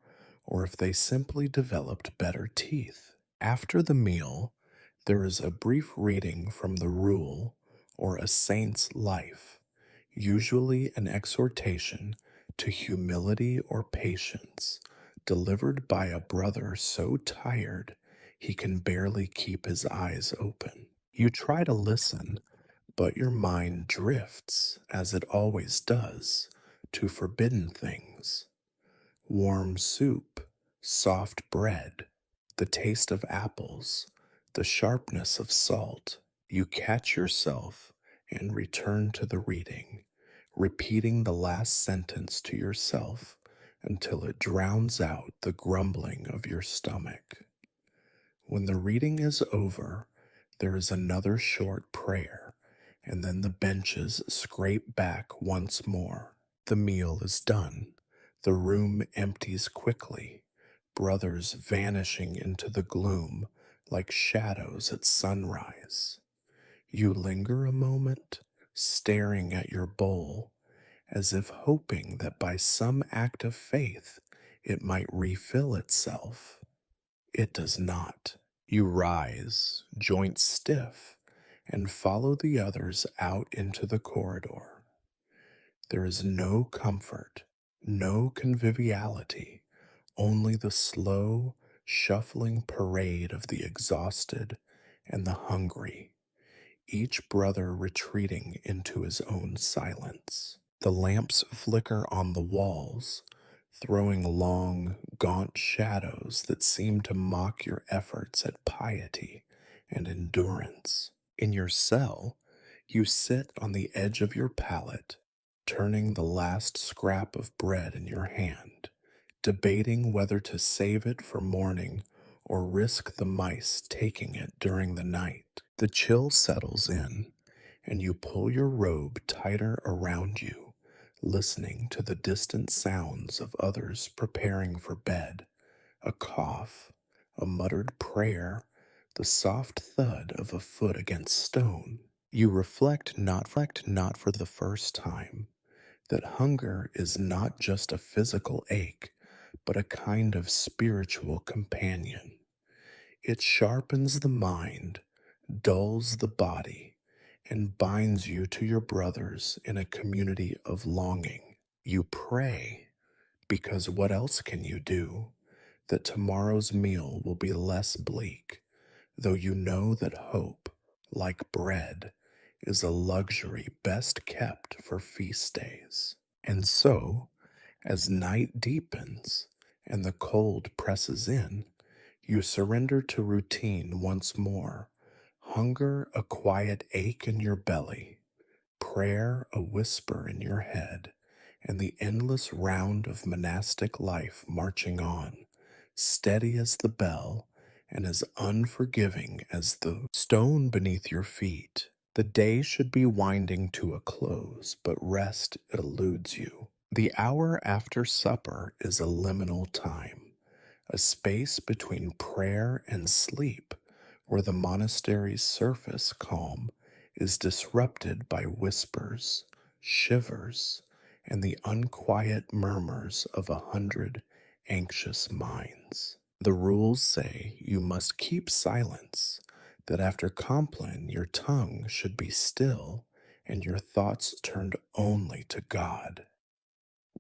or if they simply developed better teeth. After the meal, there is a brief reading from the Rule or a saint's life, usually an exhortation to humility or patience, delivered by a brother so tired he can barely keep his eyes open. You try to listen, but your mind drifts, as it always does, to forbidden things. Warm soup, soft bread, the taste of apples, the sharpness of salt. You catch yourself and return to the reading, repeating the last sentence to yourself until it drowns out the grumbling of your stomach. When the reading is over, there is another short prayer, and then the benches scrape back once more. The meal is done. The room empties quickly, brothers vanishing into the gloom like shadows at sunrise. You linger a moment, staring at your bowl, as if hoping that by some act of faith it might refill itself. It does not. You rise, joints stiff, and follow the others out into the corridor. There is no comfort, no conviviality, only the slow, shuffling parade of the exhausted and the hungry, each brother retreating into his own silence. The lamps flicker on the walls, throwing long, gaunt shadows that seem to mock your efforts at piety and endurance. In your cell, you sit on the edge of your pallet, turning the last scrap of bread in your hand, debating whether to save it for morning or risk the mice taking it during the night. The chill settles in, and you pull your robe tighter around you, listening to the distant sounds of others preparing for bed, a cough, a muttered prayer, the soft thud of a foot against stone. You reflect not for the first time that hunger is not just a physical ache, but a kind of spiritual companion. It sharpens the mind, dulls the body, and binds you to your brothers in a community of longing. You pray, because what else can you do, that tomorrow's meal will be less bleak, though you know that hope, like bread, is a luxury best kept for feast days. And so, as night deepens and the cold presses in, you surrender to routine once more, hunger a quiet ache in your belly, prayer a whisper in your head, and the endless round of monastic life marching on, steady as the bell and as unforgiving as the stone beneath your feet. The day should be winding to a close, but rest eludes you. The hour after supper is a liminal time, a space between prayer and sleep, where the monastery's surface calm is disrupted by whispers, shivers, and the unquiet murmurs of 100 anxious minds. The rules say you must keep silence, that after Compline your tongue should be still and your thoughts turned only to God.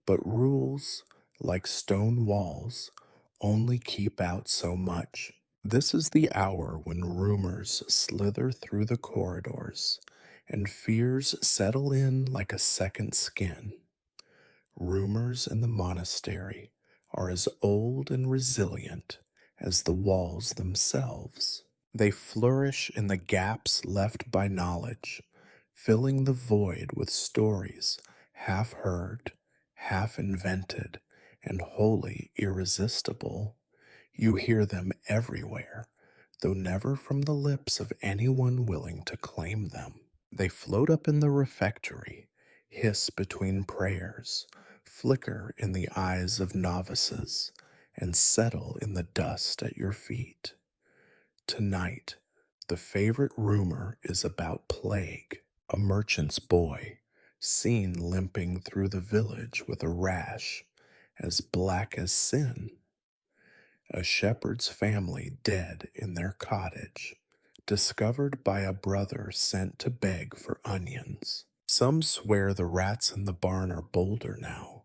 But rules, like stone walls, only keep out so much. This is the hour when rumors slither through the corridors and fears settle in like a second skin. Rumors in the monastery are as old and resilient as the walls themselves. They flourish in the gaps left by knowledge, filling the void with stories half heard, half invented, and wholly irresistible. You hear them everywhere, though never from the lips of anyone willing to claim them. They float up in the refectory, hiss between prayers, flicker in the eyes of novices, and settle in the dust at your feet. Tonight, the favorite rumor is about plague, a merchant's boy, seen limping through the village with a rash as black as sin, a shepherd's family dead in their cottage, discovered by a brother sent to beg for onions. Some swear the rats in the barn are bolder now,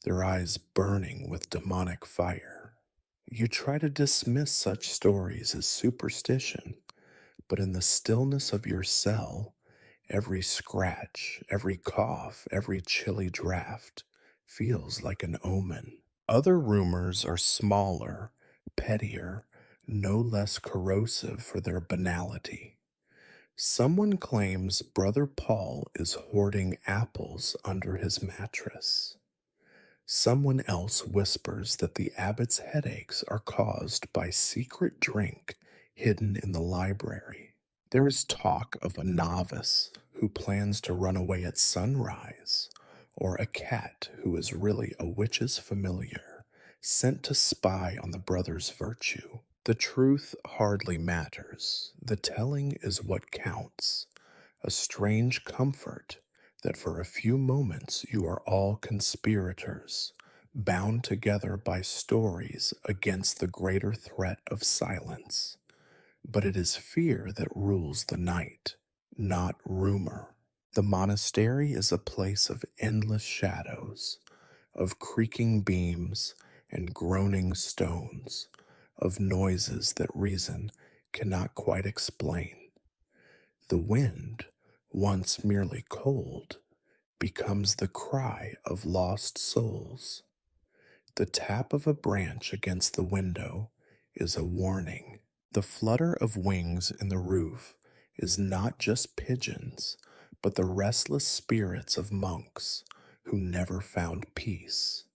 their eyes burning with demonic fire. You try to dismiss such stories as superstition, but in the stillness of your cell, every scratch, every cough, every chilly draft feels like an omen. Other rumors are smaller, pettier, no less corrosive for their banality. Someone claims Brother Paul is hoarding apples under his mattress. Someone else whispers that the abbot's headaches are caused by secret drink hidden in the library. There is talk of a novice who plans to run away at sunrise, or a cat who is really a witch's familiar, sent to spy on the brother's virtue. The truth hardly matters. The telling is what counts. A strange comfort that for a few moments you are all conspirators, bound together by stories against the greater threat of silence. But it is fear that rules the night, not rumor. The monastery is a place of endless shadows, of creaking beams and groaning stones, of noises that reason cannot quite explain. The wind, once merely cold, becomes the cry of lost souls. The tap of a branch against the window is a warning. The flutter of wings in the roof is not just pigeons, but the restless spirits of monks who never found peace.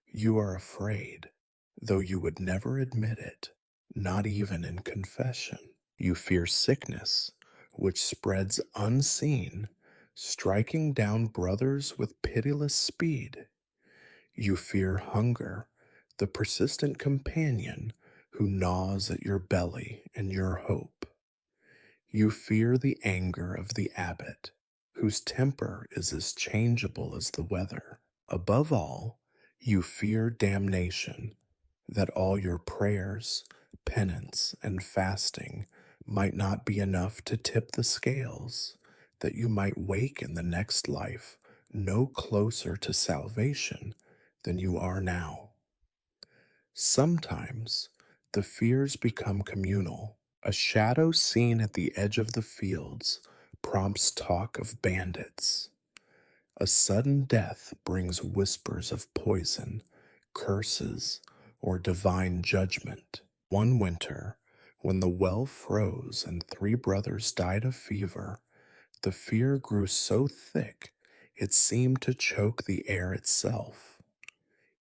You are afraid, though you would never admit it, not even in confession. You fear sickness, which spreads unseen, striking down brothers with pitiless speed. You fear hunger, the persistent companion who gnaws at your belly and your hope. You fear the anger of the abbot, whose temper is as changeable as the weather. Above all, you fear damnation, that all your prayers, penance, and fasting might not be enough to tip the scales, that you might wake in the next life no closer to salvation than you are now. Sometimes the fears become communal. A shadow seen at the edge of the fields prompts talk of bandits. A sudden death brings whispers of poison, curses, or divine judgment. One winter, when the well froze and 3 brothers died of fever, the fear grew so thick it seemed to choke the air itself.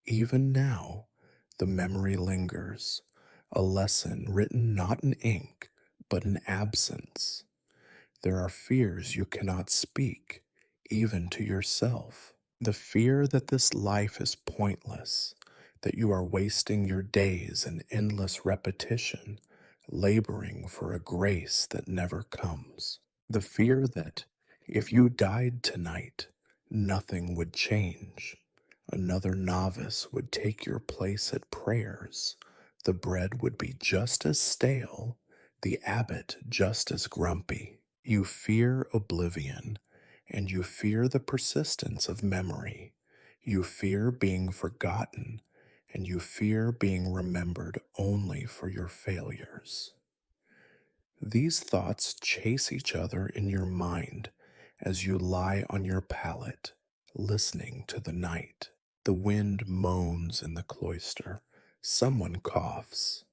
Even now, the memory lingers, a lesson written not in ink, but in absence. There are fears you cannot speak, even to yourself. The fear that this life is pointless, that you are wasting your days in endless repetition, laboring for a grace that never comes. The fear that if you died tonight, nothing would change. Another novice would take your place at prayers. The bread would be just as stale, the abbot just as grumpy. You fear oblivion, and you fear the persistence of memory. You fear being forgotten, and you fear being remembered only for your failures. These thoughts chase each other in your mind as you lie on your pallet, listening to the night. The wind moans in the cloister. Someone coughs.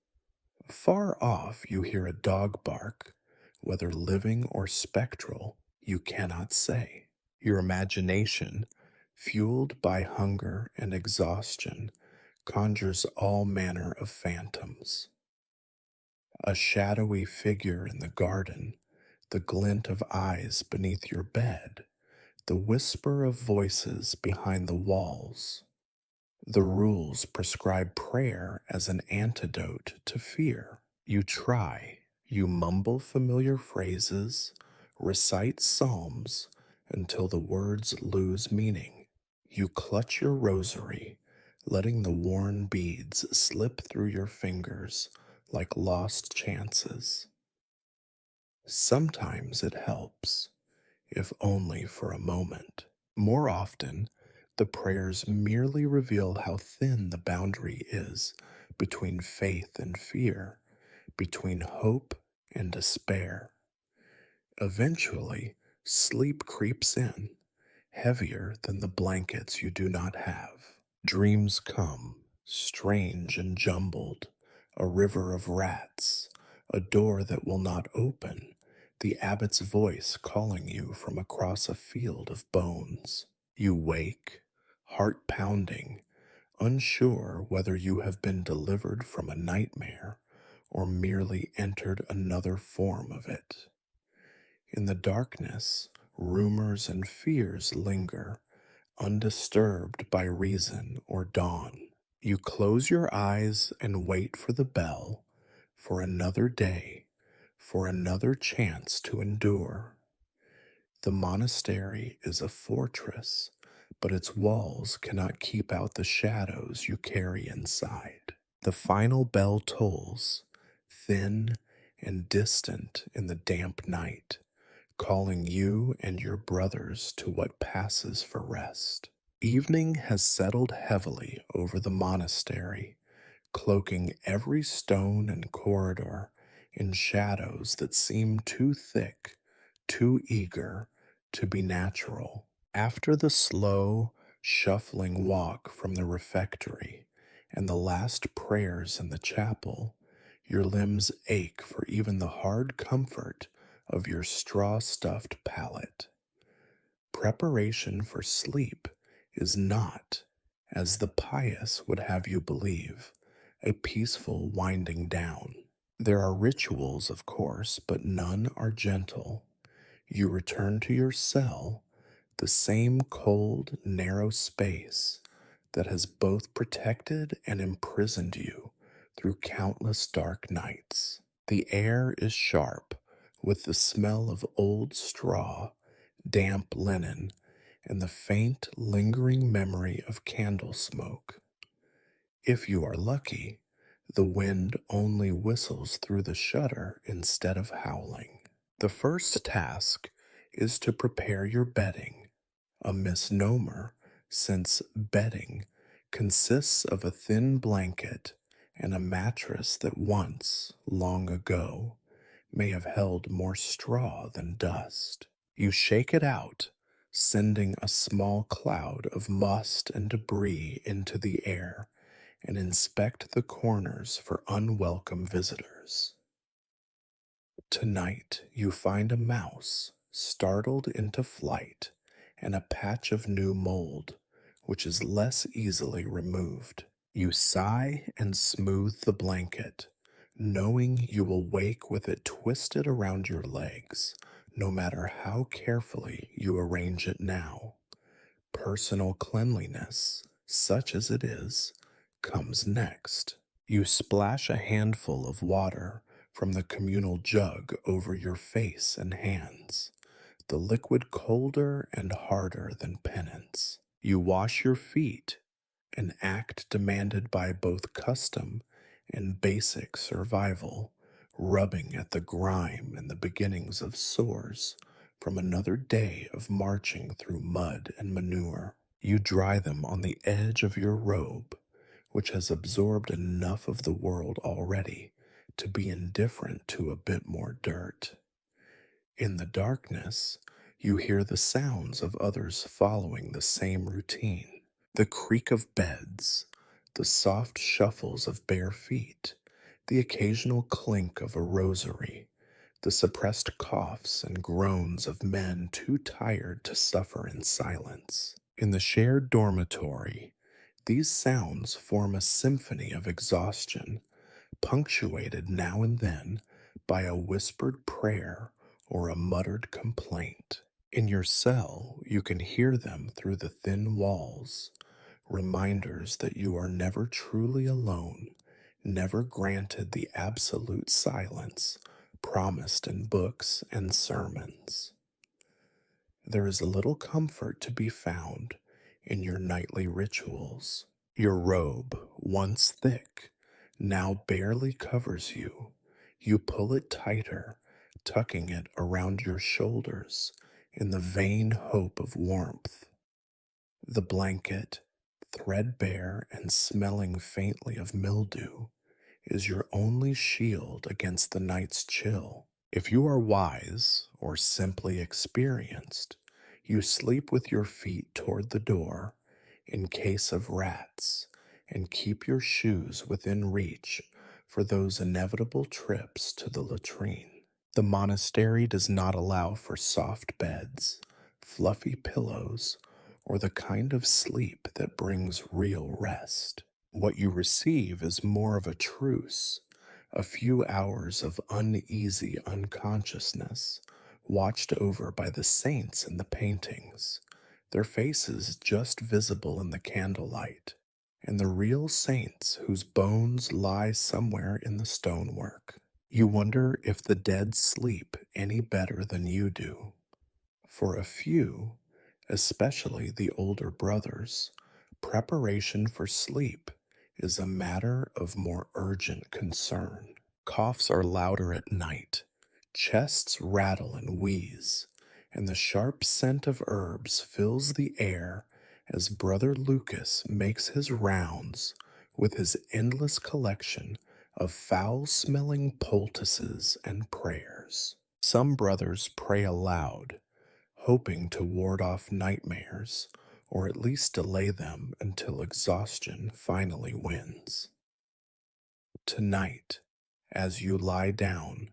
Far off, you hear a dog bark. Whether living or spectral, you cannot say. Your imagination, fueled by hunger and exhaustion, conjures all manner of phantoms. A shadowy figure in the garden, the glint of eyes beneath your bed, the whisper of voices behind the walls. The rules prescribe prayer as an antidote to fear. You try, you mumble familiar phrases, recite psalms until the words lose meaning. You clutch your rosary, letting the worn beads slip through your fingers like lost chances. Sometimes it helps, if only for a moment. More often, the prayers merely reveal how thin the boundary is between faith and fear, between hope and despair. Eventually, sleep creeps in, heavier than the blankets you do not have. Dreams come, strange and jumbled, a river of rats, a door that will not open, the abbot's voice calling you from across a field of bones. You wake, heart pounding, unsure whether you have been delivered from a nightmare or merely entered another form of it. In the darkness, rumors and fears linger, undisturbed by reason or dawn. You close your eyes and wait for the bell, for another day, for another chance to endure. The monastery is a fortress, but its walls cannot keep out the shadows you carry inside. The final bell tolls, thin and distant in the damp night, calling you and your brothers to what passes for rest. Evening has settled heavily over the monastery, cloaking every stone and corridor in shadows that seem too thick, too eager to be natural. After the slow, shuffling walk from the refectory and the last prayers in the chapel, your limbs ache for even the hard comfort of your straw stuffed pallet. Preparation for sleep is not, as the pious would have you believe, a peaceful winding down. There are rituals, of course, but none are gentle. You return to your cell, the same cold, narrow space that has both protected and imprisoned you through countless dark nights. The air is sharp, with the smell of old straw, damp linen, and the faint, lingering memory of candle smoke. If you are lucky, the wind only whistles through the shutter instead of howling. The first task is to prepare your bedding, a misnomer since bedding consists of a thin blanket and a mattress that once, long ago, may have held more straw than dust. You shake it out, sending a small cloud of must and debris into the air, and inspect the corners for unwelcome visitors. Tonight you find a mouse startled into flight and a patch of new mold, which is less easily removed. You sigh and smooth the blanket, knowing you will wake with it twisted around your legs, no matter how carefully you arrange it now. Personal cleanliness, such as it is, comes next. You splash a handful of water from the communal jug over your face and hands, the liquid colder and harder than penance. You wash your feet, an act demanded by both custom and basic survival, rubbing at the grime and the beginnings of sores from another day of marching through mud and manure. You dry them on the edge of your robe, which has absorbed enough of the world already to be indifferent to a bit more dirt. In the darkness, you hear the sounds of others following the same routine. The creak of beds, the soft shuffles of bare feet, the occasional clink of a rosary, the suppressed coughs and groans of men too tired to suffer in silence. In the shared dormitory, These sounds form a symphony of exhaustion, punctuated now and then by a whispered prayer or a muttered complaint. In your cell, you can hear them through the thin walls, reminders that you are never truly alone, never granted the absolute silence promised in books and sermons. There is a little comfort to be found in your nightly rituals. Your robe, once thick, now barely covers you. You pull it tighter, tucking it around your shoulders in the vain hope of warmth. The blanket, threadbare and smelling faintly of mildew, is your only shield against the night's chill. If you are wise or simply experienced, you sleep with your feet toward the door in case of rats and keep your shoes within reach for those inevitable trips to the latrine. The monastery does not allow for soft beds, fluffy pillows, or the kind of sleep that brings real rest. What you receive is more of a truce, a few hours of uneasy unconsciousness, watched over by the saints in the paintings, their faces just visible in the candlelight, and the real saints whose bones lie somewhere in the stonework. You wonder if the dead sleep any better than you do. For a few, especially the older brothers, preparation for sleep is a matter of more urgent concern. Coughs are louder at night, chests rattle and wheeze, and the sharp scent of herbs fills the air as Brother Lucas makes his rounds with his endless collection of foul smelling poultices and prayers. Some brothers pray aloud, hoping to ward off nightmares or at least delay them until exhaustion finally wins. Tonight, as you lie down,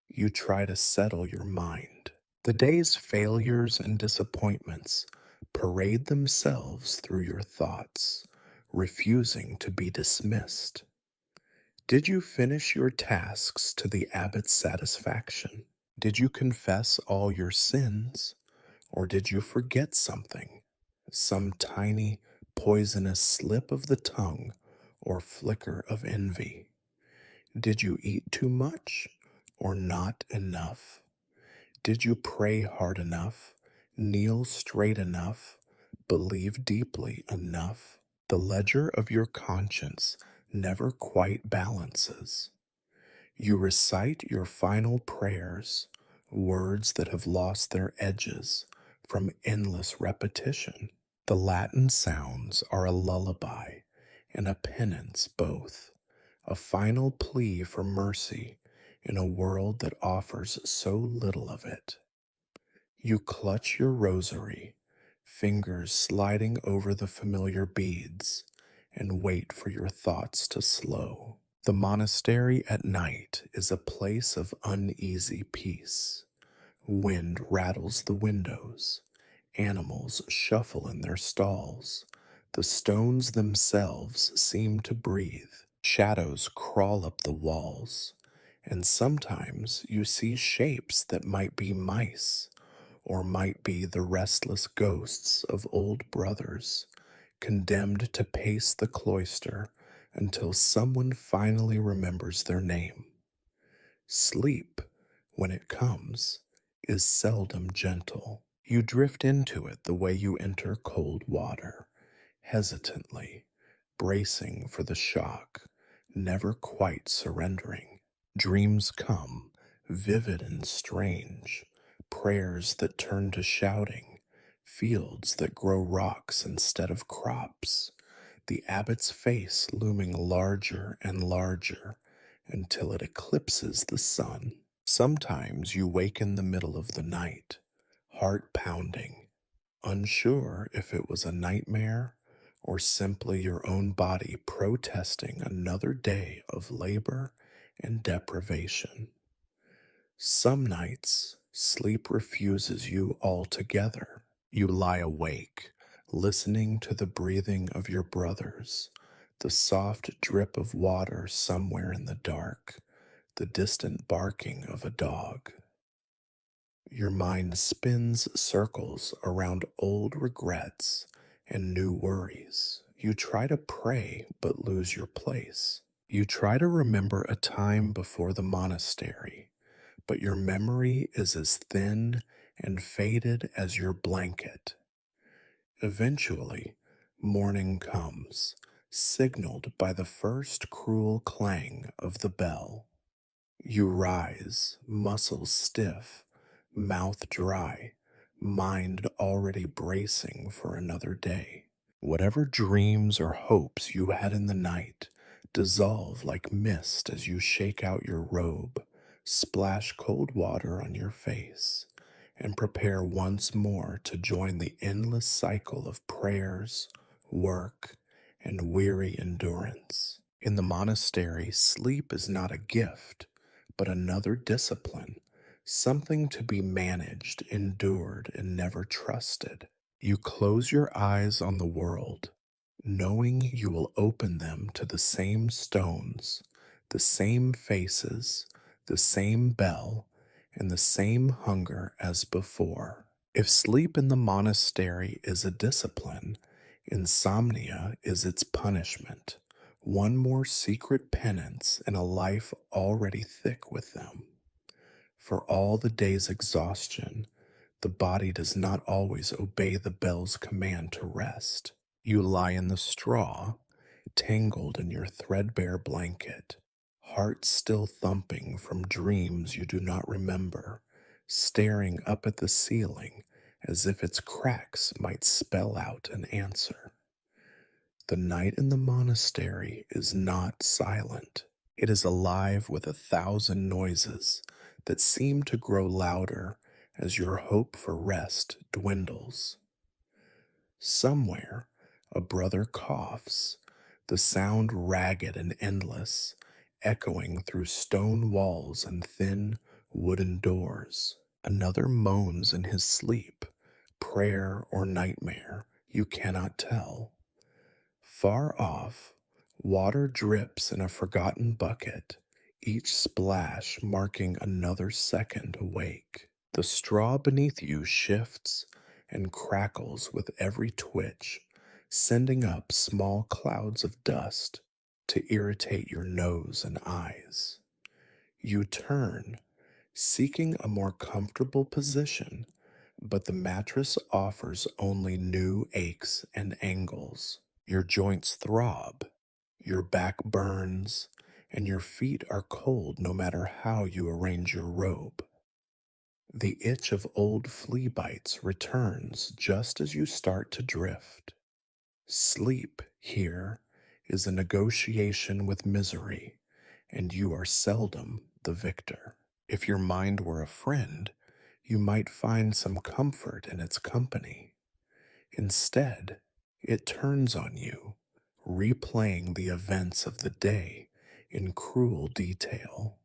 you try to settle your mind. The day's failures and disappointments parade themselves through your thoughts, refusing to be dismissed. Did you finish your tasks to the abbot's satisfaction? Did you confess all your sins? Or did you forget something? Some tiny, poisonous slip of the tongue or flicker of envy? Did you eat too much or not enough? Did you pray hard enough, kneel straight enough, believe deeply enough? The ledger of your conscience never quite balances. You recite your final prayers, words that have lost their edges from endless repetition. The Latin sounds are a lullaby and a penance both, a final plea for mercy in a world that offers so little of it. You clutch your rosary, fingers sliding over the familiar beads, and wait for your thoughts to slow. The monastery at night is a place of uneasy peace. Wind rattles the windows, animals shuffle in their stalls, the stones themselves seem to breathe, shadows crawl up the walls, and sometimes you see shapes that might be mice or might be the restless ghosts of old brothers, condemned to pace the cloister until someone finally remembers their name. Sleep, when it comes, is seldom gentle. You drift into it the way you enter cold water, hesitantly, bracing for the shock, never quite surrendering. Dreams come, vivid and strange, prayers that turn to shouting, fields that grow rocks instead of crops, the abbot's face looming larger and larger until it eclipses the sun. Sometimes you wake in the middle of the night, heart pounding, unsure if it was a nightmare or simply your own body protesting another day of labor and deprivation. Some nights, sleep refuses you altogether. You lie awake, listening to the breathing of your brothers, the soft drip of water somewhere in the dark, the distant barking of a dog. Your mind spins circles around old regrets and new worries. You try to pray but lose your place. You try to remember a time before the monastery, but your memory is as thin and faded as your blanket. Eventually, morning comes, signaled by the first cruel clang of the bell. You rise, muscles stiff, mouth dry, mind already bracing for another day. Whatever dreams or hopes you had in the night dissolve like mist as you shake out your robe, splash cold water on your face, and prepare once more to join the endless cycle of prayers, work, and weary endurance. In the monastery, sleep is not a gift, but another discipline, something to be managed, endured, and never trusted. You close your eyes on the world, knowing you will open them to the same stones, the same faces, the same bell, and the same hunger as before. If sleep in the monastery is a discipline, insomnia is its punishment, one more secret penance in a life already thick with them. For all the day's exhaustion, the body does not always obey the bell's command to rest. You lie in the straw, tangled in your threadbare blanket, heart still thumping from dreams you do not remember, staring up at the ceiling as if its cracks might spell out an answer. The night in the monastery is not silent. It is alive with 1,000 noises that seem to grow louder as your hope for rest dwindles. Somewhere, a brother coughs, the sound ragged and endless, echoing through stone walls and thin wooden doors. Another moans in his sleep, prayer or nightmare, you cannot tell. Far off, water drips in a forgotten bucket, each splash marking another second awake. The straw beneath you shifts and crackles with every twitch, sending up small clouds of dust to irritate your nose and eyes. You turn, seeking a more comfortable position, but the mattress offers only new aches and angles. Your joints throb, your back burns, and your feet are cold no matter how you arrange your robe. The itch of old flea bites returns just as you start to drift. Sleep, here, is a negotiation with misery, and you are seldom the victor. If your mind were a friend, you might find some comfort in its company. Instead, it turns on you, replaying the events of the day in cruel detail.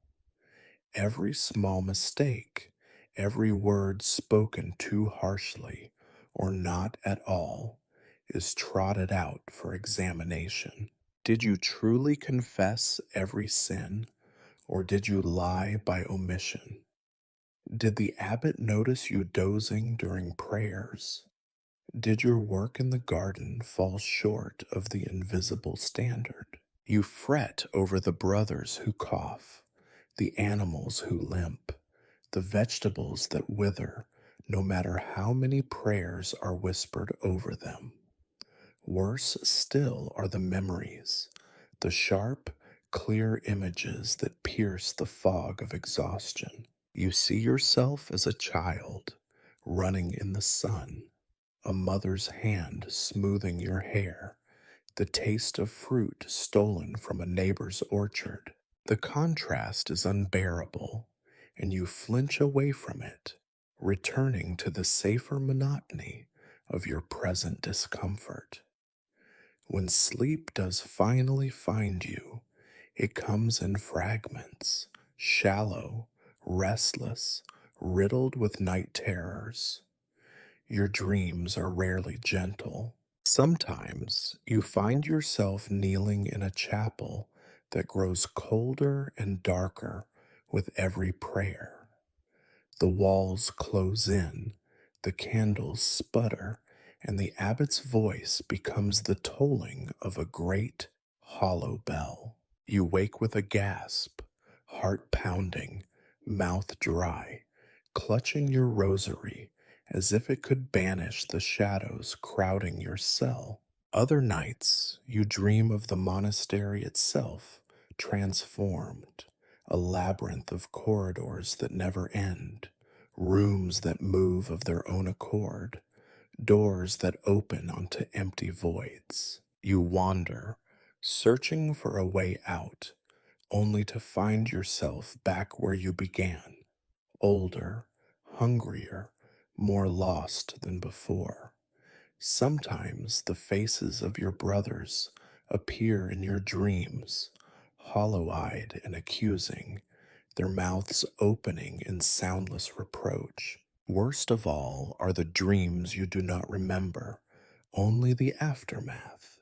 Every small mistake, every word spoken too harshly or not at all, is trotted out for examination. Did you truly confess every sin, or did you lie by omission? Did the abbot notice you dozing during prayers? Did your work in the garden fall short of the invisible standard? You fret over the brothers who cough, the animals who limp, the vegetables that wither, no matter how many prayers are whispered over them. Worse still are the memories, the sharp, clear images that pierce the fog of exhaustion. You see yourself as a child, running in the sun, a mother's hand smoothing your hair, the taste of fruit stolen from a neighbor's orchard. The contrast is unbearable, and you flinch away from it, returning to the safer monotony of your present discomfort. When sleep does finally find you, it comes in fragments, shallow, restless, riddled with night terrors. Your dreams are rarely gentle. Sometimes you find yourself kneeling in a chapel that grows colder and darker with every prayer. The walls close in, the candles sputter, and the abbot's voice becomes the tolling of a great hollow bell. You wake with a gasp, heart pounding, mouth dry, clutching your rosary as if it could banish the shadows crowding your cell. Other nights, you dream of the monastery itself, transformed, a labyrinth of corridors that never end, rooms that move of their own accord, doors that open onto empty voids. You wander, searching for a way out, only to find yourself back where you began, older, hungrier, more lost than before. Sometimes the faces of your brothers appear in your dreams, hollow eyed and accusing, their mouths opening in soundless reproach. Worst of all are the dreams you do not remember, only the aftermath.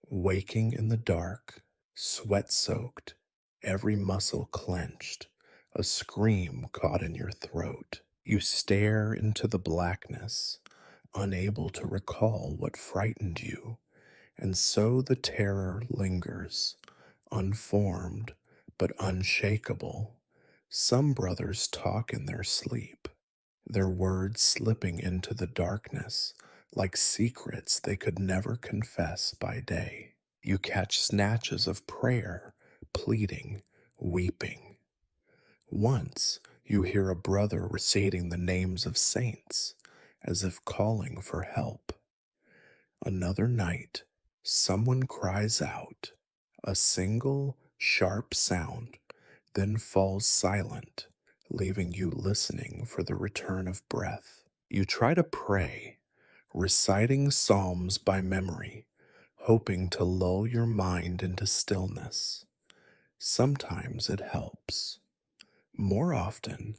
Waking in the dark, sweat soaked, every muscle clenched, a scream caught in your throat. You stare into the blackness, unable to recall what frightened you, and so the terror lingers, unformed but unshakable. Some brothers talk in their sleep, their words slipping into the darkness like secrets they could never confess by day. You catch snatches of prayer, pleading, weeping. Once you hear a brother reciting the names of saints, as if calling for help. Another night, someone cries out, a single, sharp sound, then falls silent, leaving you listening for the return of breath. You try to pray, reciting psalms by memory, hoping to lull your mind into stillness. Sometimes it helps. More often,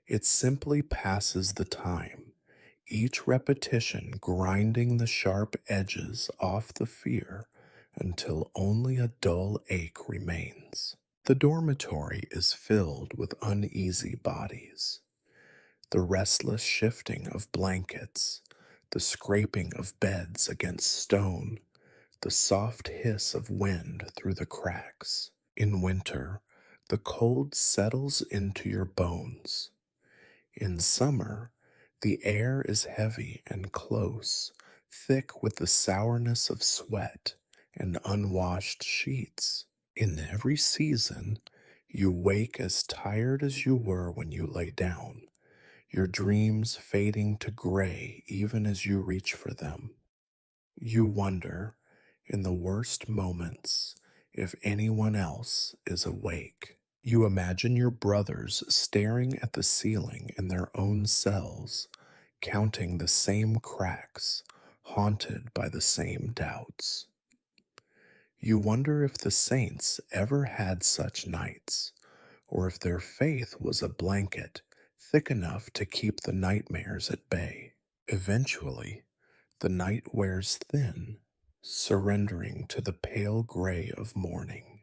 it simply passes the time, each repetition grinding the sharp edges off the fear until only a dull ache remains. The dormitory is filled with uneasy bodies, the restless shifting of blankets, the scraping of beds against stone, the soft hiss of wind through the cracks. In winter, the cold settles into your bones. In summer, the air is heavy and close, thick with the sourness of sweat and unwashed sheets. In every season, you wake as tired as you were when you lay down, your dreams fading to gray even as you reach for them. You wonder, in the worst moments, if anyone else is awake. You imagine your brothers staring at the ceiling in their own cells, counting the same cracks, haunted by the same doubts. You wonder if the saints ever had such nights, or if their faith was a blanket thick enough to keep the nightmares at bay. Eventually, the night wears thin, surrendering to the pale gray of morning.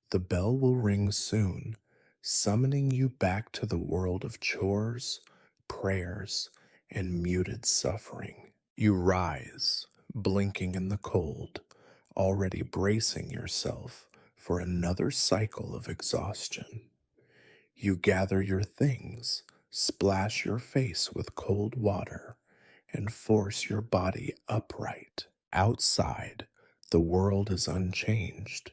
The bell will ring soon, summoning you back to the world of chores, prayers, and muted suffering. You rise, blinking in the cold, already bracing yourself for another cycle of exhaustion. You gather your things, splash your face with cold water, and force your body upright. Outside, the world is unchanged.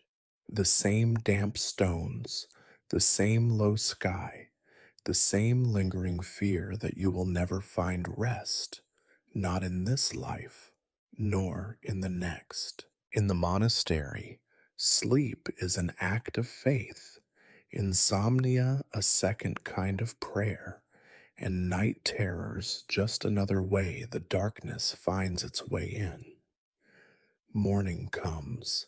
The same damp stones, the same low sky, the same lingering fear that you will never find rest, not in this life, nor in the next. In the monastery, sleep is an act of faith, insomnia a second kind of prayer, and night terrors just another way the darkness finds its way in. Morning comes,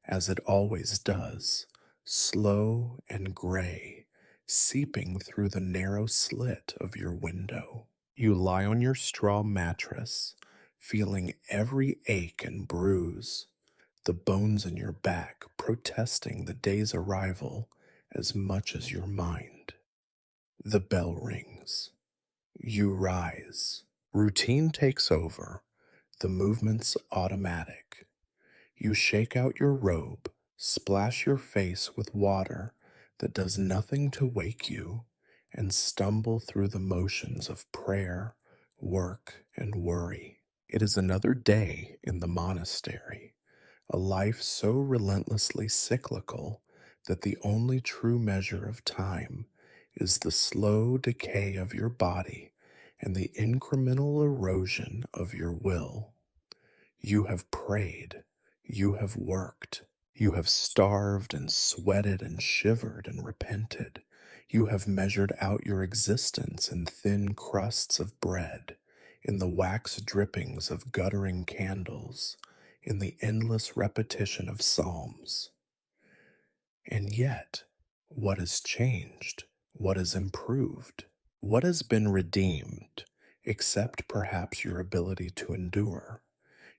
as it always does, slow and gray, seeping through the narrow slit of your window. You lie on your straw mattress, feeling every ache and bruise, the bones in your back protesting the day's arrival as much as your mind. The bell rings. You rise. Routine takes over. The movement's automatic. You shake out your robe, splash your face with water that does nothing to wake you, and stumble through the motions of prayer, work, and worry. It is another day in the monastery, a life so relentlessly cyclical that the only true measure of time is the slow decay of your body and the incremental erosion of your will. You have prayed, you have worked, you have starved and sweated and shivered and repented. You have measured out your existence in thin crusts of bread, in the wax drippings of guttering candles, in the endless repetition of psalms. And yet, what has changed? What has improved? What has been redeemed, except perhaps your ability to endure?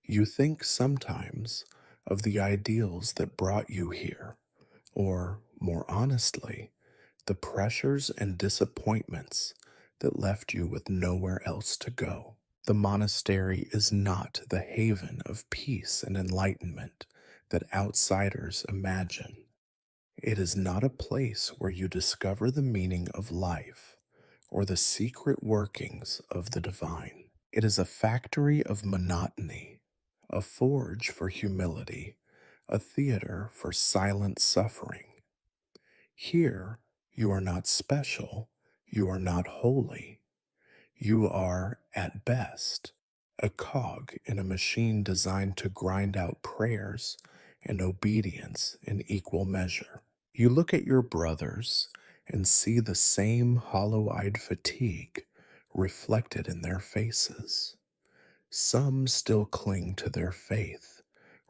You think sometimes of the ideals that brought you here, or, more honestly, the pressures and disappointments that left you with nowhere else to go. The monastery is not the haven of peace and enlightenment that outsiders imagine. It is not a place where you discover the meaning of life or the secret workings of the divine. It is a factory of monotony, a forge for humility, a theater for silent suffering. Here, you are not special, you are not holy. You are, at best, a cog in a machine designed to grind out prayers and obedience in equal measure. You look at your brothers and see the same hollow eyed fatigue reflected in their faces. Some still cling to their faith,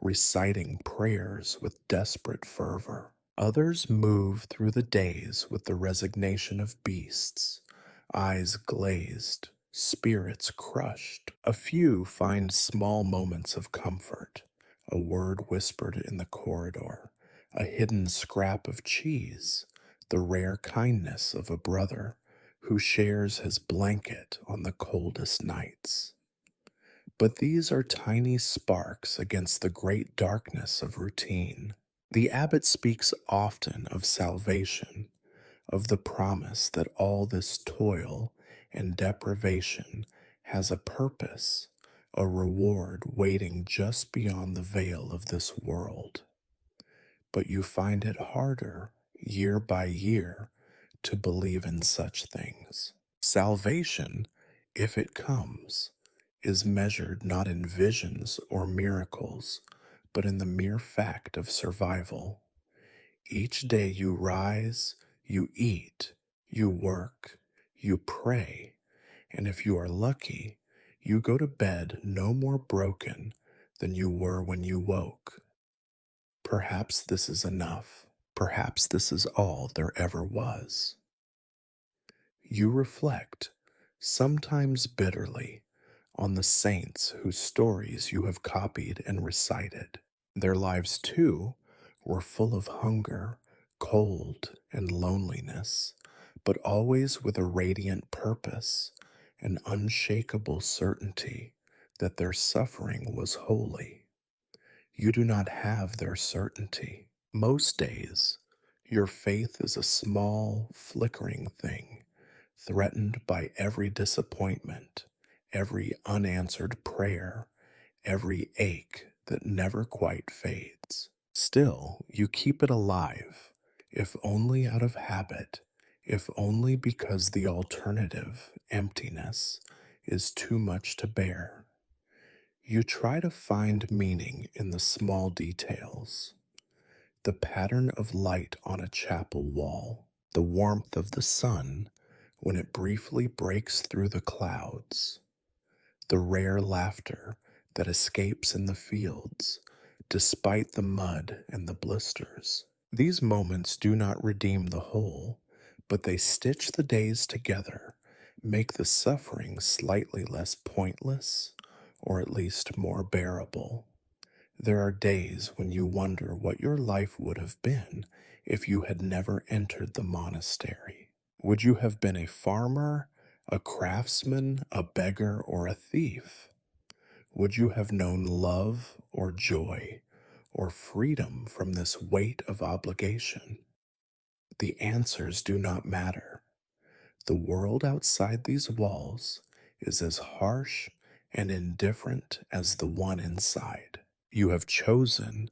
reciting prayers with desperate fervor. Others move through the days with the resignation of beasts, eyes glazed, spirits crushed. A few find small moments of comfort, a word whispered in the corridor, a hidden scrap of cheese, the rare kindness of a brother who shares his blanket on the coldest nights. But these are tiny sparks against the great darkness of routine. The abbot speaks often of salvation, of the promise that all this toil and deprivation has a purpose, a reward waiting just beyond the veil of this world. But you find it harder, year by year, to believe in such things. Salvation, if it comes, is measured not in visions or miracles, but in the mere fact of survival. Each day you rise, you eat, you work, you pray, and if you are lucky, you go to bed no more broken than you were when you woke. Perhaps this is enough. Perhaps this is all there ever was. You reflect, sometimes bitterly, on the saints whose stories you have copied and recited. Their lives, too, were full of hunger, cold, and loneliness, but always with a radiant purpose, an unshakable certainty that their suffering was holy. You do not have their certainty. Most days, your faith is a small, flickering thing, threatened by every disappointment, every unanswered prayer, every ache that never quite fades. Still, you keep it alive, if only out of habit, if only because the alternative, emptiness, is too much to bear. You try to find meaning in the small details, the pattern of light on a chapel wall, the warmth of the sun when it briefly breaks through the clouds, the rare laughter that escapes in the fields despite the mud and the blisters. These moments do not redeem the whole, but they stitch the days together, Make the suffering slightly less pointless, or at least more bearable. There are days when you wonder what your life would have been if you had never entered the monastery. Would you have been a farmer, a craftsman, a beggar, or a thief? Would you have known love or joy or freedom from this weight of obligation? The answers do not matter. The world outside these walls is as harsh and indifferent as the one inside. You have chosen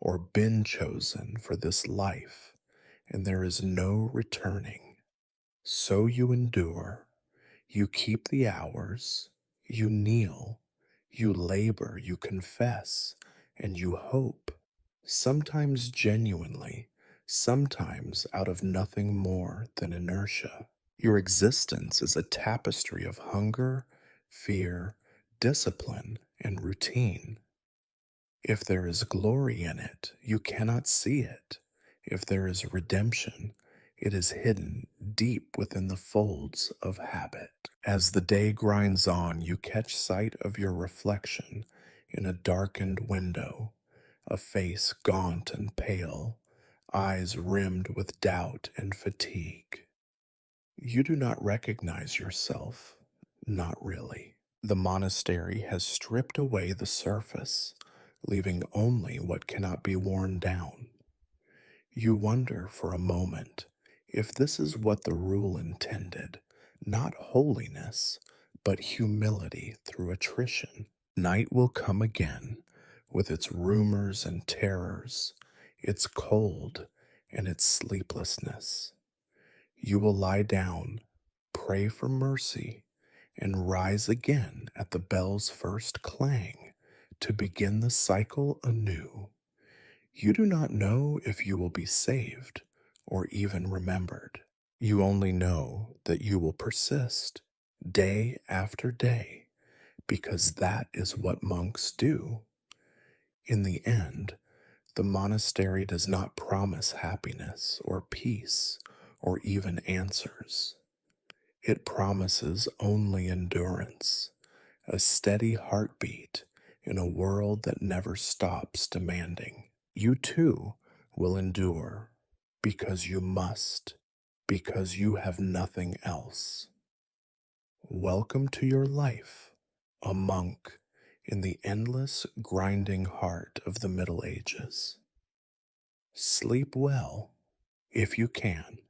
or been chosen for this life, and there is no returning. So you endure, you keep the hours, you kneel, you labor, you confess, and you hope, sometimes genuinely, sometimes out of nothing more than inertia. Your existence is a tapestry of hunger, fear, discipline, and routine. If there is glory in it, you cannot see it. If there is redemption, it is hidden deep within the folds of habit. As the day grinds on, you catch sight of your reflection in a darkened window, a face gaunt and pale, eyes rimmed with doubt and fatigue. You do not recognize yourself, not really. The monastery has stripped away the surface, leaving only what cannot be worn down. You wonder for a moment if this is what the rule intended, not holiness, but humility through attrition. Night will come again with its rumors and terrors, its cold and its sleeplessness. You will lie down, pray for mercy, and rise again at the bell's first clang to begin the cycle anew. You do not know if you will be saved or even remembered. You only know that you will persist day after day because that is what monks do. In the end, the monastery does not promise happiness or peace or even answers. It promises only endurance, a steady heartbeat in a world that never stops demanding. You too will endure because you must, because you have nothing else. Welcome to your life, a monk in the endless, grinding heart of the Middle Ages. Sleep well, if you can.